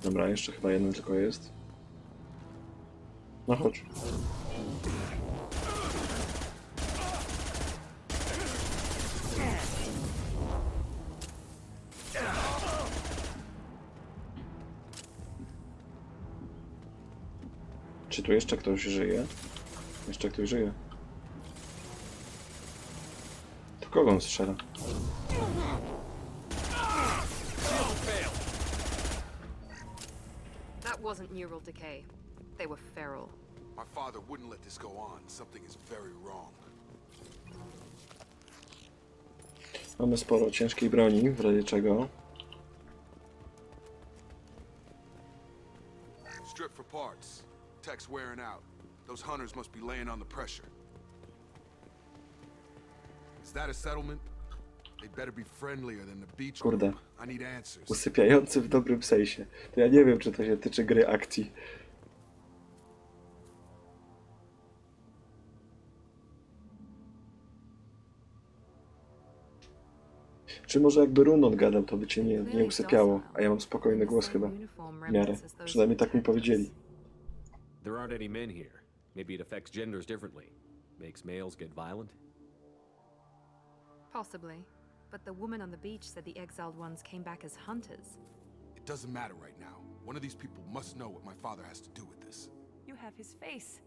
Dobra, jeszcze chyba jeden tylko jest. No chodź. Czy tu jeszcze ktoś żyje? Jeszcze ktoś żyje. To kogo on strzela? That wasn't neural decay. They were feral. My father wouldn't let this go on. Something is very wrong. Mamy sporo ciężkiej broni, w razie czego. Strip for parts. Tech's wearing out. Those hunters must be laying on the pressure. Is that a settlement? They better be friendlier than the beach. Kurde. I need answers. Usypiający w dobrym sensie. To ja nie wiem, czy to się tyczy gry akcji. Czy może jakby Runon gadał, to by cię nie usypiało, a ja mam spokojny głos chyba. W miarę. Przynajmniej tak mi powiedzieli. There aren't any men here. Maybe it affects genders differently. Makes males get violent? Possibly. But the woman on the beach said the exiled ones came back as hunters. It doesn't matter right now. One of these people must know what my father has to do with this. You have his face.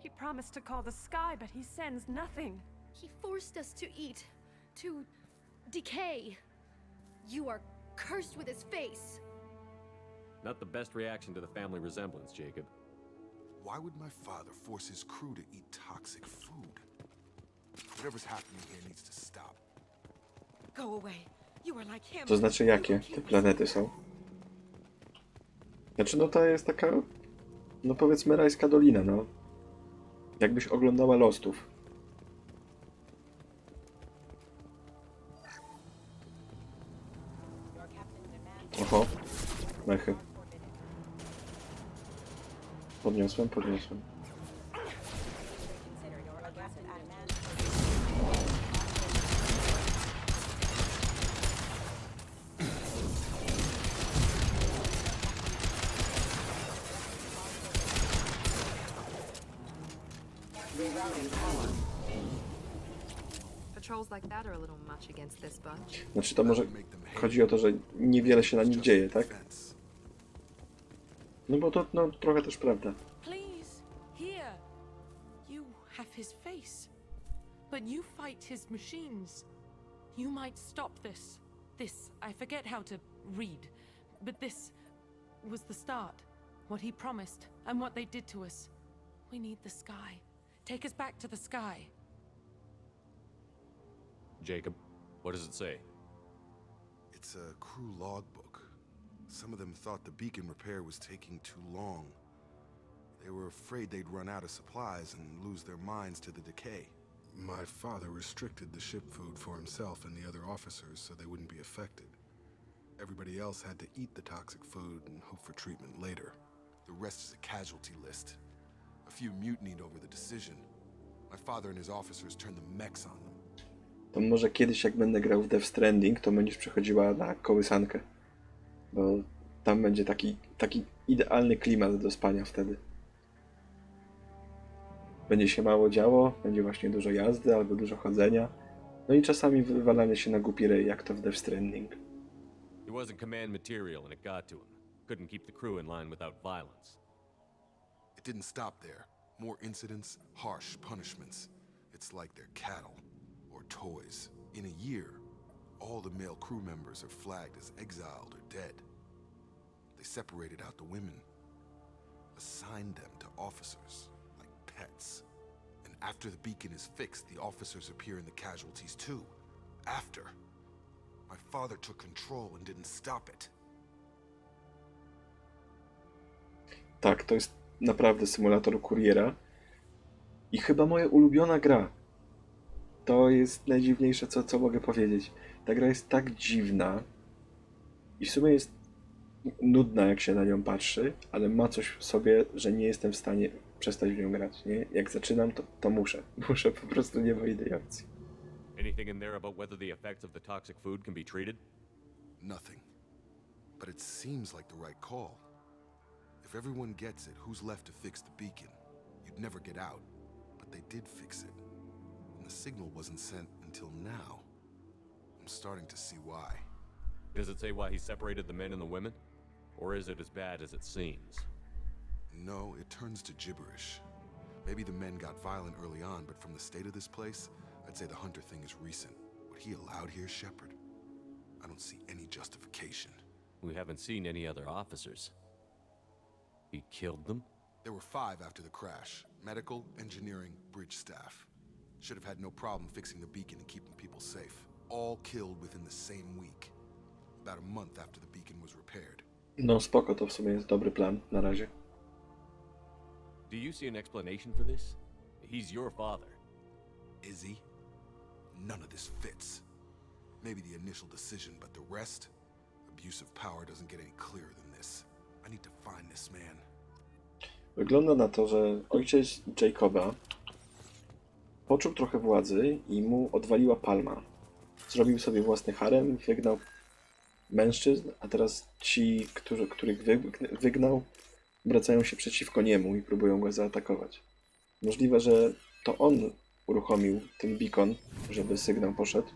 He promised to call the sky, but he sends nothing. He forced us to eat, to decay. You are cursed with his face. Not the best reaction to the family resemblance, Jacob. Why would my father force his crew to eat toxic food? Whatever's happening here needs to stop. Go away. You are like him. To znaczy jakie te planety są? Znaczy no to jest taka, no powiedzmy rajska dolina, no. Jakbyś oglądała Lostów. Oho, mechy. Podniosłem. Patrols like that are a little much against this bunch. Znaczy to może chodzi o to, że niewiele się na nich dzieje, tak? No bo to no, trochę też prawda. Please, here. You have his face. But you fight his machines. You might stop this. This, I forget how to read. But this was the start. What he promised, and what they did to us. We need the sky. Take us back to the sky. Jacob, what does it say? It's a crew logbook. Some of them thought the beacon repair was taking too long. They were afraid they'd run out of supplies and lose their minds to the decay. My father restricted the ship food for himself and the other officers so they wouldn't be affected. Everybody else had to eat the toxic food and hope for treatment later. The rest is a casualty list. A few mutinied over the decision. My father and his officers turned the mechs on them. To może kiedyś jak będę grał w Death Stranding, to będziesz przechodziła na kołysankę. Bo tam będzie taki idealny klimat do spania wtedy. Będzie się mało działo, będzie właśnie dużo jazdy albo dużo chodzenia. No i czasami wywalanie się na głupi rej, jak to w Death Stranding. He wasn't command material and it got to him. Couldn't keep the crew in line without violence. It didn't stop there. More incidents, harsh punishments. It's like they're cattle or toys. In a year, all the male crew members are flagged as exiled or dead. They separated out the women, assigned them to officers like pets. And after the beacon is fixed, the officers appear in the casualties too. After. My father took control and didn't stop it. Tak, to jest naprawdę symulator kuriera. I chyba moja ulubiona gra. To jest najdziwniejsze, co mogę powiedzieć. Ta gra jest tak dziwna. I w sumie jest nudna, jak się na nią patrzy, ale ma coś w sobie, że nie jestem w stanie przestać w nią grać, nie? Jak zaczynam, to muszę. Muszę, po prostu nie ma innej opcji. Anything in there about whether the effects of the toxic food can be treated? Nothing. But it seems like the right call. If everyone gets it, who's left to fix the beacon? You'd never get out. But they did fix it. And the signal wasn't sent until now. I'm starting to see why. Does it say why he separated the men and the women? Or is it as bad as it seems? No, it turns to gibberish. Maybe the men got violent early on, but from the state of this place, I'd say the Hunter thing is recent. What he allowed here, Shepard, I don't see any justification. We haven't seen any other officers. He killed them? There were 5 after the crash. Medical, engineering, bridge staff. Should have had no problem fixing the beacon and keeping people safe. All killed within the same week. About a month after the beacon was repaired. No spoko, to w sumie jest dobry plan na razie. Do you see an explanation for this? He's your father. Is he? None of this fits. Maybe the initial decision, but the rest? Abuse of power doesn't get any clearer than this. I need to find this man. Wygląda na to, że ojciec Jacoba poczuł trochę władzy i mu odwaliła palma. Zrobił sobie własny harem, wygnał mężczyzn, a teraz ci, których wygnał, obracają się przeciwko niemu i próbują go zaatakować. Możliwe, że to on uruchomił ten beacon, żeby sygnał poszedł,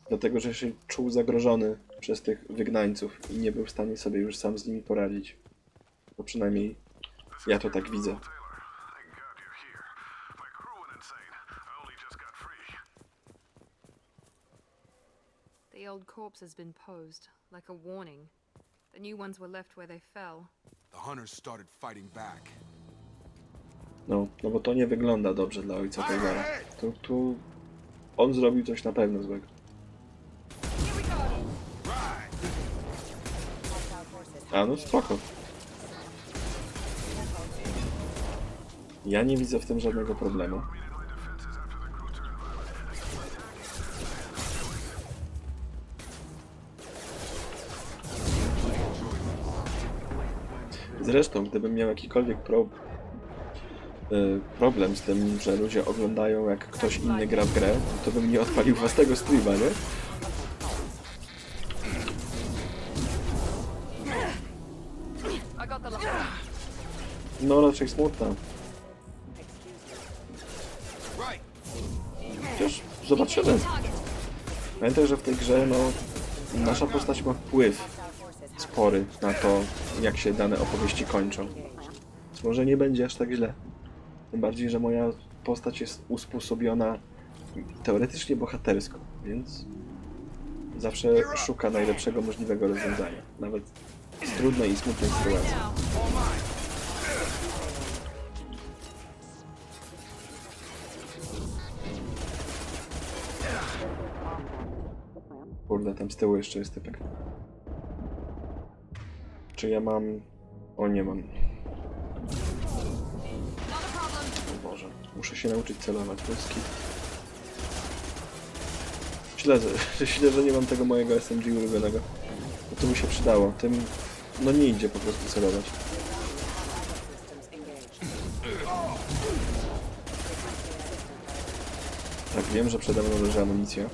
dlatego że się czuł zagrożony przez tych wygnańców i nie był w stanie sobie już sam z nimi poradzić. Bo przynajmniej ja to tak widzę. The old corpse has been posed, like a warning. The new ones were left where they fell. The hunters started fighting back. No bo to nie wygląda dobrze dla ojca Taylora. Tu on zrobił coś na pewno złego. A no spoko. Ja nie widzę w tym żadnego problemu. Zresztą, gdybym miał jakikolwiek problem z tym, że ludzie oglądają, jak ktoś inny gra w grę, to bym nie odpalił własnego streama, nie? No raczej smutna. Chociaż zobaczymy. Pamiętaj, że w tej grze nasza postać ma wpływ spory na to, jak się dane opowieści kończą. Więc może nie będzie aż tak źle. Tym bardziej, że moja postać jest usposobiona teoretycznie bohatersko, więc zawsze szuka najlepszego możliwego rozwiązania. Nawet z trudnej i smutnej sytuacji. Kurde, tam z tyłu jeszcze jest typek. Czy ja mam... O, nie mam. O Boże, muszę się nauczyć celować, to jest kit. Źle, że nie mam tego mojego SMG ulubionego. Bo to mi się przydało. Tym... No nie idzie po prostu celować. Tak, wiem, że przede mną leży amunicja.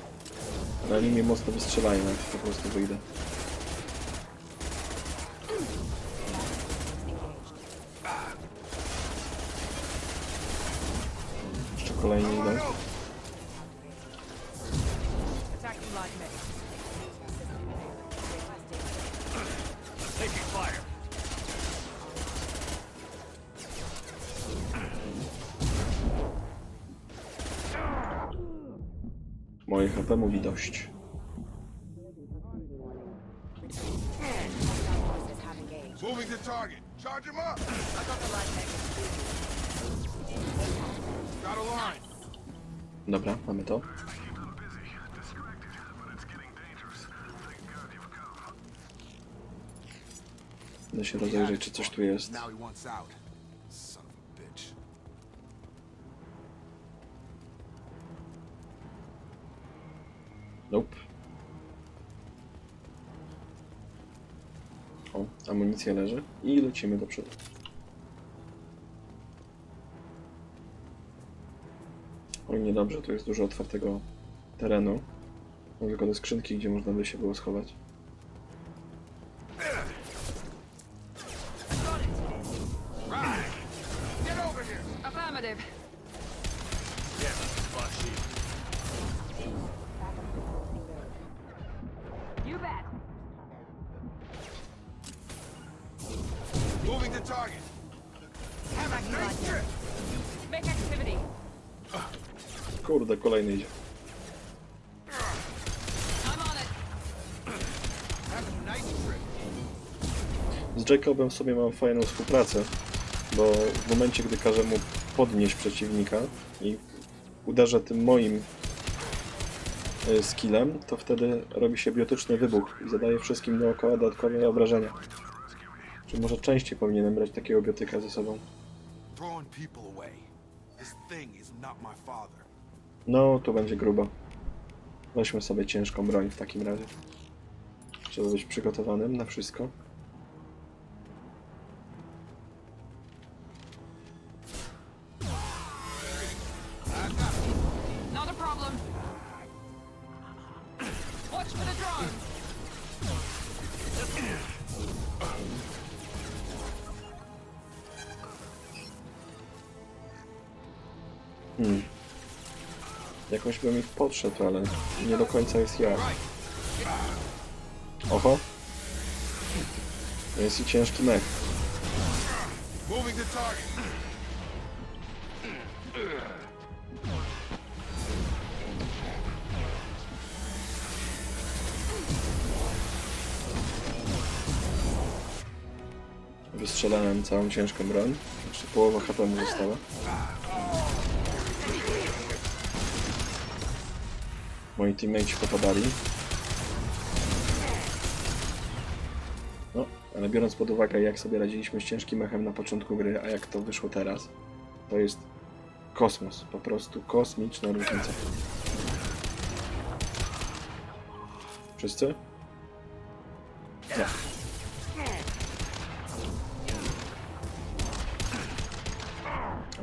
Ale oni mnie mocno wystrzelają, jak po prostu wyjdę. Jeszcze kolejni idą. Moje HP mówi dość. Moving to target. Charge him up. Got a line. Dobra, mamy to. Będę się rozejrzeć, czy coś tu jest. Nope. O, amunicja leży i lecimy do przodu. Oj, niedobrze, tu jest dużo otwartego terenu. Mam tylko do skrzynki, gdzie można by się było schować. Affirmative. You bet. Moving to target. Have a nice trip. Make activity. Kurde, kolejny idzie. I'm on it. Have a nice trip. Z Jacobem sobie mam fajną współpracę, bo w momencie, gdy każę mu podnieść przeciwnika i uderza tym moim skillem, to wtedy robi się biotyczny wybuch i zadaje wszystkim dookoła dodatkowe obrażenia. Czy może częściej powinienem brać takiego biotyka ze sobą? Throwing people away. This thing is not my father. No, tu będzie grubo. Weźmy sobie ciężką broń w takim razie. Trzeba być przygotowanym na wszystko. Not a problem. Watch for the drone. Jakoś bym ich podszedł, ale nie do końca jest jak. Oho. Jest i ciężki mech. Moving to target. Wystrzelałem całą ciężką broń. Jeszcze połowa HP mu została. Moi teammates popadali. No, ale biorąc pod uwagę, jak sobie radziliśmy z ciężkim mechem na początku gry, a jak to wyszło teraz, to jest kosmos. Po prostu kosmiczna różnica. Wszyscy? Nie.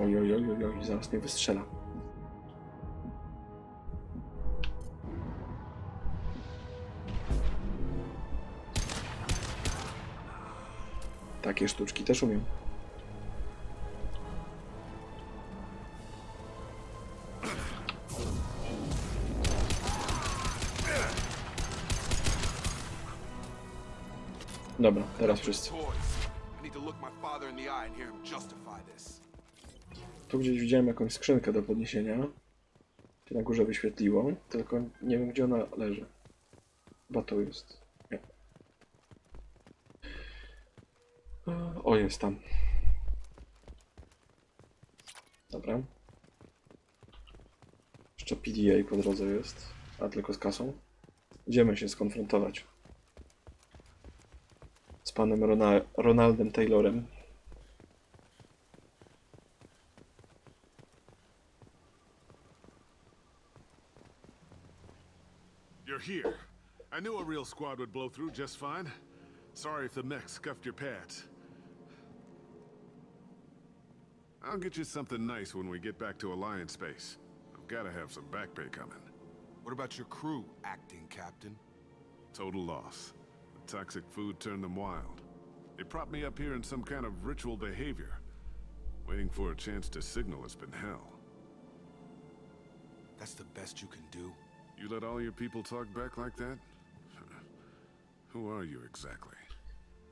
Oj, oj, oj, oj, oj, zaraz mnie wystrzela. Takie sztuczki też umiem. Dobra, teraz wszyscy. Tu gdzieś widziałem jakąś skrzynkę do podniesienia. Się na górze wyświetliło, tylko nie wiem, gdzie ona leży. Chyba tu jest. Nie. O, jest tam. Dobra. Jeszcze PDA po drodze jest, a tylko z kasą. Idziemy się skonfrontować z panem Ronaldem Taylorem. You're here. I knew a real squad would blow through just fine. Sorry if the mech scuffed your pads. I'll get you something nice when we get back to Alliance space. I've gotta have some back pay coming. What about your crew, acting captain? Total loss. The toxic food turned them wild. They propped me up here in some kind of ritual behavior. Waiting for a chance to signal has been hell. That's the best you can do? You let all your people talk back like that? Who are you exactly?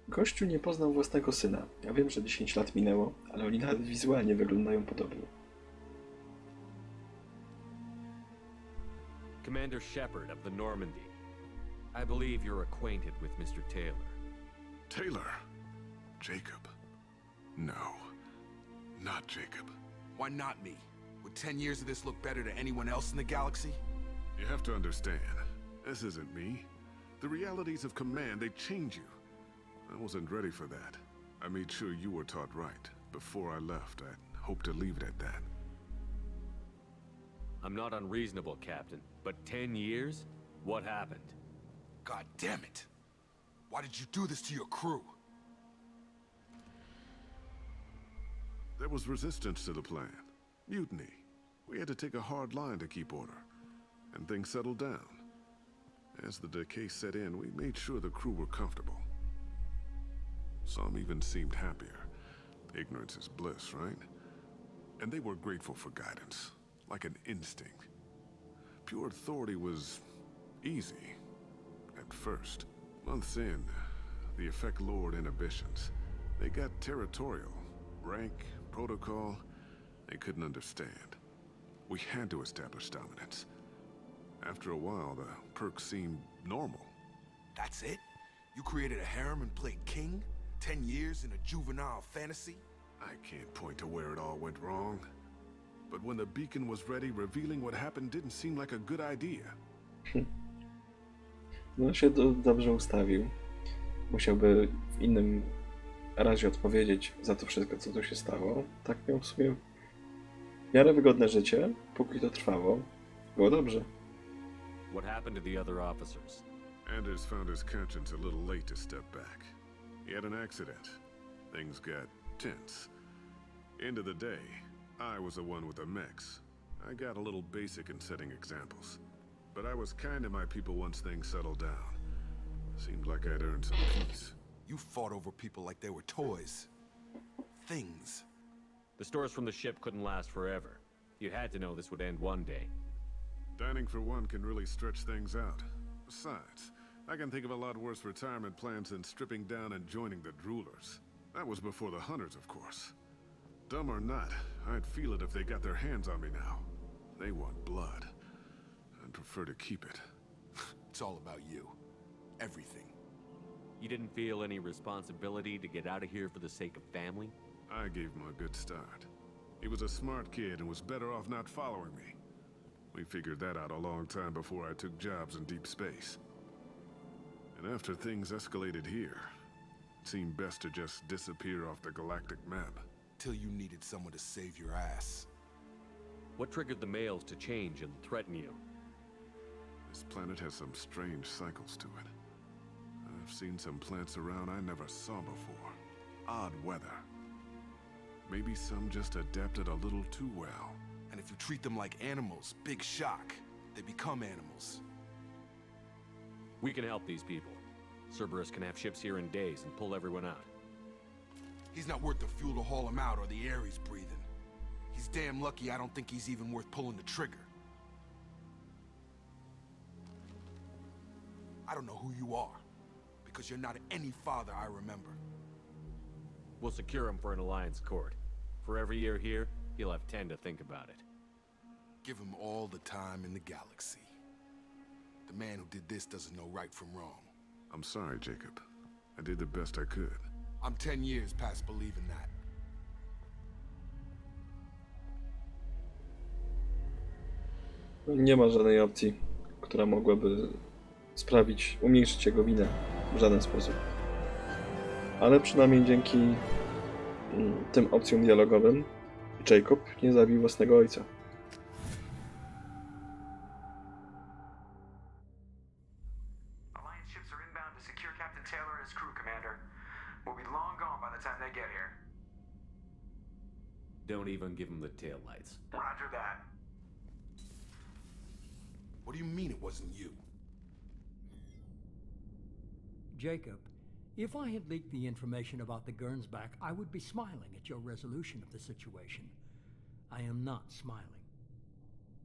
Gościu nie poznał własnego syna. Ja wiem, że 10 lat minęło, ale oni nawet wizualnie wyglądają podobnie. Commander Shepard of the Normandy. I believe you're acquainted with Mr. Taylor. Taylor? Jacob? No. Not Jacob. Why not me? Would 10 years of this look better to anyone else in the galaxy? You have to understand, this isn't me. The realities of command, they change you. I wasn't ready for that. I made sure you were taught right. Before I left, I hoped to leave it at that. I'm not unreasonable, Captain, but 10 years? What happened? God damn it! Why did you do this to your crew? There was resistance to the plan. Mutiny. We had to take a hard line to keep order. And things settled down. As the decay set in, we made sure the crew were comfortable. Some even seemed happier. Ignorance is bliss, right? And they were grateful for guidance, like an instinct. Pure authority was easy, at first. Months in, the effect lowered inhibitions. They got territorial. Rank, protocol, they couldn't understand. We had to establish dominance. After a while, the perks seemed normal. That's it? You created a harem and played king? 10 years in a juvenile fantasy? I can't point to where it all went wrong. But when the beacon was ready, revealing what happened didn't seem like a good idea. No się dobrze ustawił. Musiałby w innym razie odpowiedzieć za to wszystko, co tu się stało. Tak miał w sumie w miarę wygodne życie, póki to trwało. Było dobrze. What happened to the other officers? Anders found his conscience a little late to step back. He had an accident. Things got tense. End of the day, I was the one with the mechs. I got a little basic in setting examples. But I was kind to my people once things settled down. Seemed like I'd earned some peace. You fought over people like they were toys. Things. The stores from the ship couldn't last forever. You had to know this would end one day. Dining for one can really stretch things out. Besides, I can think of a lot worse retirement plans than stripping down and joining the droolers. That was before the hunters, of course. Dumb or not, I'd feel it if they got their hands on me now. They want blood. I'd prefer to keep it. It's all about you. Everything. You didn't feel any responsibility to get out of here for the sake of family? I gave him a good start. He was a smart kid and was better off not following me. We figured that out a long time before I took jobs in deep space. And after things escalated here, it seemed best to just disappear off the galactic map. Till you needed someone to save your ass. What triggered the males to change and threaten you? This planet has some strange cycles to it. I've seen some plants around I never saw before. Odd weather. Maybe some just adapted a little too well. And if you treat them like animals, big shock. They become animals. We can help these people. Cerberus can have ships here in days and pull everyone out. He's not worth the fuel to haul him out or the air he's breathing. He's damn lucky I don't think he's even worth pulling the trigger. I don't know who you are, because you're not any father I remember. We'll secure him for an alliance court. For every year here, he'll have 10 to think about it. Give him all the time in the galaxy. The man who did this doesn't know right from wrong. I'm sorry, Jacob. I did the best I could. I'm 10 years past believing that. Nie ma żadnej opcji, która mogłaby umniejszyć jego winę w żaden sposób. Ale przynajmniej dzięki tym opcjom dialogowym Jacob nie zabił własnego ojca. Alliance ships are inbound to secure Captain Taylor and his crew, Commander. We'll be long gone by the time they get here. Don't even give him the taillights. Roger that. What do you mean it wasn't you? Jacob, if I had leaked the information about the Gernsback, I would be smiling at your resolution of the situation. I am not smiling.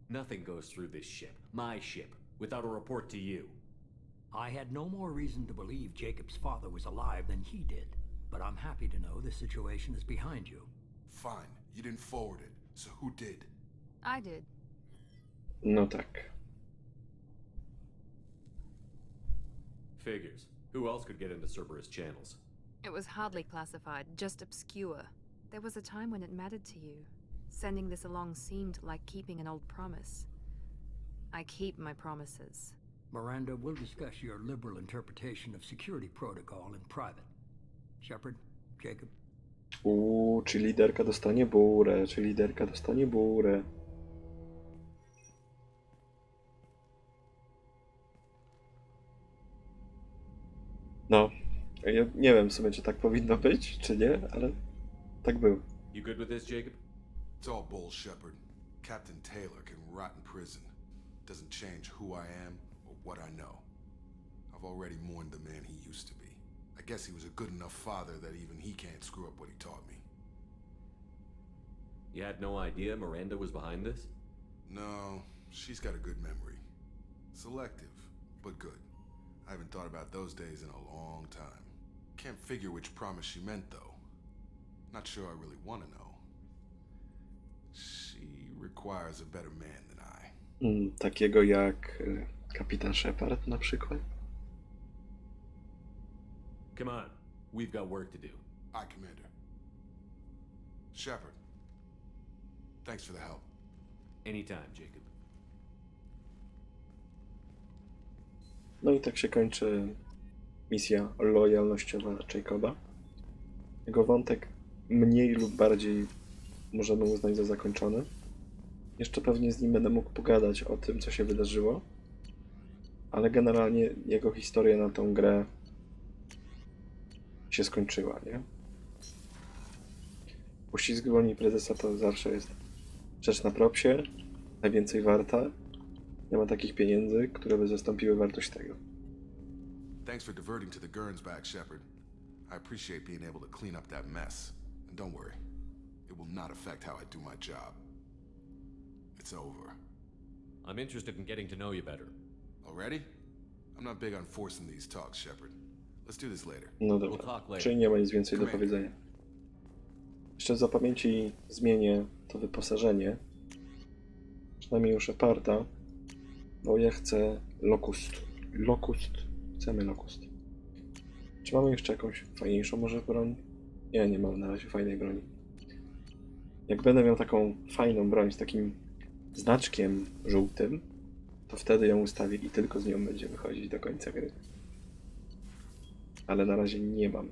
Nothing goes through this ship, my ship, without a report to you. I had no more reason to believe Jacob's father was alive than he did, but I'm happy to know the situation is behind you. Fine, you didn't forward it, so who did? I did. No tak. Figures. Who else could get into Cerberus channels? It was hardly classified, just obscure. There was a time when it mattered to you. Sending this along seemed like keeping an old promise. I keep my promises. Miranda, we'll discuss your liberal interpretation of security protocol in private. Shepard, Jacob. Czy liderka dostanie burę, czy liderka dostanie burę. No, ja nie wiem w sumie, czy tak powinno być, czy nie, ale tak było. You good with this, Jacob? It's all bull, Shepard. Captain Taylor can rot in prison. Doesn't change who I am or what I know. I've already mourned the man he used to be. I guess he was a good enough father that even he can't screw up what he taught me. You had no idea Miranda was behind this? No, she's got a good memory. Selective, but good. I haven't thought about those days in a long time. Can't figure which promise she meant, though. Not sure I really want to know. She requires a better man than I. Takiego jak kapitan Shepard na przykład. Come on, we've got work to do. Aye, Commander. Shepard, thanks for the help. Anytime, Jacob. No i tak się kończy misja lojalnościowa Jacoba. Jego wątek mniej lub bardziej możemy uznać za zakończony. Jeszcze pewnie z nim będę mógł pogadać o tym, co się wydarzyło. Ale generalnie jego historia na tą grę się skończyła, nie? Uścisk broni prezesa to zawsze jest rzecz na propsie, najwięcej warta. Nie ma takich pieniędzy, które by zastąpiły wartość tego. Thanks for diverting to the Gurns back, Shepard. I appreciate being able to clean up that mess. And don't worry, it will not affect how I do my job. It's over. I'm interested in getting to know you better. Already? I'm not big on forcing these talks, Shepard. Let's do this later. No dobra, czyli nie ma nic więcej do powiedzenia. Jeszcze za pamięci zmienię to wyposażenie. Przynajmniej u Sheparda. Bo ja chcę Locust. Chcemy Locust. Czy mamy jeszcze jakąś fajniejszą może broń? Nie mam na razie fajnej broni. Jak będę miał taką fajną broń z takim znaczkiem żółtym, to wtedy ją ustawię i tylko z nią będzie wychodzić do końca gry. Ale na razie nie mam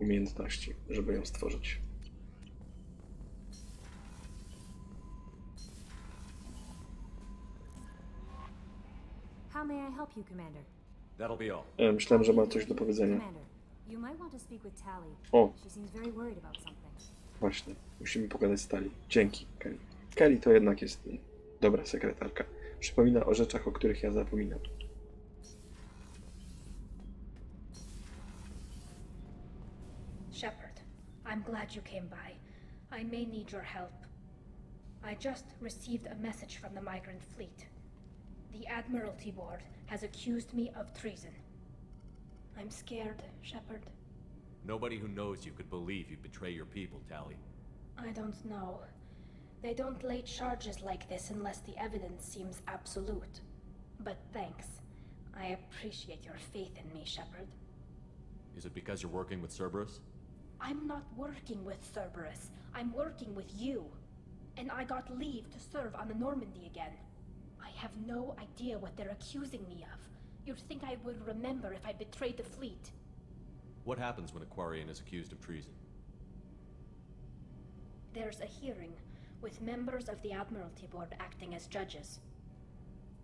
umiejętności, żeby ją stworzyć. How may I help you, Commander? That'll be all. Myślałem, że ma coś do powiedzenia. Commander, you might want to speak with Tally. O. She seems very worried about something. Właśnie, musimy pogadać z Tali. Dzięki, Kelly. Kelly to jednak jest dobra sekretarka. Przypomina o rzeczach, o których ja zapominam. Shepard, I'm glad you came by. I may need your help. I just received a message from the migrant fleet. The Admiralty Board has accused me of treason. I'm scared, Shepard. Nobody who knows you could believe you'd betray your people, Tally. I don't know. They don't lay charges like this unless the evidence seems absolute. But thanks. I appreciate your faith in me, Shepard. Is it because you're working with Cerberus? I'm not working with Cerberus. I'm working with you. And I got leave to serve on the Normandy again. I have no idea what they're accusing me of. You'd think I would remember if I betrayed the fleet. What happens when a Quarian is accused of treason? There's a hearing, with members of the Admiralty Board acting as judges.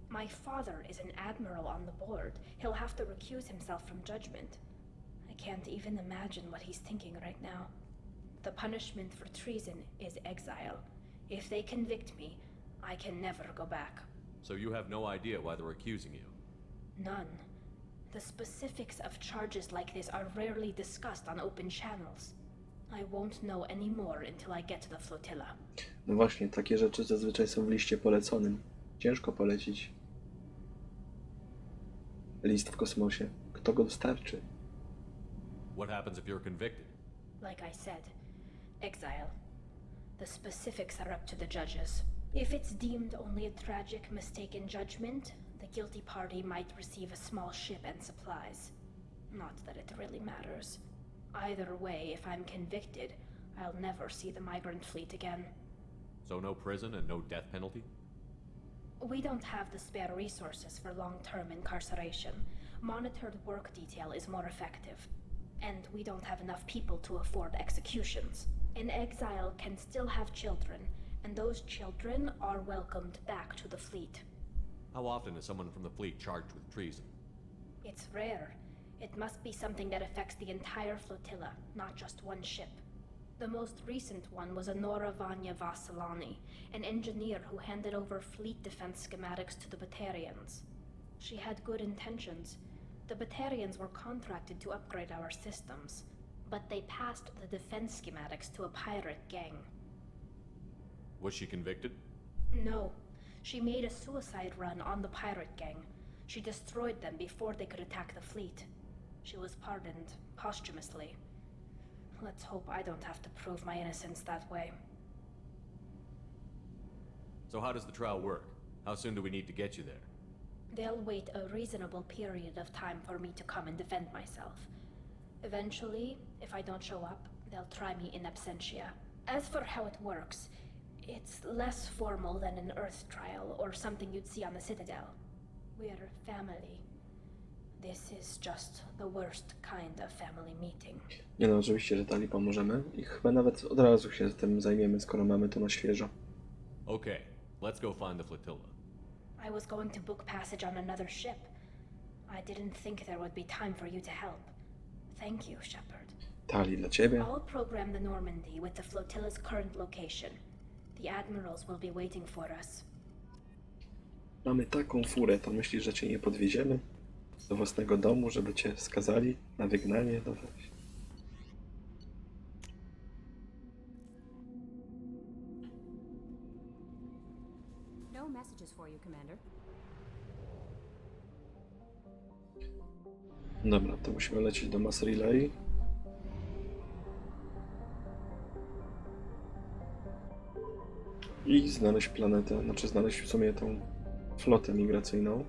My father is an admiral on the board. He'll have to recuse himself from judgment. I can't even imagine what he's thinking right now. The punishment for treason is exile. If they convict me, I can never go back. So you have no idea why they're accusing you? None. The specifics of charges like this are rarely discussed on open channels. I won't know any more until I get to the flotilla. No właśnie, takie rzeczy zazwyczaj są w liście poleconym. Ciężko polecić list w kosmosie. Kto go dostarczy? What happens if you're convicted? Like I said, exile. The specifics are up to the judges. If it's deemed only a tragic mistake in judgment, the guilty party might receive a small ship and supplies. Not that it really matters. Either way, if I'm convicted, I'll never see the migrant fleet again. So no prison and no death penalty? We don't have the spare resources for long-term incarceration. Monitored work detail is more effective. And we don't have enough people to afford executions. An exile can still have children, and those children are welcomed back to the fleet. How often is someone from the fleet charged with treason? It's rare. It must be something that affects the entire flotilla, not just one ship. The most recent one was Anora Vanya Vasilani, an engineer who handed over fleet defense schematics to the Batarians. She had good intentions. The Batarians were contracted to upgrade our systems, but they passed the defense schematics to a pirate gang. Was she convicted? No. She made a suicide run on the pirate gang. She destroyed them before they could attack the fleet. She was pardoned posthumously. Let's hope I don't have to prove my innocence that way. So how does the trial work? How soon do we need to get you there? They'll wait a reasonable period of time for me to come and defend myself. Eventually, if I don't show up, they'll try me in absentia. As for how it works, it's less formal than an Earth trial or something you'd see on the Citadel. We're family. This is just the worst kind of family meeting. Nie no, oczywiście, że Tali pomożemy i chyba nawet od razu się tym zajmiemy, skoro mamy to na świeżo. Okay, let's go find the flotilla. I was going to book passage on another ship. I didn't think there would be time for you to help. Thank you, Shepard. Tali, dla ciebie. I'll program the Normandy with the flotilla's current location. The admirals will be waiting for us. Mamy taką furę, to myślisz, że cię nie podwieziemy? Do własnego domu, żeby cię skazali na wygnanie? No weź. No messages for you, Commander. Dobra, to musimy lecieć do Mass Relay. I znaleźć planetę, znaczy znaleźć w sumie tą flotę migracyjną.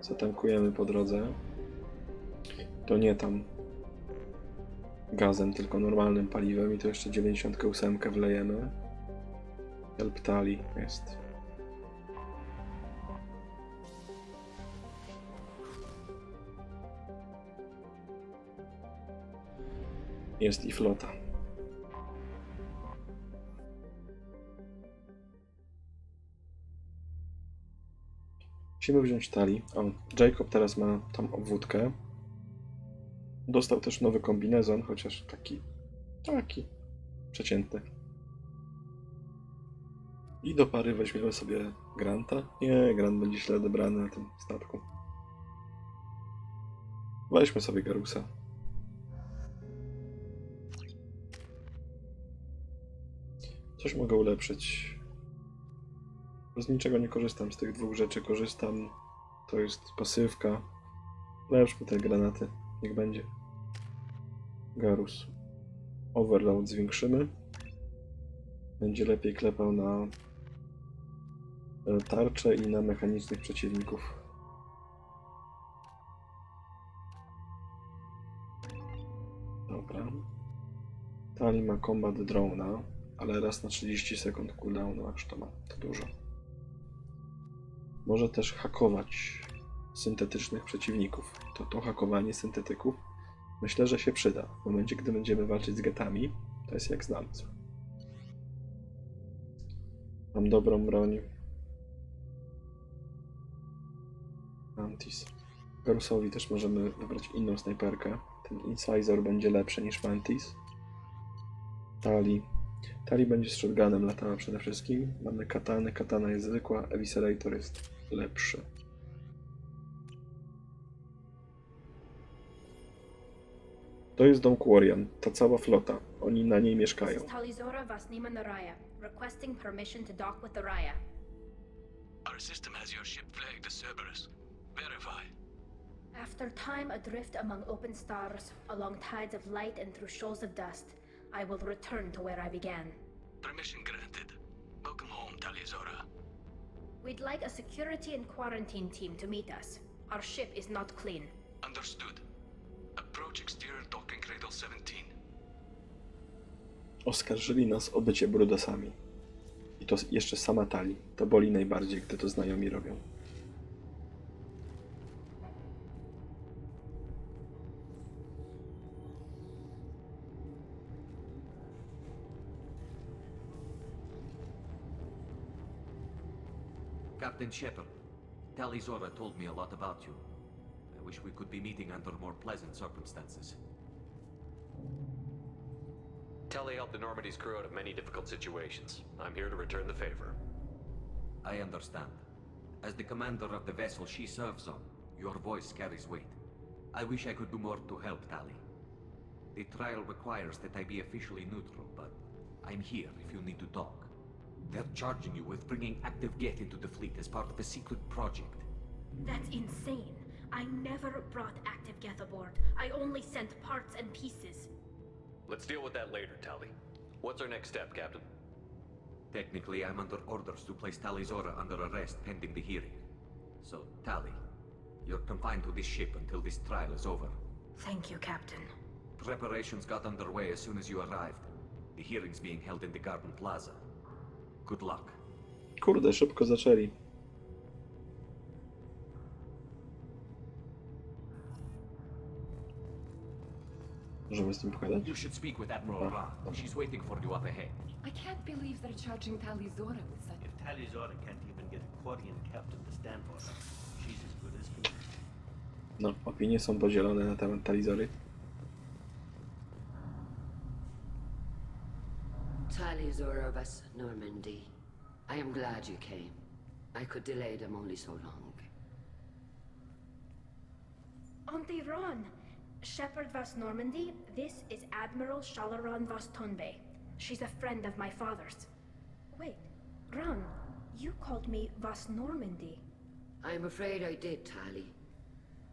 Zatankujemy po drodze. To nie tam gazem, tylko normalnym paliwem i to jeszcze 98 wlejemy. Help Tali jest. Jest i flota. Musimy wziąć Tali. O, Jacob teraz ma tą obwódkę. Dostał też nowy kombinezon, chociaż taki przeciętny. I do pary weźmiemy sobie Granta. Nie, Grant będzie źle odebrany na tym statku. Weźmy sobie Garusa. Coś mogę ulepszyć. Z niczego nie korzystam, z tych dwóch rzeczy korzystam. To jest pasywka. Lepszmy te granaty, niech będzie. Garus. Overload zwiększymy. Będzie lepiej klepał na tarcze i na mechanicznych przeciwników. Dobra. Tali ma combat drone'a, ale raz na 30 sekund cooldownu, aż to ma to dużo. Może też hakować syntetycznych przeciwników. To hakowanie syntetyków myślę, że się przyda. W momencie, gdy będziemy walczyć z getami, to jest jak znalazł. Mam dobrą broń. Mantis. Garusowi też możemy wybrać inną snajperkę. Ten Incisor będzie lepszy niż Mantis. Tali będzie z shotgunem latała przede wszystkim. Mamy katany, katana jest zwykła, Eviscerator jest lepszy. To jest dom Quarian, ta cała flota. Oni na niej mieszkają. Talizora Vasnima Naraya, requesting permission to dock with the Raya. Our system has your ship flagged as Cerberus. Verify. After time adrift among open stars, along tides of light and through shoals of dust, I will return to where I began. Permission granted. Welcome home, Talizora. We'd like a security and quarantine team to meet us. Our ship is not clean. Understood. Approach exterior docking cradle 17. Oskarżyli nas o bycie brudasami. I to jeszcze sama Tali. To boli najbardziej, gdy to znajomi robią. Captain Shepard, Talizora told me a lot about you. I wish we could be meeting under more pleasant circumstances. Tully helped the Normandy's crew out of many difficult situations. I'm here to return the favor. I understand. As the commander of the vessel she serves on, your voice carries weight. I wish I could do more to help, Tully. The trial requires that I be officially neutral, but I'm here if you need to talk. They're charging you with bringing active Geth into the fleet as part of a secret project. That's insane. I never brought active Geth aboard. I only sent parts and pieces. Let's deal with that later, Tally. What's our next step, Captain? Technically, I'm under orders to place Tally Zora under arrest pending the hearing. So, Tally, you're confined to this ship until this trial is over. Thank you, Captain. Preparations got underway as soon as you arrived. The hearing's being held in the Garden Plaza. Good luck. Kurde, szybko zaczęli. Możemy z tym pogadać? You should speak with Admiral Ra. She's waiting for you up ahead. I can't believe they're charging Tally Zora with such... If Tally Zora can't even get a Quarian captain to stand for her, she's as good as can. No, opinie są podzielone na temat Talizory. Tally Zora of us, Normandy. I am glad you came. I could delay them only so long. Auntie Ron! Shepherd Vas Normandy, this is Admiral Shalaran Vas Tonbe. She's a friend of my father's. Wait, Ron, you called me Vas Normandy. I'm afraid I did, Tally.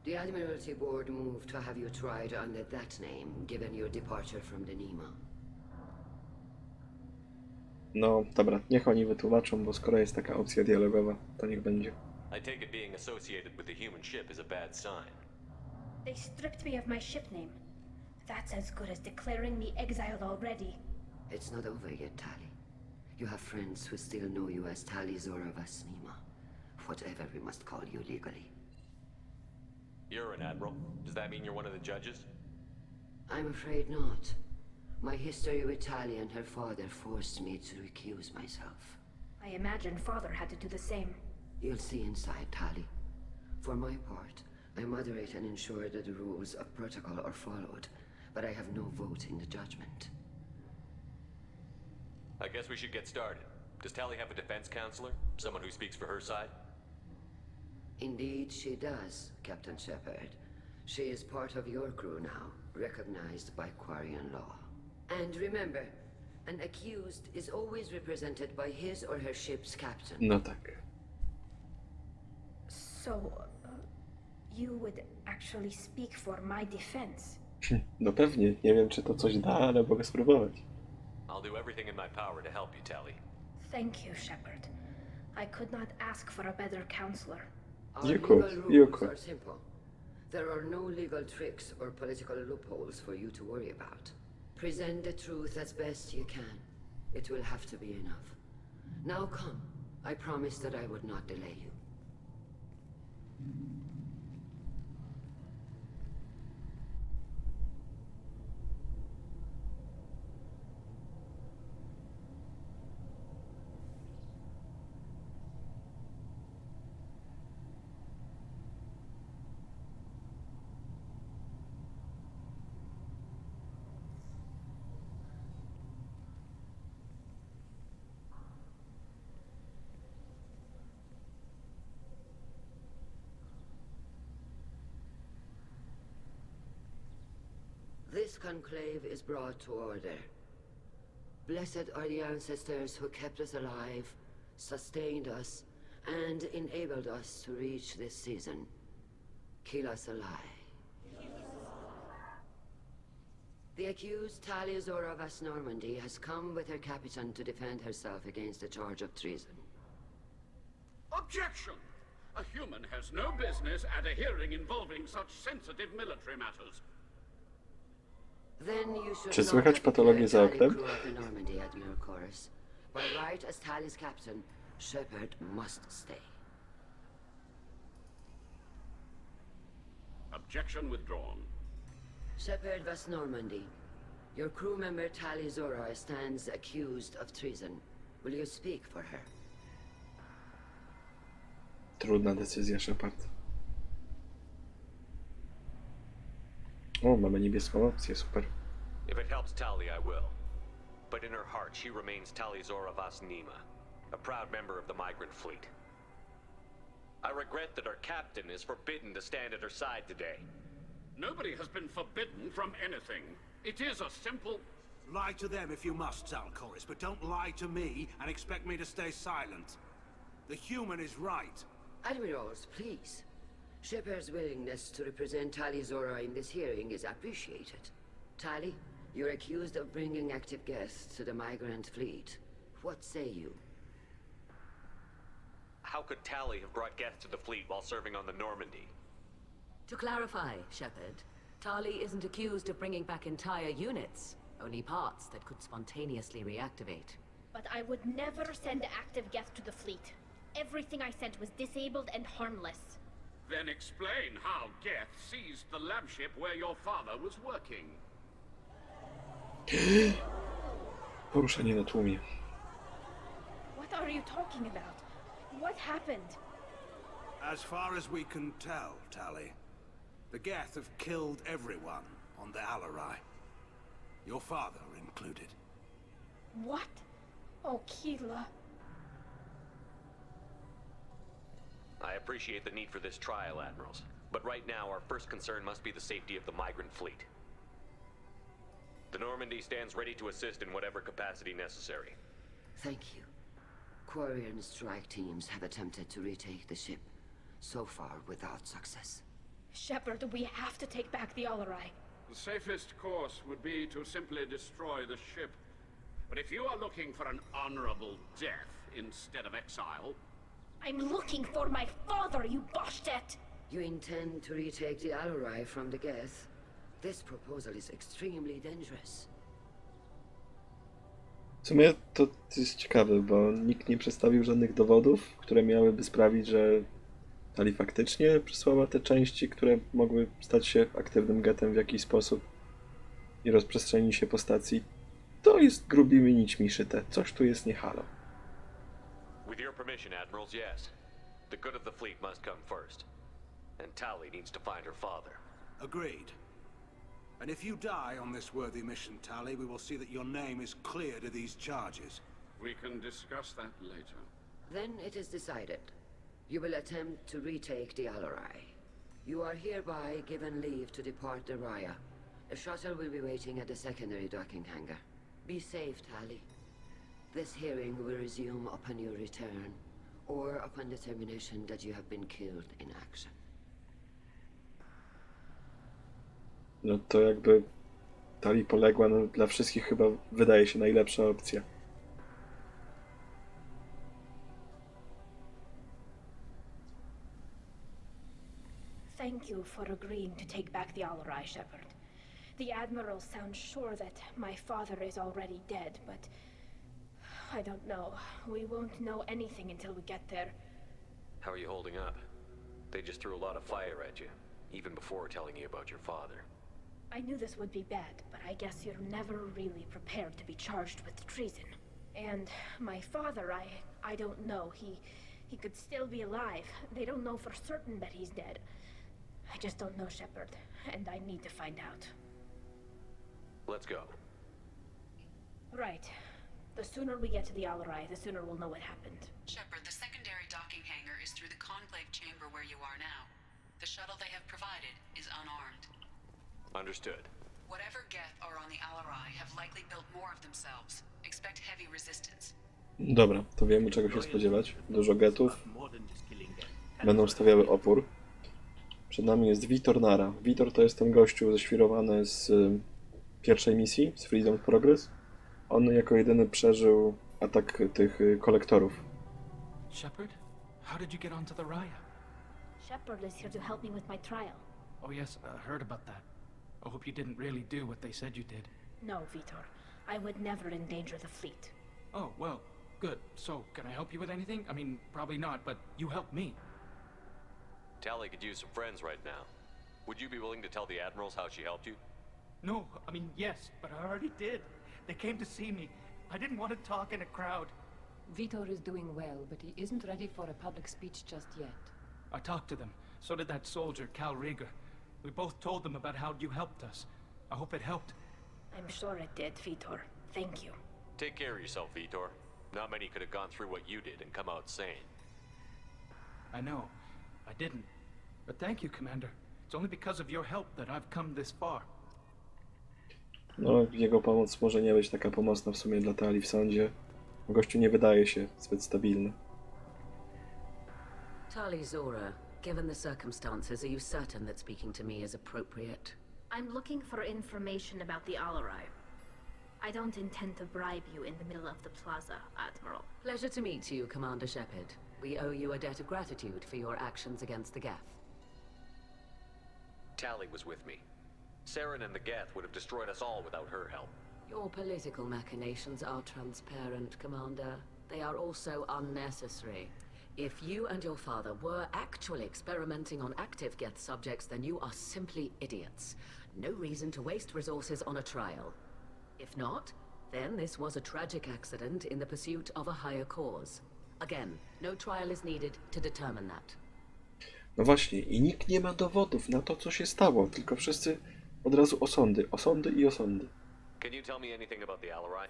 The Admiralty Board moved to have you tried under that name, given your departure from the Nima. No, dobra, niech oni wytłumaczą, bo skoro jest taka opcja dialogowa, to niech będzie. I take it being associated with the human ship is a bad sign. They stripped me of my ship name. That's as good as declaring me exiled already. It's not over yet, Tally. You have friends who still know you as Tally Zora Vas Nima. Whatever we must call you legally. You're an admiral. Does that mean you're one of the judges? I'm afraid not. My history with Tally and her father forced me to recuse myself. I imagine father had to do the same. You'll see inside, Tally. For my part, I moderate and ensure that the rules of protocol are followed, but I have no vote in the judgment. I guess we should get started. Does Tally have a defense counselor? Someone who speaks for her side? Indeed, she does, Captain Shepard. She is part of your crew now, recognized by Quarian law. And remember, an accused is always represented by his or her ship's captain. No tak. So, you would actually speak for my defense? No pewnie. Nie wiem, czy to coś da, ale mogę spróbować. I'll do everything in my power to help you, Tally. Thank you, Shepard. I could not ask for a better counselor. Our You legal could. rules are simple. There are no legal tricks or political loopholes for you to worry about. Present the truth as best you can. It will have to be enough. Now come. I promised that I would not delay you. This conclave is brought to order. Blessed are the ancestors who kept us alive, sustained us, and enabled us to reach this season. Kill us alive. The accused Tally Zora Vas Normandy has come with her captain to defend herself against the charge of treason. Objection! A human has no business at a hearing involving such sensitive military matters. Then you should Czy not słychać have patologię za declared Tally oknem? crew of the Normandy, Admiral Chorus. By right as Tally's captain, Shepard must stay. Objection withdrawn. Shepard Vas Normandy, your crew member Tally Zora stands accused of treason. Will you speak for her? Trudna decyzja, Shepard. O, mamy niebieską opcję, super. If it helps Tali, I will. But in her heart, she remains Talizora Vas Nima, a proud member of the migrant fleet. I regret that our captain is forbidden to stand at her side today. Nobody has been forbidden from anything. It is a simple... Lie to them if you must, Zalcoris, but don't lie to me and expect me to stay silent. The human is right. Admirals, please. Shepard's willingness to represent Talizora in this hearing is appreciated. Tali, you're accused of bringing active guests to the migrant fleet. What say you? How could Tali have brought guests to the fleet while serving on the Normandy? To clarify, Shepard, Tali isn't accused of bringing back entire units, only parts that could spontaneously reactivate. But I would never send active guests to the fleet. Everything I sent was disabled and harmless. Then explain how Geth seized the lab ship where your father was working. Poruszenie na tłumie. What are you talking about? What happened? As far as we can tell, Tali, the Geth have killed everyone on the Alarai. Your father included. What? Oh, Keela. I appreciate the need for this trial, Admirals. But right now, our first concern must be the safety of the migrant fleet. The Normandy stands ready to assist in whatever capacity necessary. Thank you. Quarian strike teams have attempted to retake the ship, so far without success. Shepard, we have to take back the Alarai. The safest course would be to simply destroy the ship. But if you are looking for an honorable death instead of exile... I'm looking for my father, you Boshtet! You intend to retake the Alarai from the Geth? This proposal is extremely dangerous. W sumie to jest ciekawe, bo nikt nie przedstawił żadnych dowodów, które miałyby sprawić, że Tali faktycznie przysłała te części, które mogły stać się aktywnym getem w jakiś sposób i rozprzestrzeni się po stacji. To jest grubymi nićmi szyte. Coś tu jest nie halo. With your permission, Admirals, yes. The good of the fleet must come first. And Tali needs to find her father. Agreed. And if you die on this worthy mission, Tali, we will see that your name is cleared of these charges. We can discuss that later. Then it is decided. You will attempt to retake the Alarai. You are hereby given leave to depart the Raya. A shuttle will be waiting at the secondary docking hangar. Be safe, Tali. This hearing will resume upon your return, or upon determination that you have been killed in action. No to jakby Tali poległa, no dla wszystkich chyba wydaje się najlepsza opcja. Thank you for agreeing to take back the Alarai, Shepard. The Admirals sound sure that my father is already dead, but... I don't know. We won't know anything until we get there. How are you holding up? They just threw a lot of fire at you, even before telling you about your father. I knew this would be bad, but I guess you're never really prepared to be charged with treason. And my father, I don't know. He could still be alive. They don't know for certain that he's dead. I just don't know, Shepard, and I need to find out. Let's go. Right. The sooner we get to the Alarai, the sooner we'll know what happened. Shepard, the secondary docking hangar is through the conclave chamber where you are now. The shuttle they have provided is unarmed. Understood. Whatever Geth are on the Alarai have likely built more of themselves. Expect heavy resistance. Dobra, to wiemy czego się spodziewać. Dużo getów będą stawiały opór. Przed nami jest Vitor Nara. Vitor to jest ten gościu ześwirowany z pierwszej misji, z Freedom Progress. On jako jedyny przeżył atak tych kolektorów. Shepard, how did you get onto the Raya? Shepard is here to help me with my trial. Oh yes, I heard about that. I hope you didn't really do what they said you did. No, Vitor. I would never endanger the fleet. Oh, well, good. So, can I help you with anything? I mean, probably not, but you helped me. Tali could use some friends right now. Would you be willing to tell the Admirals how she helped you? No, I mean, yes, but I already did. They came to see me. I didn't want to talk in a crowd. Vitor is doing well, but he isn't ready for a public speech just yet. I talked to them. So did that soldier, Cal Rieger. We both told them about how you helped us. I hope it helped. I'm sure it did, Vitor. Thank you. Take care of yourself, Vitor. Not many could have gone through what you did and come out sane. I know. I didn't. But thank you, Commander. It's only because of your help that I've come this far. No, jego pomoc może nie być taka pomocna w sumie dla Tali w sądzie. Gościu nie wydaje się zbyt stabilny. Tali Zora, given the circumstances, are you certain that speaking to me is appropriate? I'm looking for information about the Alarai. I don't intend to bribe you in the middle of the plaza, Admiral. Pleasure to meet you, Commander Shepard. We owe you a debt of gratitude for your actions against the Geth. Tali was with me. Saren and the Geth would have destroyed us all without her help. Your political machinations are transparent, Commander. They are also unnecessary. If you and your father were actually experimenting on active Geth subjects, then you are simply idiots. No reason to waste resources on a trial. If not, then this was a tragic accident in the pursuit of a higher cause. Again, no trial is needed to determine that. No właśnie, i nikt nie ma dowodów na to, co się stało, tylko wszyscy od razu osądy, osądy i osądy. Can you tell me anything about the Alarai?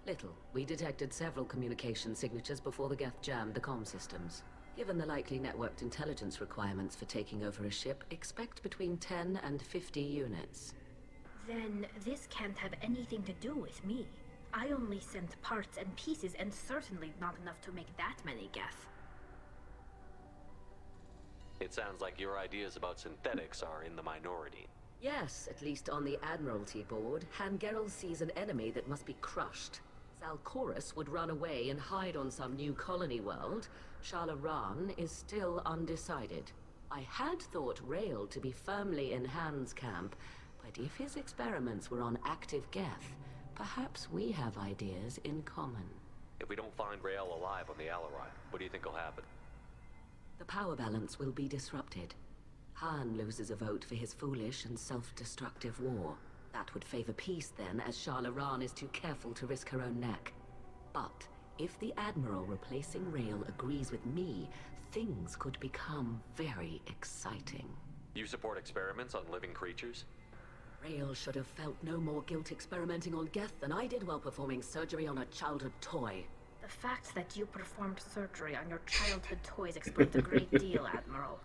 Little. We detected several communication signatures before the Geth jammed the comm systems. Given the likely networked intelligence requirements for taking over a ship, expect between 10 and 50 units. Then this can't have anything to do with me. I only sent parts and pieces, and certainly not enough to make that many Geth. It sounds like your ideas about synthetics are in the minority. Yes, at least on the Admiralty board, Hangerel sees an enemy that must be crushed. Zalcorus would run away and hide on some new colony world. Shalaran is still undecided. I had thought Rael to be firmly in Han's camp, but if his experiments were on active Geth, perhaps we have ideas in common. If we don't find Rael alive on the Alarai, what do you think will happen? The power balance will be disrupted. Han loses a vote for his foolish and self-destructive war. That would favor peace then, as Shalaran is too careful to risk her own neck. But if the Admiral replacing Rael agrees with me, things could become very exciting. You support experiments on living creatures? Rael should have felt no more guilt experimenting on Geth than I did while performing surgery on a childhood toy. The fact that you performed surgery on your childhood toys explains a great deal, Admiral.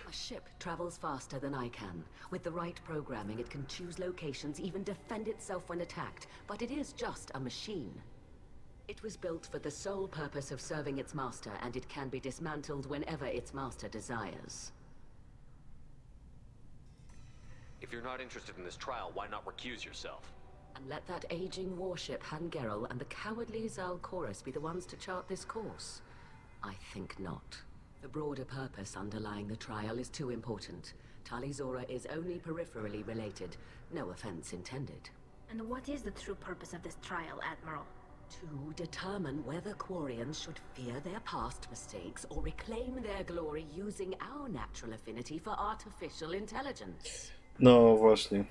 A ship travels faster than I can. With the right programming, it can choose locations, even defend itself when attacked. But it is just a machine. It was built for the sole purpose of serving its master, and it can be dismantled whenever its master desires. If you're not interested in this trial, why not recuse yourself? And let that aging warship Hangerel and the cowardly Zalcorus be the ones to chart this course? I think not. The broader purpose underlying the trial is too important. Tali Zora is only peripherally related. No offense intended. And what is the true purpose of this trial, Admiral? To determine whether Quarians should fear their past mistakes or reclaim their glory using our natural affinity for artificial intelligence. No właśnie.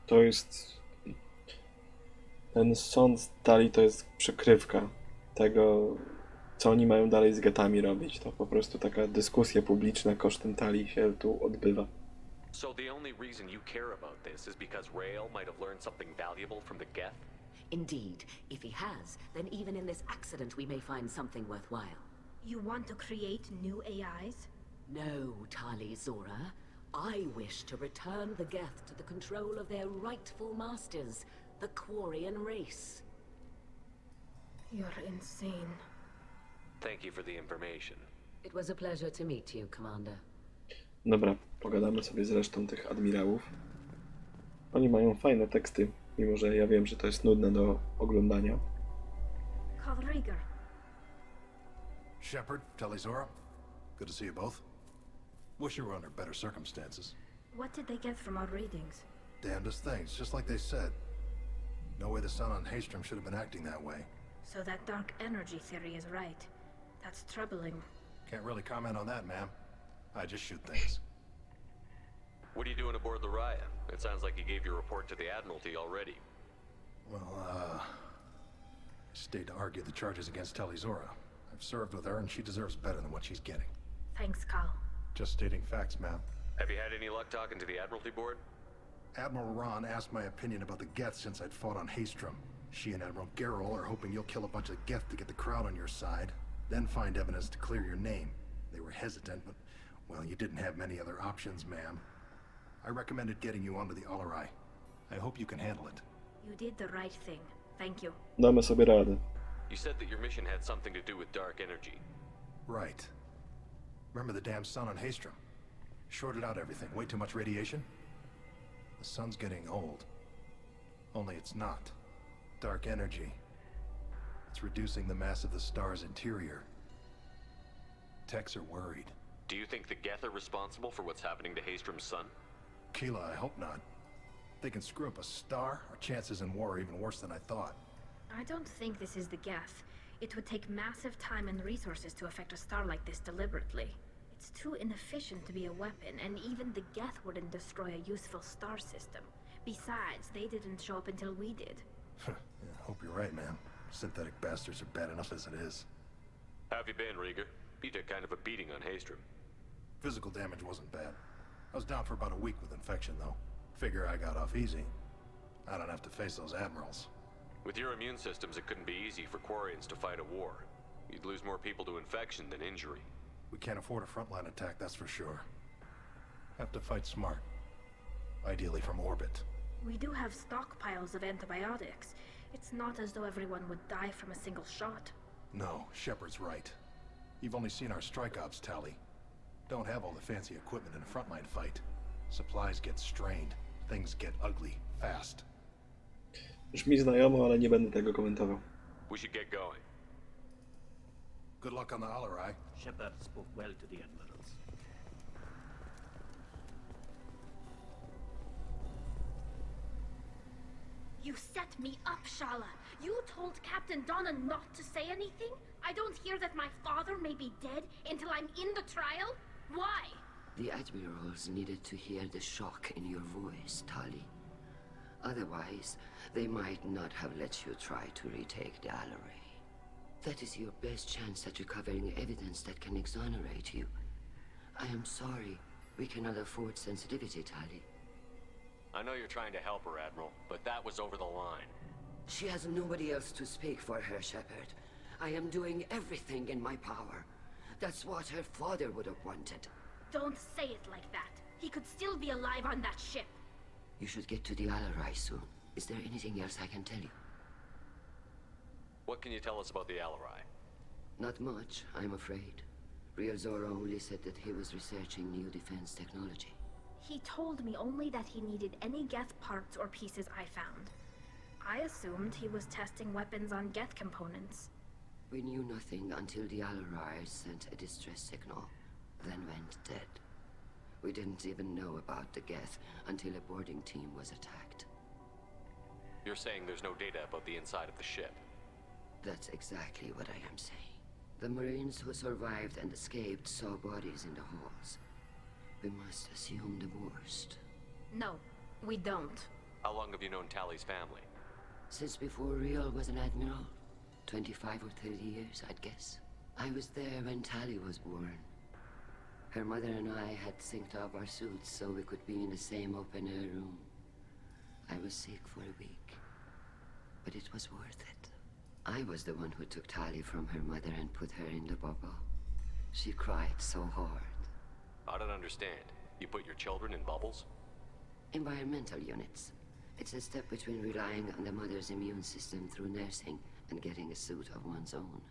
To jest... Ten sąd Tali to jest przykrywka tego, co oni mają dalej z getami robić. To po prostu taka dyskusja publiczna kosztem Tali się tu odbywa. So the only reason you care about this is because Rael might have learned something valuable from the Geth? Indeed. If he has, then even in this accident we may find something worthwhile. You want to create new AIs? No, Tali Zora. I wish to return the Geth to the control of their rightful masters, the Quarian race. You're insane. Thank you for the information. It was a pleasure to meet you, Commander. Dobra, pogadamy sobie z resztą tych admirałów. Oni mają fajne teksty, mimo że ja wiem, że to jest nudne do oglądania. Kalrieger. Shepard, Tali Zora. Good to see you both. Wish you were under better circumstances. What did they get from our readings? Damnedest things, just like they said. No way the sun on Haystrom should have been acting that way. So that dark energy theory is right. That's troubling. Can't really comment on that, ma'am. I just shoot things. What are you doing aboard the Raya? It sounds like you gave your report to the Admiralty already. Well, stayed to argue the charges against Tali Zora. I've served with her, and she deserves better than what she's getting. Thanks, Cal. Just stating facts, ma'am. Have you had any luck talking to the Admiralty Board? Admiral Ron asked my opinion about the Geth since I'd fought on Haystrom. She and Admiral Gerrel are hoping you'll kill a bunch of Geth to get the crowd on your side, then find evidence to clear your name. They were hesitant, but, well, you didn't have many other options, ma'am. I recommended getting you onto the Alarai. I hope you can handle it. You did the right thing. Thank you. Damy sobie radę. You said that your mission had something to do with dark energy. Right. Remember the damn sun on Haystrom? Shorted out everything. Way too much radiation? The sun's getting old. Only it's not. Dark energy. It's reducing the mass of the star's interior. Techs are worried. Do you think the Geth are responsible for what's happening to Haystrom's sun? Keela, I hope not. If they can screw up a star, our chances in war are even worse than I thought. I don't think this is the Geth. It would take massive time and resources to affect a star like this deliberately. It's too inefficient to be a weapon, and even the Geth wouldn't destroy a useful star system. Besides, they didn't show up until we did. Yeah, hope you're right, man. Synthetic bastards are bad enough as it is. How have you been, Rieger? You took kind of a beating on Haystrom. Physical damage wasn't bad. I was down for about a week with infection, though. Figure I got off easy. I don't have to face those admirals. With your immune systems, it couldn't be easy for Quarians to fight a war. You'd lose more people to infection than injury. We can't afford a frontline attack, that's for sure. Have to fight smart. Ideally from orbit. We do have stockpiles of antibiotics. It's not as though everyone would die from a single shot. No, Shepard's right. You've only seen our strike ops tally. Don't have all the fancy equipment in a frontline fight. Supplies get strained. Things get ugly, fast. Brzmi znajomo, ale nie będę tego komentował. We should get going. Good luck on the Alarai. Shepard spoke well to the admirals. You set me up, Shala. You told Captain Donna not to say anything? I don't hear that my father may be dead until I'm in the trial? Why? The admirals needed to hear the shock in your voice, Tali. Otherwise, they might not have let you try to retake the Alarai. That is your best chance at recovering evidence that can exonerate you. I am sorry. We cannot afford sensitivity, Tali. I know you're trying to help her, Admiral, but that was over the line. She has nobody else to speak for her, Shepard. I am doing everything in my power. That's what her father would have wanted. Don't say it like that. He could still be alive on that ship. You should get to the Alarai soon. Is there anything else I can tell you? What can you tell us about the Alarai? Not much, I'm afraid. Real Zora only said that he was researching new defense technology. He told me only that he needed any Geth parts or pieces I found. I assumed he was testing weapons on Geth components. We knew nothing until the Alarai sent a distress signal, then went dead. We didn't even know about the Geth until a boarding team was attacked. You're saying there's no data about the inside of the ship? That's exactly what I am saying. The Marines who survived and escaped saw bodies in the halls. We must assume the worst. No, we don't. How long have you known Tali's family? Since before Real was an admiral. 25 or 30 years, I'd guess. I was there when Tali was born. Her mother and I had synced up our suits so we could be in the same open-air room. I was sick for a week, but it was worth it. I was the one who took Tali from her mother and put her in the bubble. She cried so hard. I don't understand. You put your children in bubbles? Environmental units. It's a step between relying on the mother's immune system through nursing and getting a suit of one's own.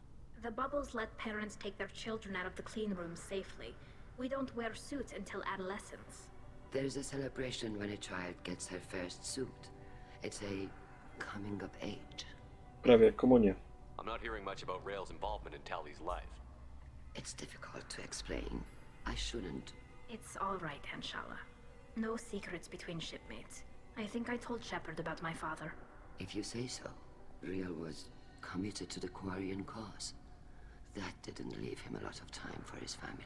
The bubbles let parents take their children out of the clean rooms safely. We don't wear suits until adolescence. There's a celebration when a child gets her first suit. It's a coming of age. Prawie jak komunia. I'm not hearing much about Rail's involvement in Tali's life. It's difficult to explain. I shouldn't. It's all right, Anshala. No secrets between shipmates. I think I told Shepard about my father. If you say so. Real was committed to the Quarian cause. That didn't leave him a lot of time for his family.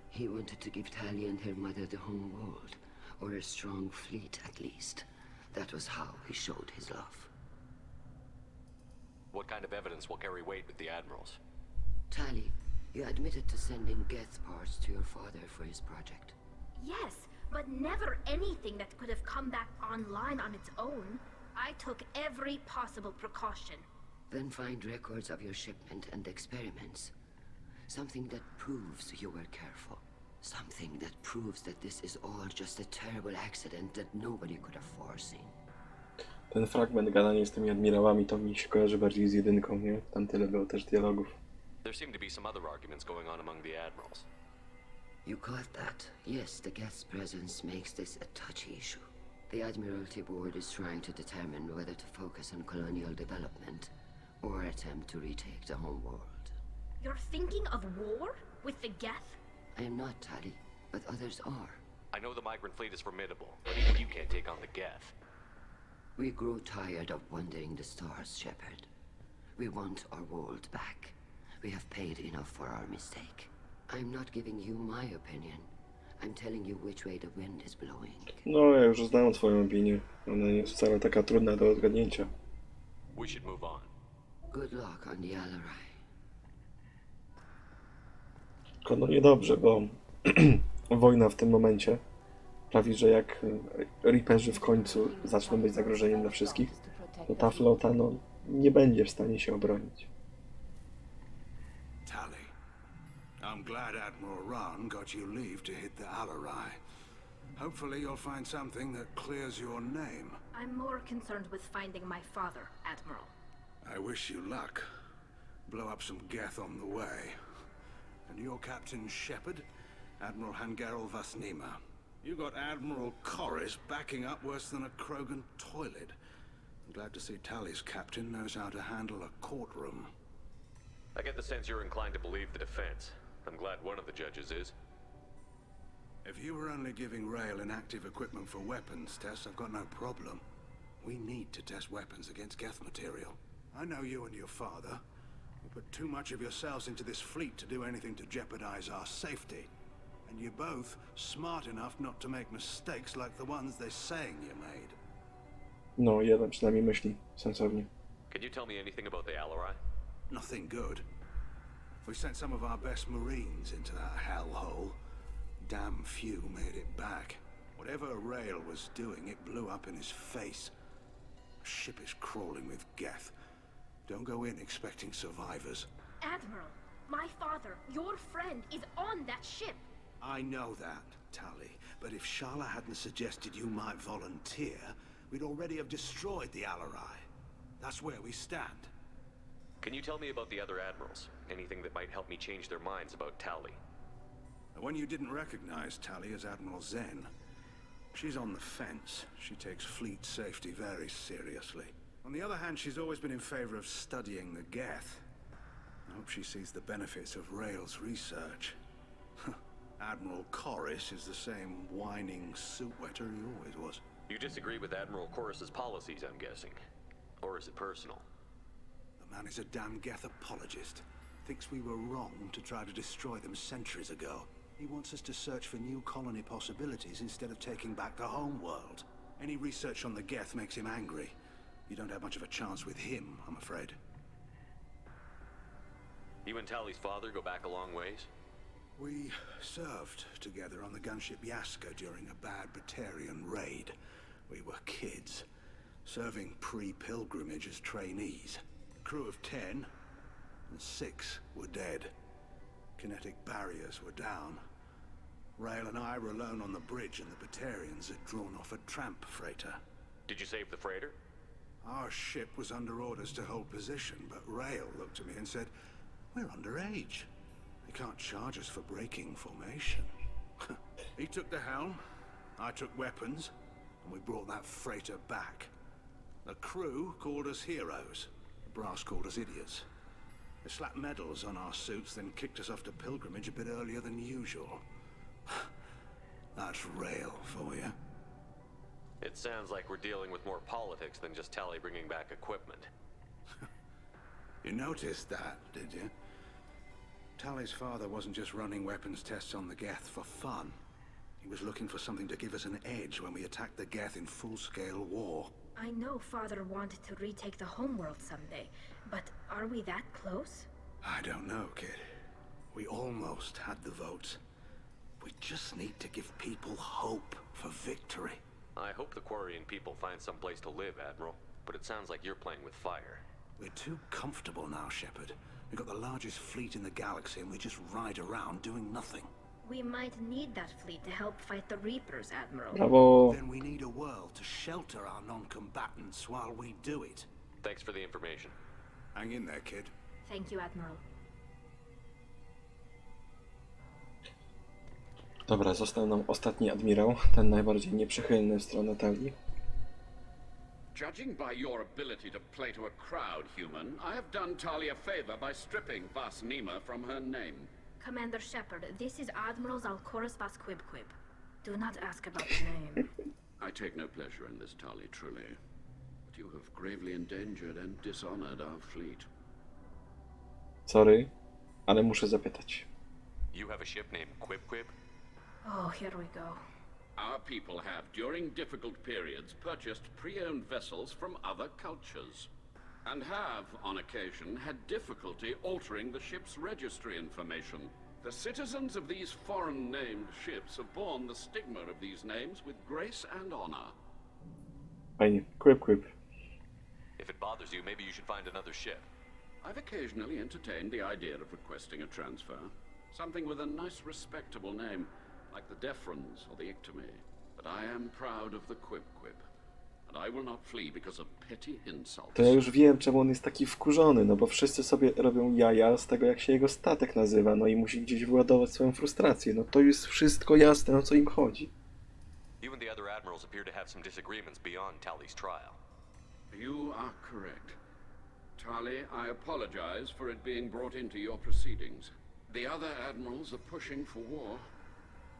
He wanted to give Tali and her mother the home world, or a strong fleet at least. That was how he showed his love. What kind of evidence will carry weight with the admirals? Tali, you admitted to sending Geth parts to your father for his project. Yes, but never anything that could have come back online on its own. I took every possible precaution. Then find records of your shipment and experiments. Something that proves you were careful. Something that proves that this is all just a terrible accident that nobody could have foreseen. Ten fragment gadania z tymi admirałami to mi się kojarzy bardziej z jedynką, nie? Tam tyle było też dialogów. There seem to be some other arguments going on among the admirals. You caught that? Yes, the guest's presence makes this a touchy issue. The Admiralty Board is trying to determine whether to focus on colonial development or attempt to retake the home world. You're thinking of war? With the Geth? I am not, Tali, but others are. I know the migrant fleet is formidable, but even you can't take on the Geth. We grow tired of wandering the stars, Shepard. We want our world back. We have paid enough for our mistake. I'm not giving you my opinion. I'm telling you which way the wind is blowing. No, ja już znam twoją opinię. Ona nie jest wcale taka trudna do odgadnięcia. We should move on. Good luck on the Alarai. Tylko no niedobrze, bo wojna w tym momencie prawi, że jak Reaperzy w końcu zaczną być zagrożeniem dla wszystkich, to ta flota no, nie będzie w stanie się obronić. Tali, I'm glad Admiral Ron got you leave to hit the Alarai. Hopefully you'll find something that clears your name. I'm more concerned with finding my father, Admiral. I wish you luck. Blow up some Geth on the way. And your Captain Shepard, Admiral Hangarel Vasnima. You got Admiral Corris backing up worse than a Krogan toilet. I'm glad to see Tali's captain knows how to handle a courtroom. I get the sense you're inclined to believe the defense. I'm glad one of the judges is. If you were only giving Rail inactive equipment for weapons tests, I've got no problem. We need to test weapons against Geth material. I know you and your father. You put too much of yourselves into this fleet to do anything to jeopardize our safety. And you're both smart enough not to make mistakes like the ones they're saying you made. No, jeden przynajmniej myśli sensownie. Can you tell me anything about the Alarai? Nothing good. We sent some of our best Marines into that hellhole. Damn few made it back. Whatever Rail was doing, it blew up in his face. The ship is crawling with Geth. Don't go in expecting survivors. Admiral, my father, your friend, is on that ship. I know that, Tali, but if Shala hadn't suggested you might volunteer, we'd already have destroyed the Alarai. That's where we stand. Can you tell me about the other admirals? Anything that might help me change their minds about Tali? The one you didn't recognize, Tali, is Admiral Zen. She's on the fence. She takes fleet safety very seriously. On the other hand, she's always been in favor of studying the Geth. I hope she sees the benefits of Rail's research. Admiral Corris is the same whining suit-wetter he always was. You disagree with Admiral Corris's policies, I'm guessing. Or is it personal? The man is a damn Geth apologist. Thinks we were wrong to try to destroy them centuries ago. He wants us to search for new colony possibilities instead of taking back the home world. Any research on the Geth makes him angry. You don't have much of a chance with him, I'm afraid. You and Tali's father go back a long ways? We served together on the gunship Yaska during a bad Batarian raid. We were kids, serving pre-pilgrimage as trainees. A crew of 10, and 6 were dead. Kinetic barriers were down. Rail and I were alone on the bridge, and the Batarians had drawn off a tramp freighter. Did you save the freighter? Our ship was under orders to hold position, but Rail looked at me and said, "We're underage. They can't charge us for breaking formation." He took the helm, I took weapons, and we brought that freighter back. The crew called us heroes. The brass called us idiots. They slapped medals on our suits, then kicked us off to pilgrimage a bit earlier than usual. That's Rail for you. It sounds like we're dealing with more politics than just Tali bringing back equipment. You noticed that, did you? Tali's father wasn't just running weapons tests on the Geth for fun. He was looking for something to give us an edge when we attacked the Geth in full-scale war. I know Father wanted to retake the homeworld someday, but are we that close? I don't know, kid. We almost had the votes. We just need to give people hope for victory. I hope the Quarian people find some place to live, Admiral. But it sounds like you're playing with fire. We're too comfortable now, Shepard. We've got the largest fleet in the galaxy and we just ride around doing nothing. We might need that fleet to help fight the Reapers, Admiral. Bravo. Then we need a world to shelter our non-combatants while we do it. Thanks for the information. Hang in there, kid. Thank you, Admiral. Dobra, został nam ostatni admirał, ten najbardziej nieprzychylny w stronę Talii. Judging by your ability to play to a crowd, human, I have done Talia a favor by stripping Vas Nima from her name. Commander Shepard, this is Admiral Zalcorus Vas Quib. Do not ask about the name. I take no pleasure in this, Tali, truly. But you have gravely endangered and dishonored our fleet. Sorry, ale muszę zapytać. You have a ship named Quib? Oh, here we go. Our people have, during difficult periods, purchased pre-owned vessels from other cultures, and have, on occasion, had difficulty altering the ship's registry information. The citizens of these foreign-named ships have borne the stigma of these names with grace and honor. Fajnie, Quib. If it bothers you, maybe you should find another ship. I've occasionally entertained the idea of requesting a transfer. Something with a nice, respectable name, like the Defrons or the Ictomy. But I am proud of the Quib. And I will not flee because of petty insults. To ja już wiem, czemu on jest taki wkurzony, no bo wszyscy sobie robią jaja z tego, jak się jego statek nazywa, no i musi gdzieś wyładować swoją frustrację. No to jest wszystko jasne, o co im chodzi. You and the other admirals appear to have some disagreements beyond Tali's trial. You are correct. Tali, I apologize for it being brought into your proceedings. The other admirals are pushing for war.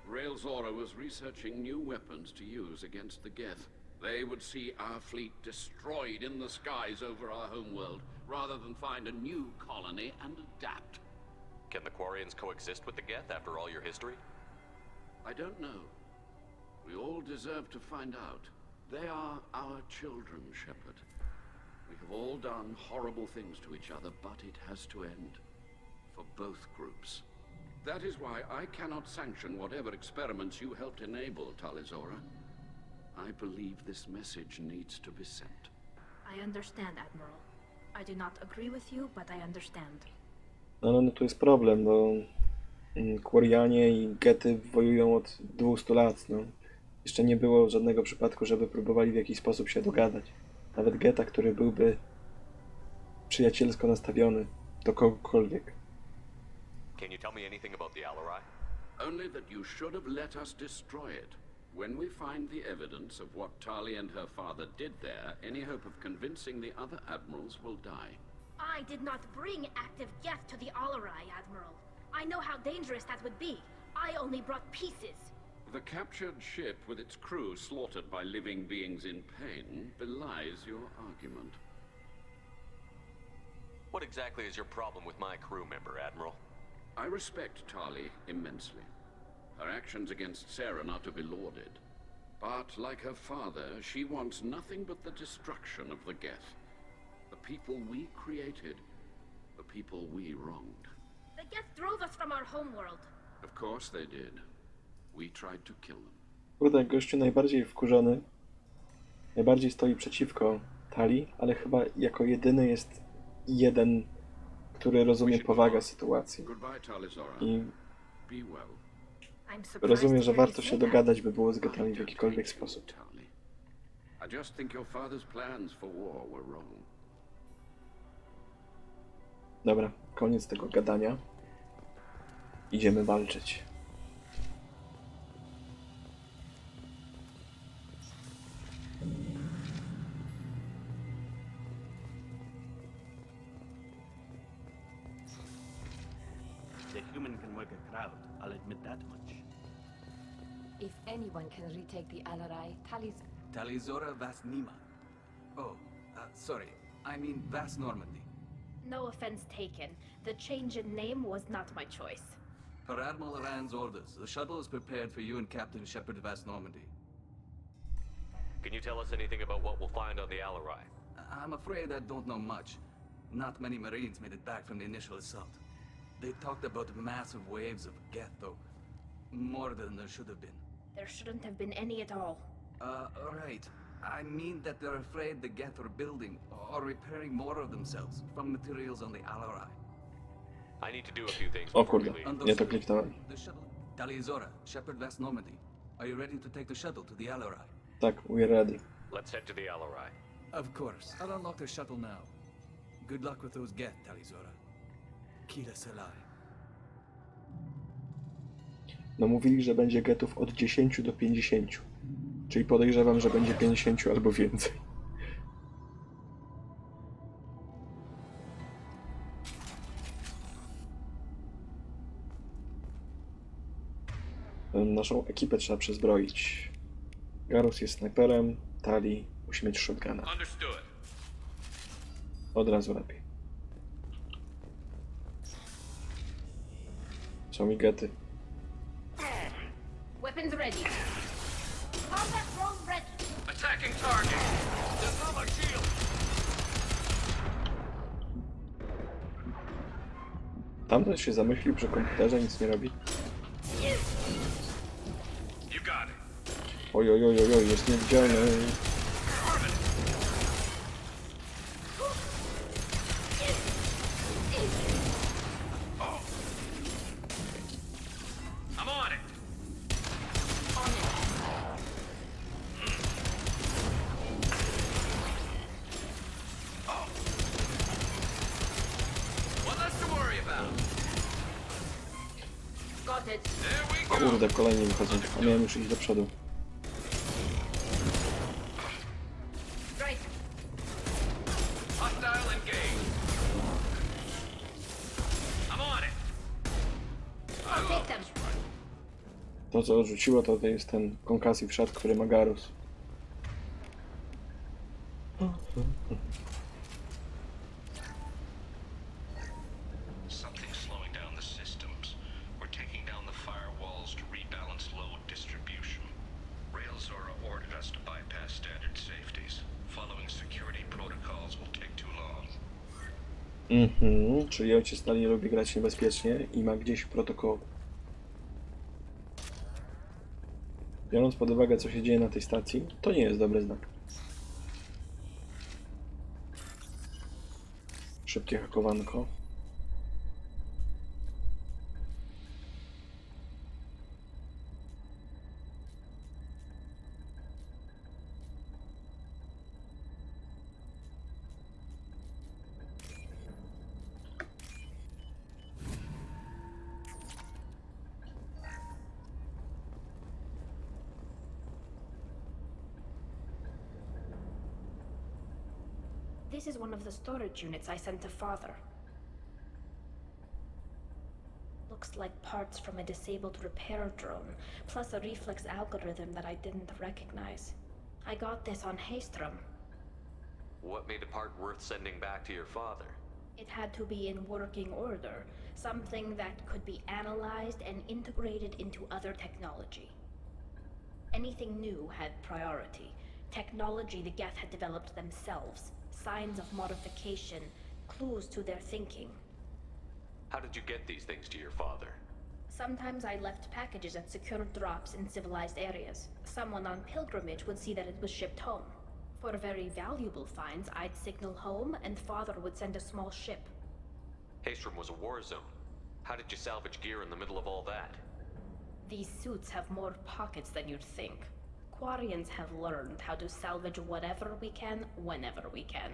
Rail Zora was researching new weapons to use against the Geth. They would see our fleet destroyed in the skies over our homeworld, rather than find a new colony and adapt. Can the Quarians coexist with the Geth after all your history? I don't know. We all deserve to find out. They are our children, Shepard. We have all done horrible things to each other, but it has to end. For both groups. That is why I cannot sanction whatever experiments you helped enable, Talizora. I believe this message needs to be sent. I understand, Admiral. I do not agree with you, but I understand. No tu jest problem, no. Quarianie i Gety wojują od 200 lat, no. Jeszcze nie było żadnego przypadku, żeby próbowali w jakiś sposób się dogadać. Nawet Geta, który byłby przyjacielsko nastawiony do kogokolwiek. Can you tell me anything about the Alarai? Only that you should have let us destroy it. When we find the evidence of what Tali and her father did there, any hope of convincing the other admirals will die. I did not bring active Geth to the Alarai, Admiral. I know how dangerous that would be. I only brought pieces. The captured ship with its crew slaughtered by living beings in pain belies your argument. What exactly is your problem with my crew member, Admiral? I respect Tali immensely. Her actions against Saren are to be lauded. But, like her father, she wants nothing but the destruction of the Geth. The people we created. The people we wronged. The Geth drove us from our homeworld. Of course they did. We tried to kill them. Kurde, gościu najbardziej wkurzony. Najbardziej stoi przeciwko Tali, ale chyba jako jedyny jest jeden, który rozumie powagę sytuacji. I rozumie, że warto się dogadać, by było z Getami w jakikolwiek sposób. Dobra, koniec tego gadania. Idziemy walczyć. The human can work a crowd, I'll admit that much. If anyone can retake the Alarai, Talizora Vas Nima. Oh, sorry. I mean Vas Normandy. No offense taken. The change in name was not my choice. Per Admiral Rand's orders, the shuttle is prepared for you and Captain Shepard Vas Normandy. Can you tell us anything about what we'll find on the Alarai? I'm afraid I don't know much. Not many Marines made it back from the initial assault. They talked about massive waves of Geth, though. More than there should have been. There shouldn't have been any at all. Right. I mean that they're afraid the Geth are building or repairing more of themselves from materials on the Alarai. I need to do a few things O before we kurde, leave. nie to kliknąłem. The shuttle. Talizora, Shepard, West Normandy. Are you ready to take the shuttle to the Alarai? Tak, we're ready. Let's head to the Alarai. Of course. I'll unlock the shuttle now. Good luck with those Geth, Talizora. Kila Selai. No mówili, że będzie getów od 10 do 50. Czyli podejrzewam, że będzie 50 albo więcej. Naszą ekipę trzeba przezbroić. Garus jest snajperem, Tali musi mieć shotguna. Od razu lepiej. Są mi gety. Weapons ready. Combat drone ready. Attacking target. They're on my shield. Tamten się zamyślił przy komputerze, nic nie robi. You got it. Oj, oj, oj, oj, oj, jest niewidzialny. I'm on it. One less to worry about. Got it. There we go. Kurde, kolejni wychodzą, a miałem już iść do przodu. Right. Hostile engaged. I'm on it. I'll take them. To, co odrzuciło, to jest ten concussive shot, który ma Garus. Something's slowing down the systems. We're taking down the firewalls to rebalance load distribution. Railzora ordered us to bypass standard safeties. Following security protocols will take too long. Czyli ojciec Tali lubi grać niebezpiecznie i ma gdzieś protokół. Biorąc pod uwagę, co się dzieje na tej stacji, to nie jest dobry znak. Szybkie hakowanko. This is one of the storage units I sent to Father. Looks like parts from a disabled repair drone, plus a reflex algorithm that I didn't recognize. I got this on Haystrom. What made a part worth sending back to your father? It had to be in working order, something that could be analyzed and integrated into other technology. Anything new had priority. Technology the Geth had developed themselves. Signs of modification, clues to their thinking. How did you get these things to your father? Sometimes I left packages at secured drops in civilized areas. Someone on pilgrimage would see that it was shipped home. For very valuable finds, I'd signal home and Father would send a small ship. Haystrom was a war zone. How did you salvage gear in the middle of all that? These suits have more pockets than you'd think. Quarians have learned how to salvage whatever we can, whenever we can.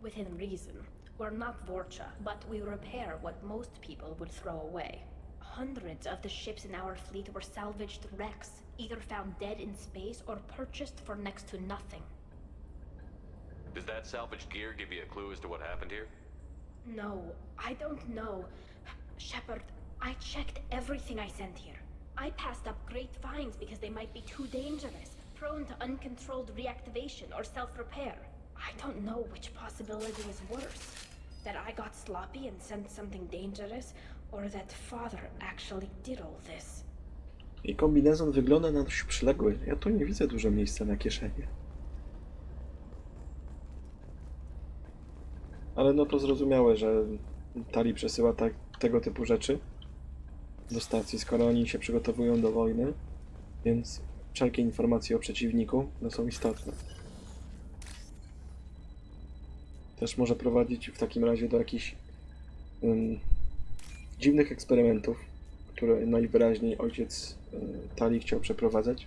Within reason. We're not Vorcha, but we repair what most people would throw away. Hundreds of the ships in our fleet were salvaged wrecks, either found dead in space or purchased for next to nothing. Does that salvaged gear give you a clue as to what happened here? No, I don't know. Shepard, I checked everything I sent here. I passed up great finds because they might be too dangerous, prone to uncontrolled reactivation or self-repair. I don't know which possibility is worse. That I got sloppy and sent something dangerous, or that Father actually did all this. I kombinezon wygląda na dość przyległy. Ja tu nie widzę dużo miejsca na kieszenie. Ale no to zrozumiałe, że Tali przesyła tego typu rzeczy. do stacji, skoro oni się przygotowują do wojny, więc wszelkie informacje o przeciwniku no, są istotne. Też może prowadzić w takim razie do jakichś dziwnych eksperymentów, które najwyraźniej ojciec Tali chciał przeprowadzać,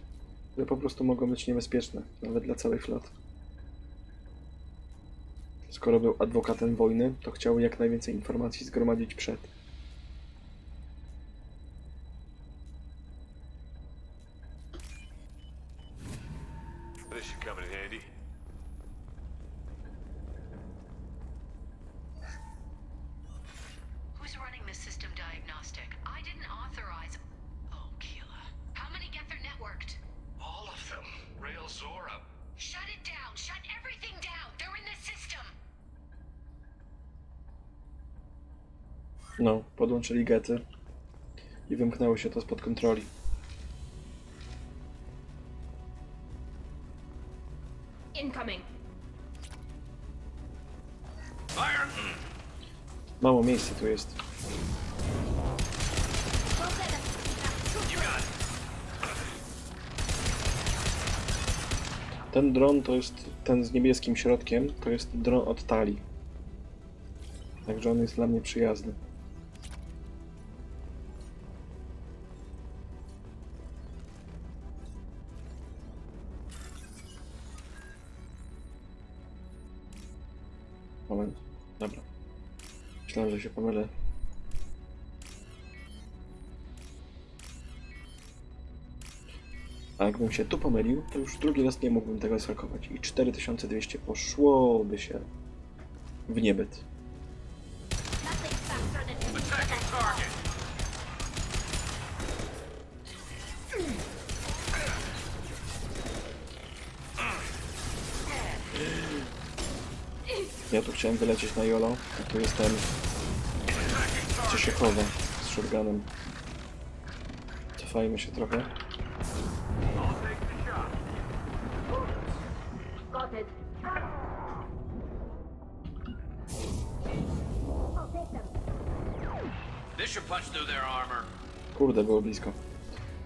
które po prostu mogą być niebezpieczne, nawet dla całej floty. Skoro był adwokatem wojny, to chciał jak najwięcej informacji zgromadzić przed. This should come in handy. Who's running the system diagnostic? I didn't authorize... Oh, Keela. How many get their networked? All of them. Rail Zora. Shut it down! Shut everything down! They're in the system! No, podłączyli gety i wymknęło się to spod kontroli. Incoming. Mało miejsca tu jest. Ten dron to jest, ten z niebieskim środkiem, to jest dron od Tali. Także on jest dla mnie przyjazny. Moment. Dobra. Myślałem, że się pomylę. A jakbym się tu pomylił, to już drugi raz nie mógłbym tego zhakować. I 4200 poszłoby się w niebyt. Ja tu chciałem wylecieć na Jolo, a tu jest ten, co się chowa z shotgunem. Cofajmy się trochę. Kurde, było blisko.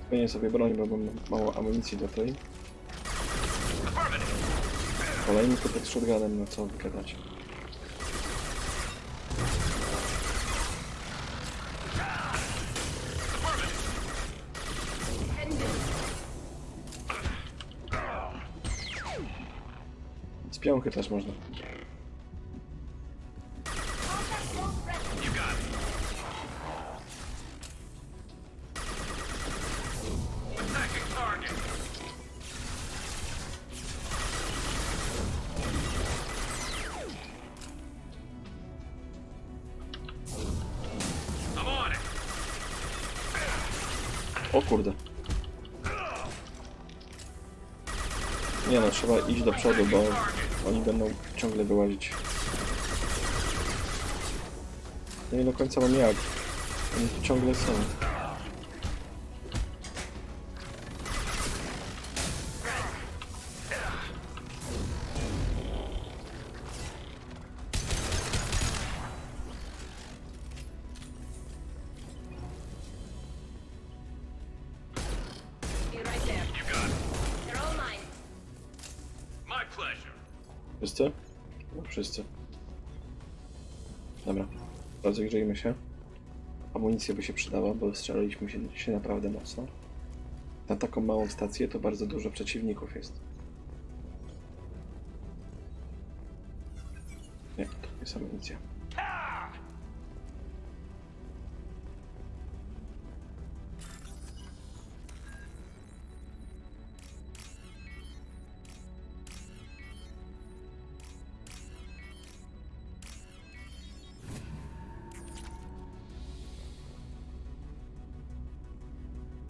Zmienię sobie broń, bo mam mało amunicji do tej. Kolejny typek z shotgunem, no co wygadać. Z piąchy też można. O kurde. Nie no, trzeba iść do przodu, bo oni będą ciągle wyłazić. No nie do końca mam jak. Oni tu ciągle są. Wszyscy? No, wszyscy. Dobra. Rozejrzyjmy się. Amunicja by się przydała, bo strzelaliśmy się naprawdę mocno. Na taką małą stację to bardzo dużo przeciwników jest. Nie, to jest amunicja.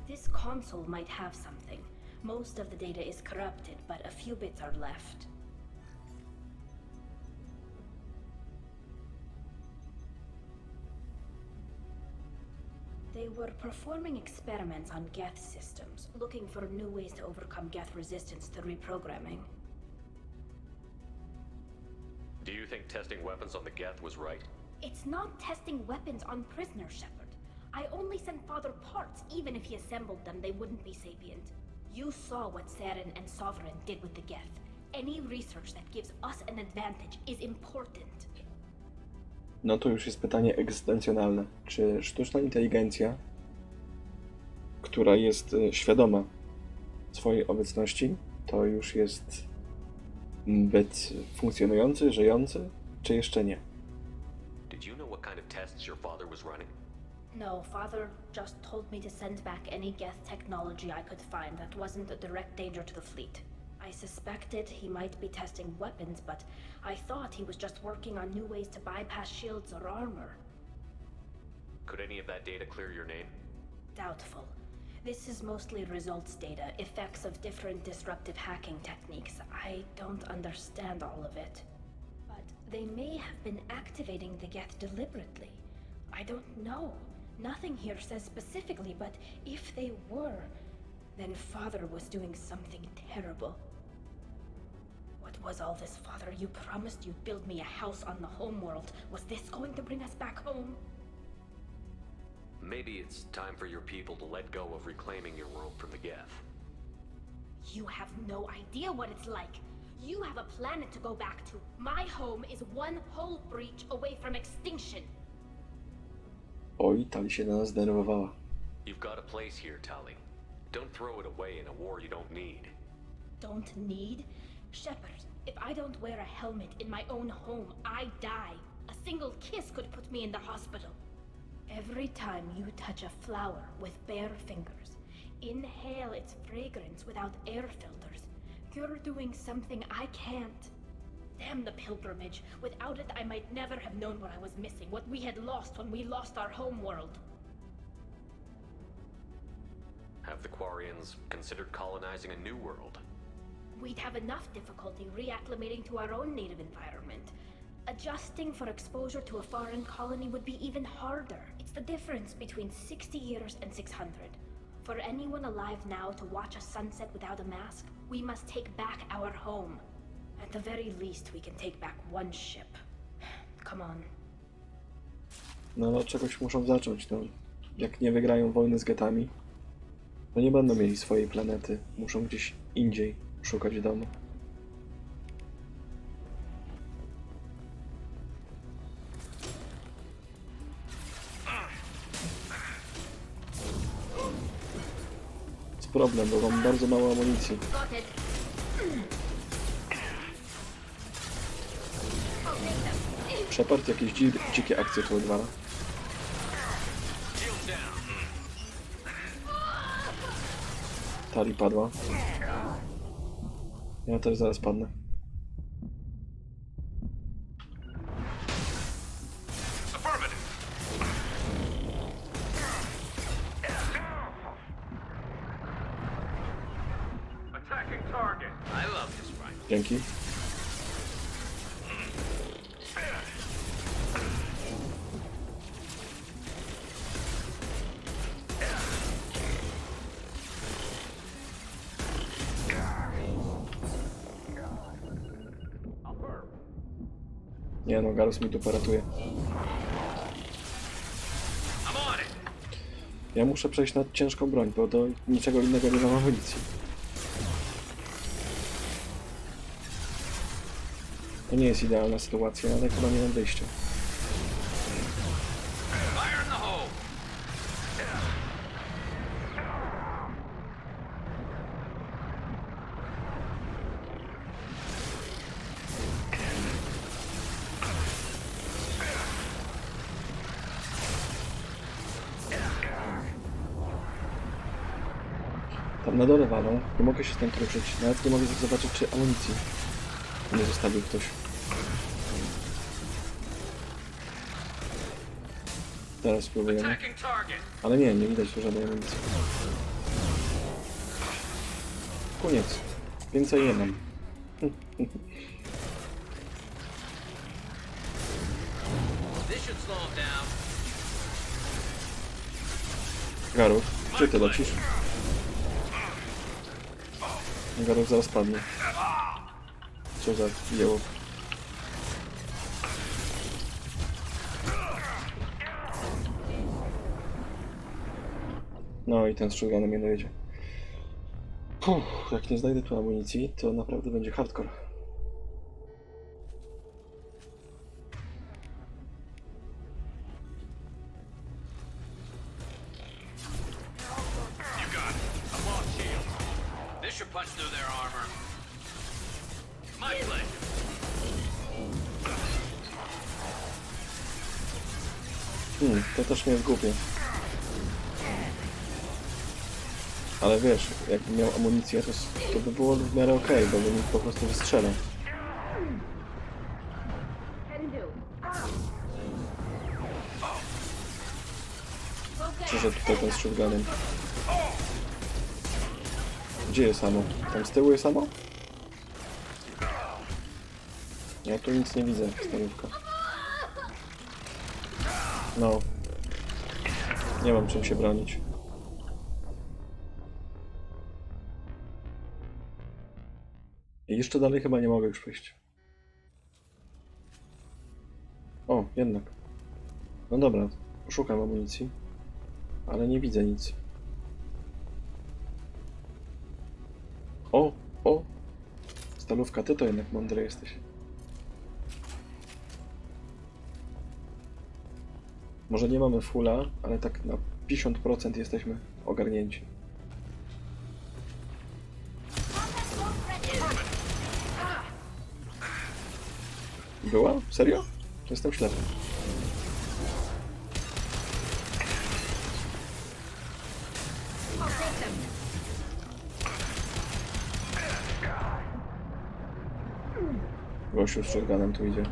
This console might have something. Most of the data is corrupted, but a few bits are left. They were performing experiments on Geth systems, looking for new ways to overcome Geth resistance to reprogramming. Do you think testing weapons on the Geth was right? It's not testing weapons on prisoners, Shepard. I only sent Father parts. Even if he assembled them, they wouldn't be sapient. You saw what Saren and Sovereign did with the Geth. Any research that gives us an advantage is important. No to już jest pytanie egzystencjonalne. Czy sztuczna inteligencja, która jest świadoma swojej obecności, to już jest byt funkcjonujący, żyjący, czy jeszcze nie? Did you know what kind of tests your father was running? No, Father just told me to send back any Geth technology I could find that wasn't a direct danger to the fleet. I suspected he might be testing weapons, but I thought he was just working on new ways to bypass shields or armor. Could any of that data clear your name? Doubtful. This is mostly results data, effects of different disruptive hacking techniques. I don't understand all of it. But they may have been activating the Geth deliberately. I don't know. Nothing here says specifically, but if they were, then Father was doing something terrible. What was all this, Father? You promised you'd build me a house on the homeworld. Was this going to bring us back home? Maybe it's time for your people to let go of reclaiming your world from the Geth. You have no idea what it's like. You have a planet to go back to. My home is one hull breach away from extinction. Oj, Tali się na nas zdenerwowała. You've got a place here, Tali. Don't throw it away in a war you don't need. Don't need? Shepard, if I don't wear a helmet in my own home, I die. A single kiss could put me in the hospital. Every time you touch a flower with bare fingers, inhale its fragrance without air filters, you're doing something I can't. Damn the pilgrimage. Without it, I might never have known what I was missing, what we had lost when we lost our home world. Have the Quarians considered colonizing a new world? We'd have enough difficulty reacclimating to our own native environment. Adjusting for exposure to a foreign colony would be even harder. It's the difference between 60 years and 600. For anyone alive now to watch a sunset without a mask, we must take back our home. At the very least, we can take back one ship. Come on. No ale od czegoś muszą zacząć, no. Jak nie wygrają wojny z getami, to nie będą mieli swojej planety. Muszą gdzieś indziej szukać domu. Jest problem, bo mam bardzo mało amunicji. Shepard jakieś dzikie akcje tu odwala. Tali padła. Ja też zaraz padnę. Dzięki. Nie no, Garus mi tu poratuje. Ja muszę przejść na ciężką broń, bo do niczego innego nie mam amunicji. To nie jest idealna sytuacja, ale chyba nie mam wyjścia. Tam na dole walą, nie mogę się stąd ruszyć, nawet nie mogę zobaczyć, czy amunicji nie zostawił ktoś. Teraz spróbujemy. Ale nie widać tu żadnej amunicji. Koniec. Więcej nie mam. Garus, gdzie ty lecisz? Garus zaraz padnie. Co za jeło. No i ten z shotgunem mnie dojedzie. Jak nie znajdę tu amunicji, to naprawdę będzie hardcore. This should punch through their armor. My pleasure. To też nie jest głupie. Ale wiesz, jakbym miał amunicję, to by było w miarę okej, bo bym ich po prostu wystrzelał. Przyszedł tutaj ten z shotgunem. Gdzie jest ammo? Tam z tyłu jest ammo? Ja tu nic nie widzę, stolówka. No. Nie mam czym się bronić. I jeszcze dalej chyba nie mogę już przejść. O, jednak. No dobra, poszukam amunicji. Ale nie widzę nic. O! Stalówka, ty to jednak mądry jesteś. Może nie mamy fulla, ale tak na 50% jesteśmy ogarnięci. Była? Serio? To jestem ślepy. Gościu z shotgunem tu idzie.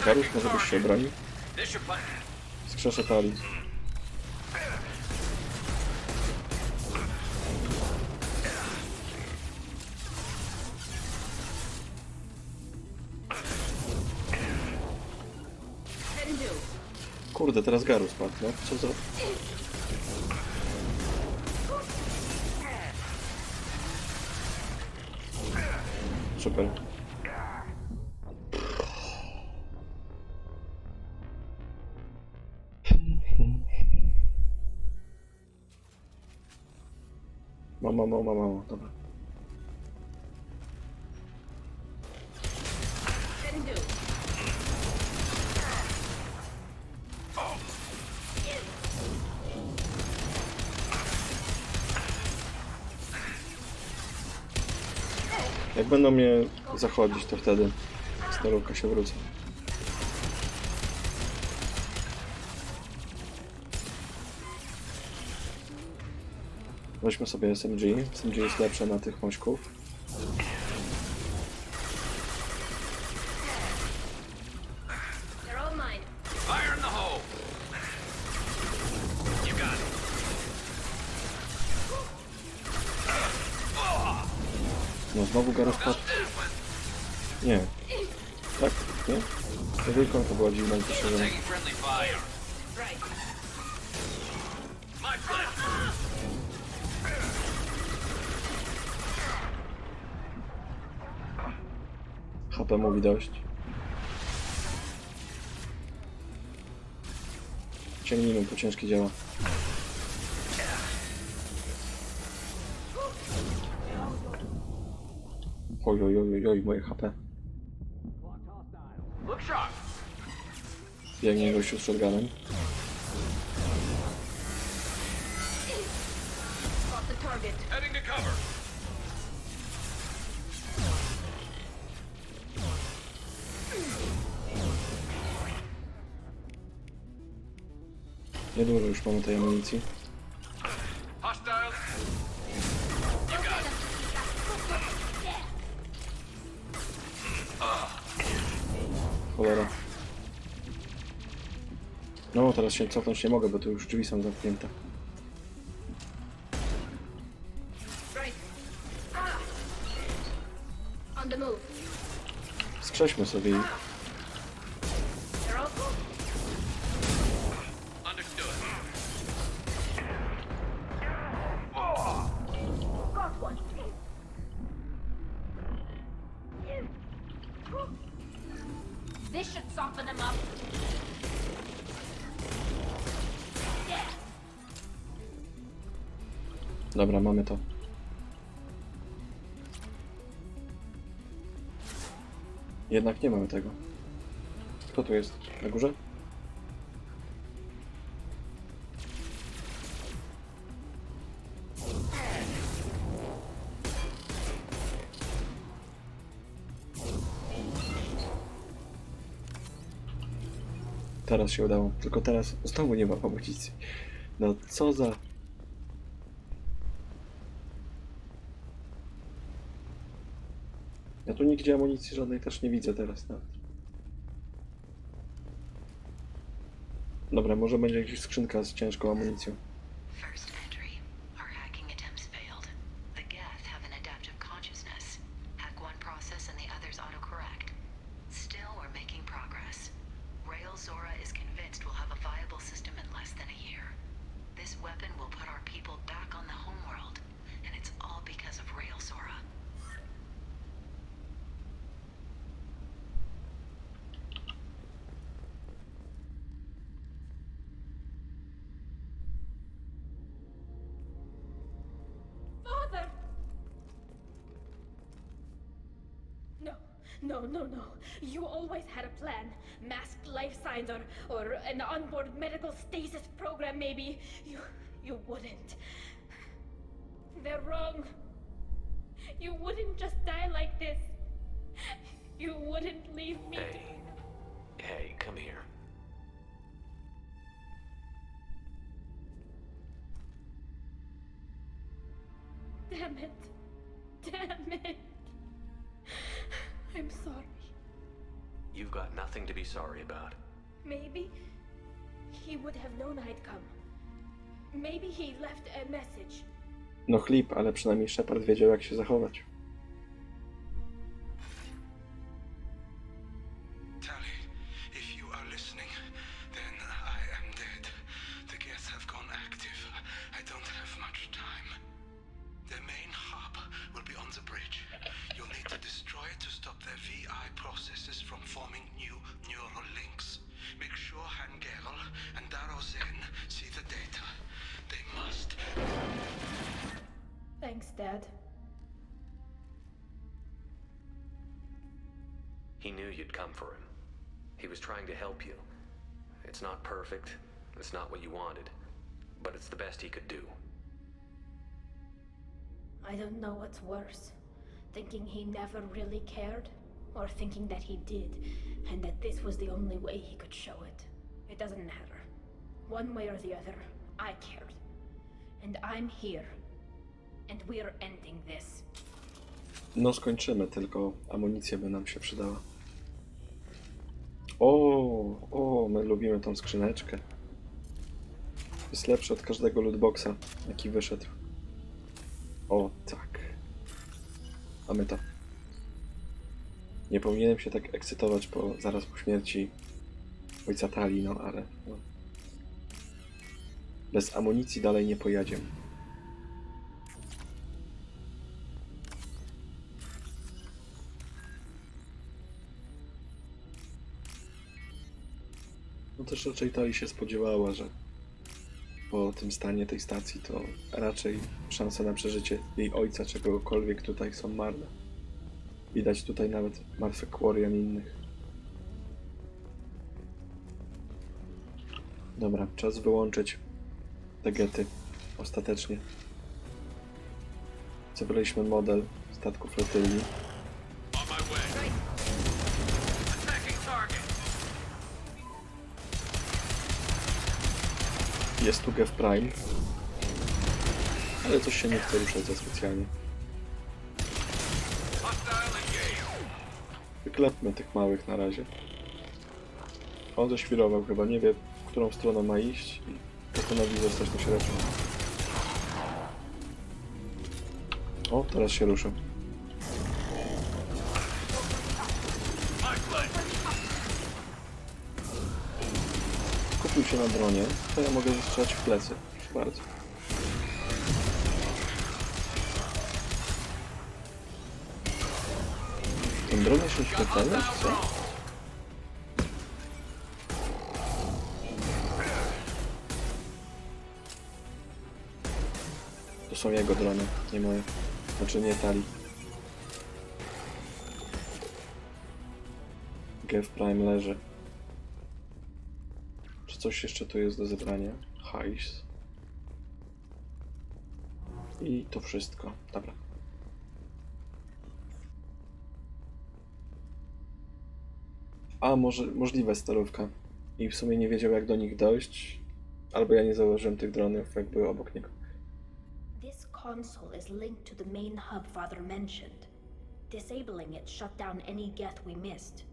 Garuś, może byś się obronił? Skrzeszę tali. Kurde, teraz Garu spadł, no co za... Super. Mama, dobra. Jak będą mnie zachodzić, to wtedy starówka się wróci. Weźmy sobie SMG. SMG jest lepsze na tych mośków. No znowu Garu spadł. Nie. Tak? Nie? Tylko to była dziwna poszerzona. HP mówi dość. Ciągnijmy po ciężkie dzieła. Oj, moje HP. Biegnie gościu z shotgunem. Niedużo już mamy tej amunicji. Cholera. No, teraz się cofnąć nie mogę, bo tu już drzwi są zamknięte. Skrześmy sobie ich. Dobra, mamy to. Jednak nie mamy tego. Kto tu jest? Na górze? Teraz się udało. Tylko teraz znowu nie ma amunicji. No co za... Ja tu nigdzie amunicji żadnej też nie widzę teraz nawet. Dobra, może będzie jakaś skrzynka z ciężką amunicją. First entry. Our hacking attempts failed. The Geth have an adaptive consciousness. Hack one process and the others autocorrect. Still, we're making progress. Rail Zora is convinced we'll have a viable system in less than a year. This weapon will put our people back on the homeworld, and it's all because of Rail Zora. Father! No. You always had a plan. Masked life signs or an onboard medical stasis program maybe. You wouldn't. They're wrong. You wouldn't just die like this. You wouldn't leave me. Hey, come here. Damn it. I'm sorry. You've got nothing to be sorry about. Maybe he would have known I'd come. Maybe he left a message. No chlip, ale przynajmniej Shepard wiedział, jak się zachować. Tally, if you are listening, then I am dead. The Geth have gone active. I don't have much time. Their main hub will be on the bridge. You'll need to destroy it to stop their VI processes from forming new neural links. Make sure Hangerl and Daro Zen see the data. They must. Thanks, Dad. He knew you'd come for him. He was trying to help you. It's not perfect. It's not what you wanted. But it's the best he could do. I don't know what's worse. Thinking he never really cared, or thinking that he did, and that this was the only way he could show it. It doesn't matter. One way or the other, I cared. And I'm here. And we're ending this. No skończymy, tylko amunicja by nam się przydała. O, my lubimy tą skrzyneczkę. Jest lepszy od każdego lootboxa, jaki wyszedł. O, tak. Mamy to. Nie powinienem się tak ekscytować zaraz po śmierci ojca Tali, no ale... No. Bez amunicji dalej nie pojedziemy. No też raczej Tali się spodziewała, że po tym stanie tej stacji to raczej szanse na przeżycie jej ojca czegokolwiek tutaj są marne. Widać tutaj nawet martwe Quarian innych. Dobra, czas wyłączyć te gety ostatecznie. Zebraliśmy model statku flotyli. Jest tu Geth Prime, ale coś się nie chce ruszać za specjalnie. Wyklepmy tych małych na razie. On zaświrował chyba, nie wie, w którą stronę ma iść i postanowi zostać na środku. O, teraz się ruszył. Kupił się na dronie, to ja mogę strzelać w plecy. Proszę bardzo. Ten dron jest nieśmiertelny, czy co? To są jego drony, nie moje. Znaczy nie Tali. Gev Prime leży. Czy coś jeszcze tu jest do zebrania? Hajs. I to wszystko. Dobra. A może możliwe starówka. I w sumie nie wiedział jak do nich dojść. Albo ja nie założyłem tych dronów, jak były obok niego. This console is linked to the main hub Father mentioned. Disabling it shut down any geth we missed.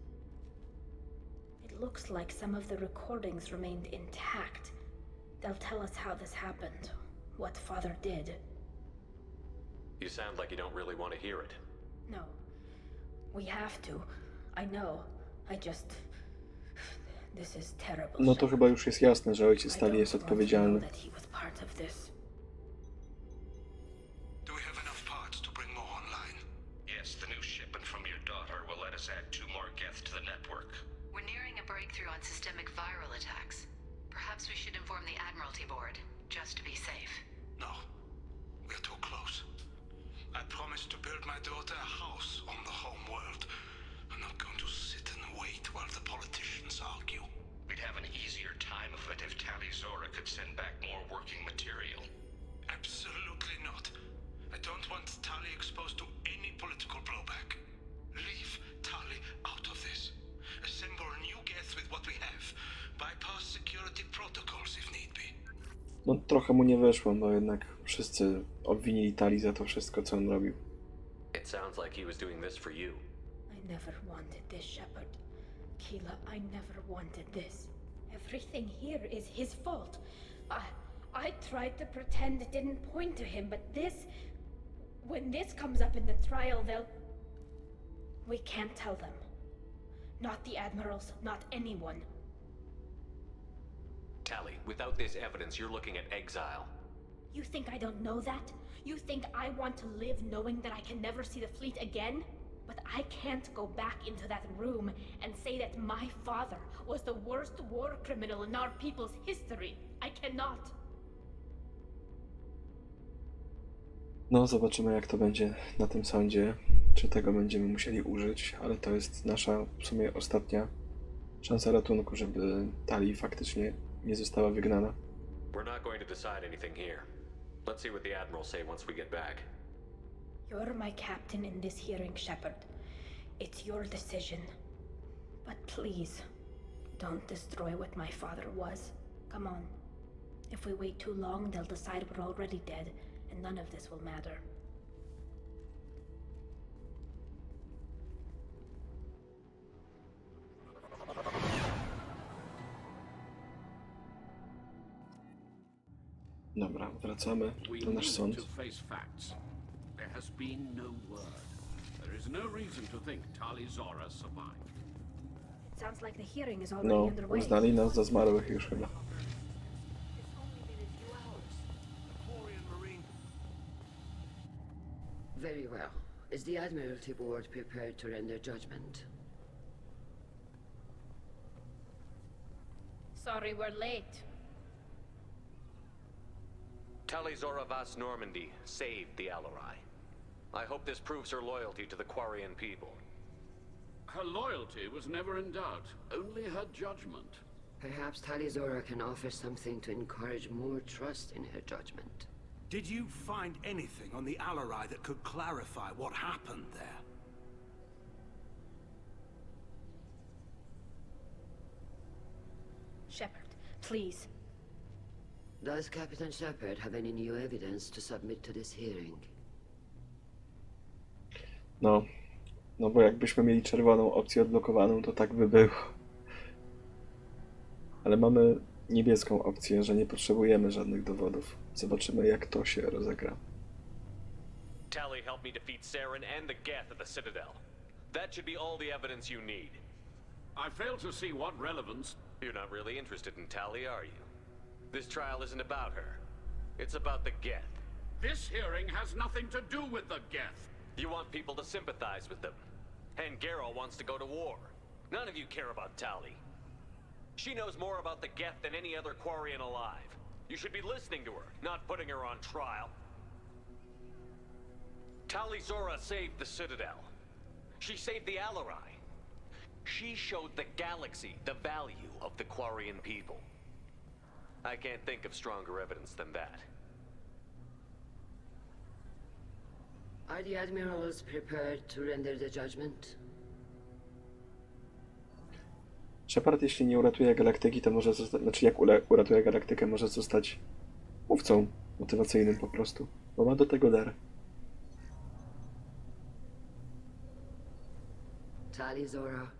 It looks like some of the recordings remained intact. They'll tell us how this happened, what Father did. You sound like you don't really want to hear it. No. We have to. I know. This is terrible. No to chyba już jest jasne, że ojciec Tali jest odpowiedzialny. Do we have enough parts to bring more online? Yes, the new shipment from your daughter will let us add 2 more geth to the network. We're nearing a breakthrough on systemic viral attacks. Perhaps we should inform the Admiralty Board, just to be safe. No. We're too close. I promised to build my daughter a house on the home world. I'm not going to sit and wait while the politicians argue. We'd have an easier time of it if Tali Zora could send back more working material. Absolutely not. I don't want Tali exposed to any political blowback. Leave Tali out of this. Assemble new geth with what we have. Bypass security protocols if need be. No trochę mu nie weszło, bo jednak wszyscy obwinili Tali za to wszystko, co on robił. It sounds like he was doing this for you. I never wanted this, Shepard. Keela, I never wanted this. Everything here is his fault. I tried to pretend it didn't point to him, but this... When this comes up in the trial, they'll... We can't tell them. Not the Admirals, not anyone. Tali, without this evidence, you're looking at exile. You think I don't know that? You think I want to live knowing that I can never see the fleet again? But I can't go back into that room and say that my father was the worst war criminal in our people's history. I cannot. No, zobaczymy jak to będzie na tym sądzie, czy tego będziemy musieli użyć, ale to jest nasza w sumie ostatnia szansa ratunku, żeby Tali faktycznie nie została wygnana. We're not going to decide anything here. Let's see what the Admiral say once we get back. You're my captain in this hearing, Shepard. It's your decision. But please, don't destroy what my father was. Come on. If we wait too long, they'll decide we're already dead, and none of this will matter. Dobra, wracamy na nasz sąd. There has been no word. There is no reason to think Tali Zora survived. It sounds like the hearing is already No, underway. uznali nas za zmarłych już chyba. Very well. Is the Admiralty Board prepared to render judgment? Sorry we're late. Tali Zora Vas Normandy saved the Alarai. I hope this proves her loyalty to the Quarian people. Her loyalty was never in doubt, only her judgment. Perhaps Tali Zora can offer something to encourage more trust in her judgment. Did you find anything on the Alarai that could clarify what happened there? Shepard, please. Does Captain Shepard have any new evidence to submit to this hearing? No bo jakbyśmy mieli czerwoną opcję odblokowaną, to tak by było. Ale mamy niebieską opcję, że nie potrzebujemy żadnych dowodów. Zobaczymy jak to się rozegra. Tali helped me defeat Saren and the Geth at the Citadel. That should be all the evidence you need. I fail to see what relevance... You're not really interested in Tali, are you? This trial isn't about her. It's about the Geth. This hearing has nothing to do with the Geth. You want people to sympathize with them. And Garrow wants to go to war. None of you care about Tali. She knows more about the Geth than any other Quarian alive. You should be listening to her, not putting her on trial. Talizora saved the Citadel. She saved the Alarai. She showed the galaxy the value of the Quarian people. I can't think of stronger evidence than that. Are the admirals prepared to render the judgment? Shepard, jeśli nie uratuje galaktyki, to może zostać... Znaczy, jak uratuje galaktykę, może zostać mówcą motywacyjnym po prostu, bo ma do tego dar. Talizora,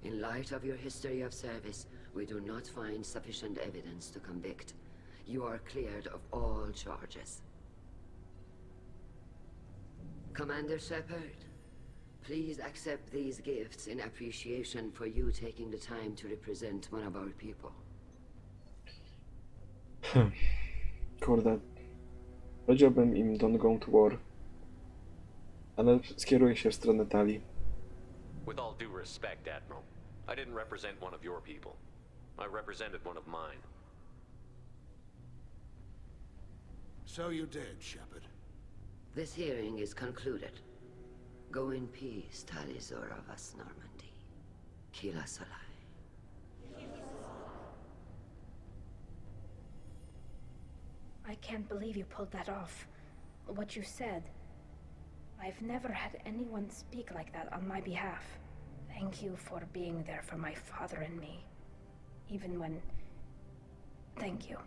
in light of your history of service, we do not find sufficient evidence to convict. You are cleared of all charges. Commander Shepard, please accept these gifts in appreciation for you taking the time to represent one of our people. Kurde. Powiedziałbym im don't go to war, ale skieruję się w stronę Talii. With all due respect, Admiral, I didn't represent one of your people. I represented one of mine. So you did, Shepard. This hearing is concluded. Go in peace, Talizora vas Normandy. Kila Solai. I can't believe you pulled that off. What you said. I've never had anyone speak like that on my behalf. Thank you for being there for my father and me. Even when... Thank you.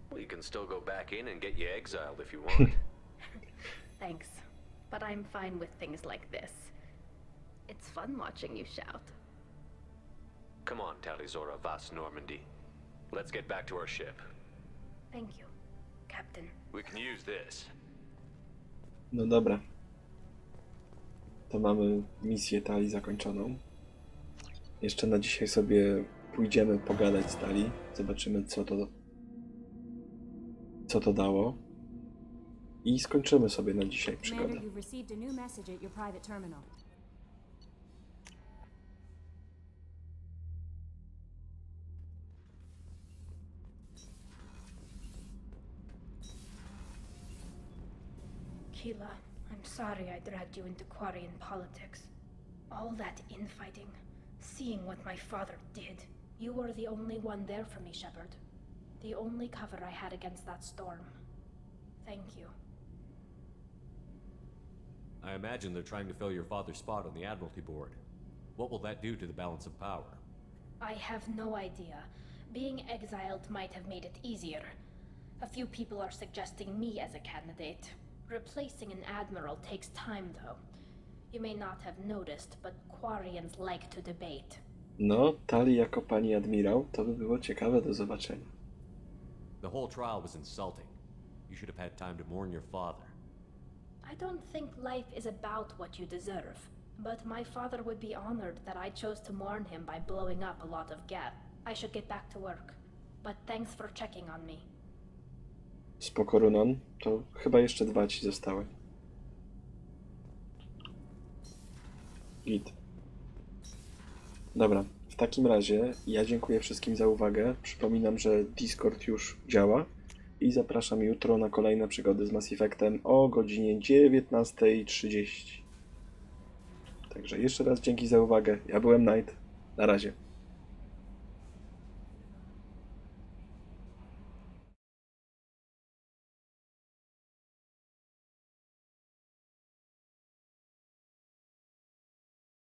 Well, you can still go back in and get you exiled if you want. Thanks. But I'm fine with things like this. It's fun watching you shout. Come on, Talizora vas Normandy. Let's get back to our ship. Thank you, Captain. We can use this. No dobra. To mamy misję Talii zakończoną. Jeszcze na dzisiaj sobie pójdziemy pogadać z Talii. Zobaczymy, co to dało. I skończymy sobie na dzisiaj przygodę. Commander, you've received a new message at your private terminal. Keela, I'm sorry I dragged you into Quarian politics. All that infighting, seeing what my father did. You were the only one there for me, Shepard. The only cover I had against that storm. Thank you. I imagine they're trying to fill your father's spot on the Admiralty Board. What will that do to the balance of power? I have no idea. Being exiled might have made it easier. A few people are suggesting me as a candidate. Replacing an admiral takes time, though. You may not have noticed, but Quarians like to debate. No, Talii jako pani admirał, to by było ciekawe do zobaczenia. The whole trial was insulting. You should have had time to mourn your father. I don't think life is about what you deserve, but my father would be honored that I chose to mourn him by blowing up a lot of gas. I should get back to work, but thanks for checking on me. Spoko, Runon. To chyba jeszcze 2 ci zostały. Git. Dobra, w takim razie ja dziękuję wszystkim za uwagę. Przypominam, że Discord już działa i zapraszam jutro na kolejne przygody z Mass Effectem o godzinie 19:30. Także jeszcze raz dzięki za uwagę. Ja byłem Knight. Na razie.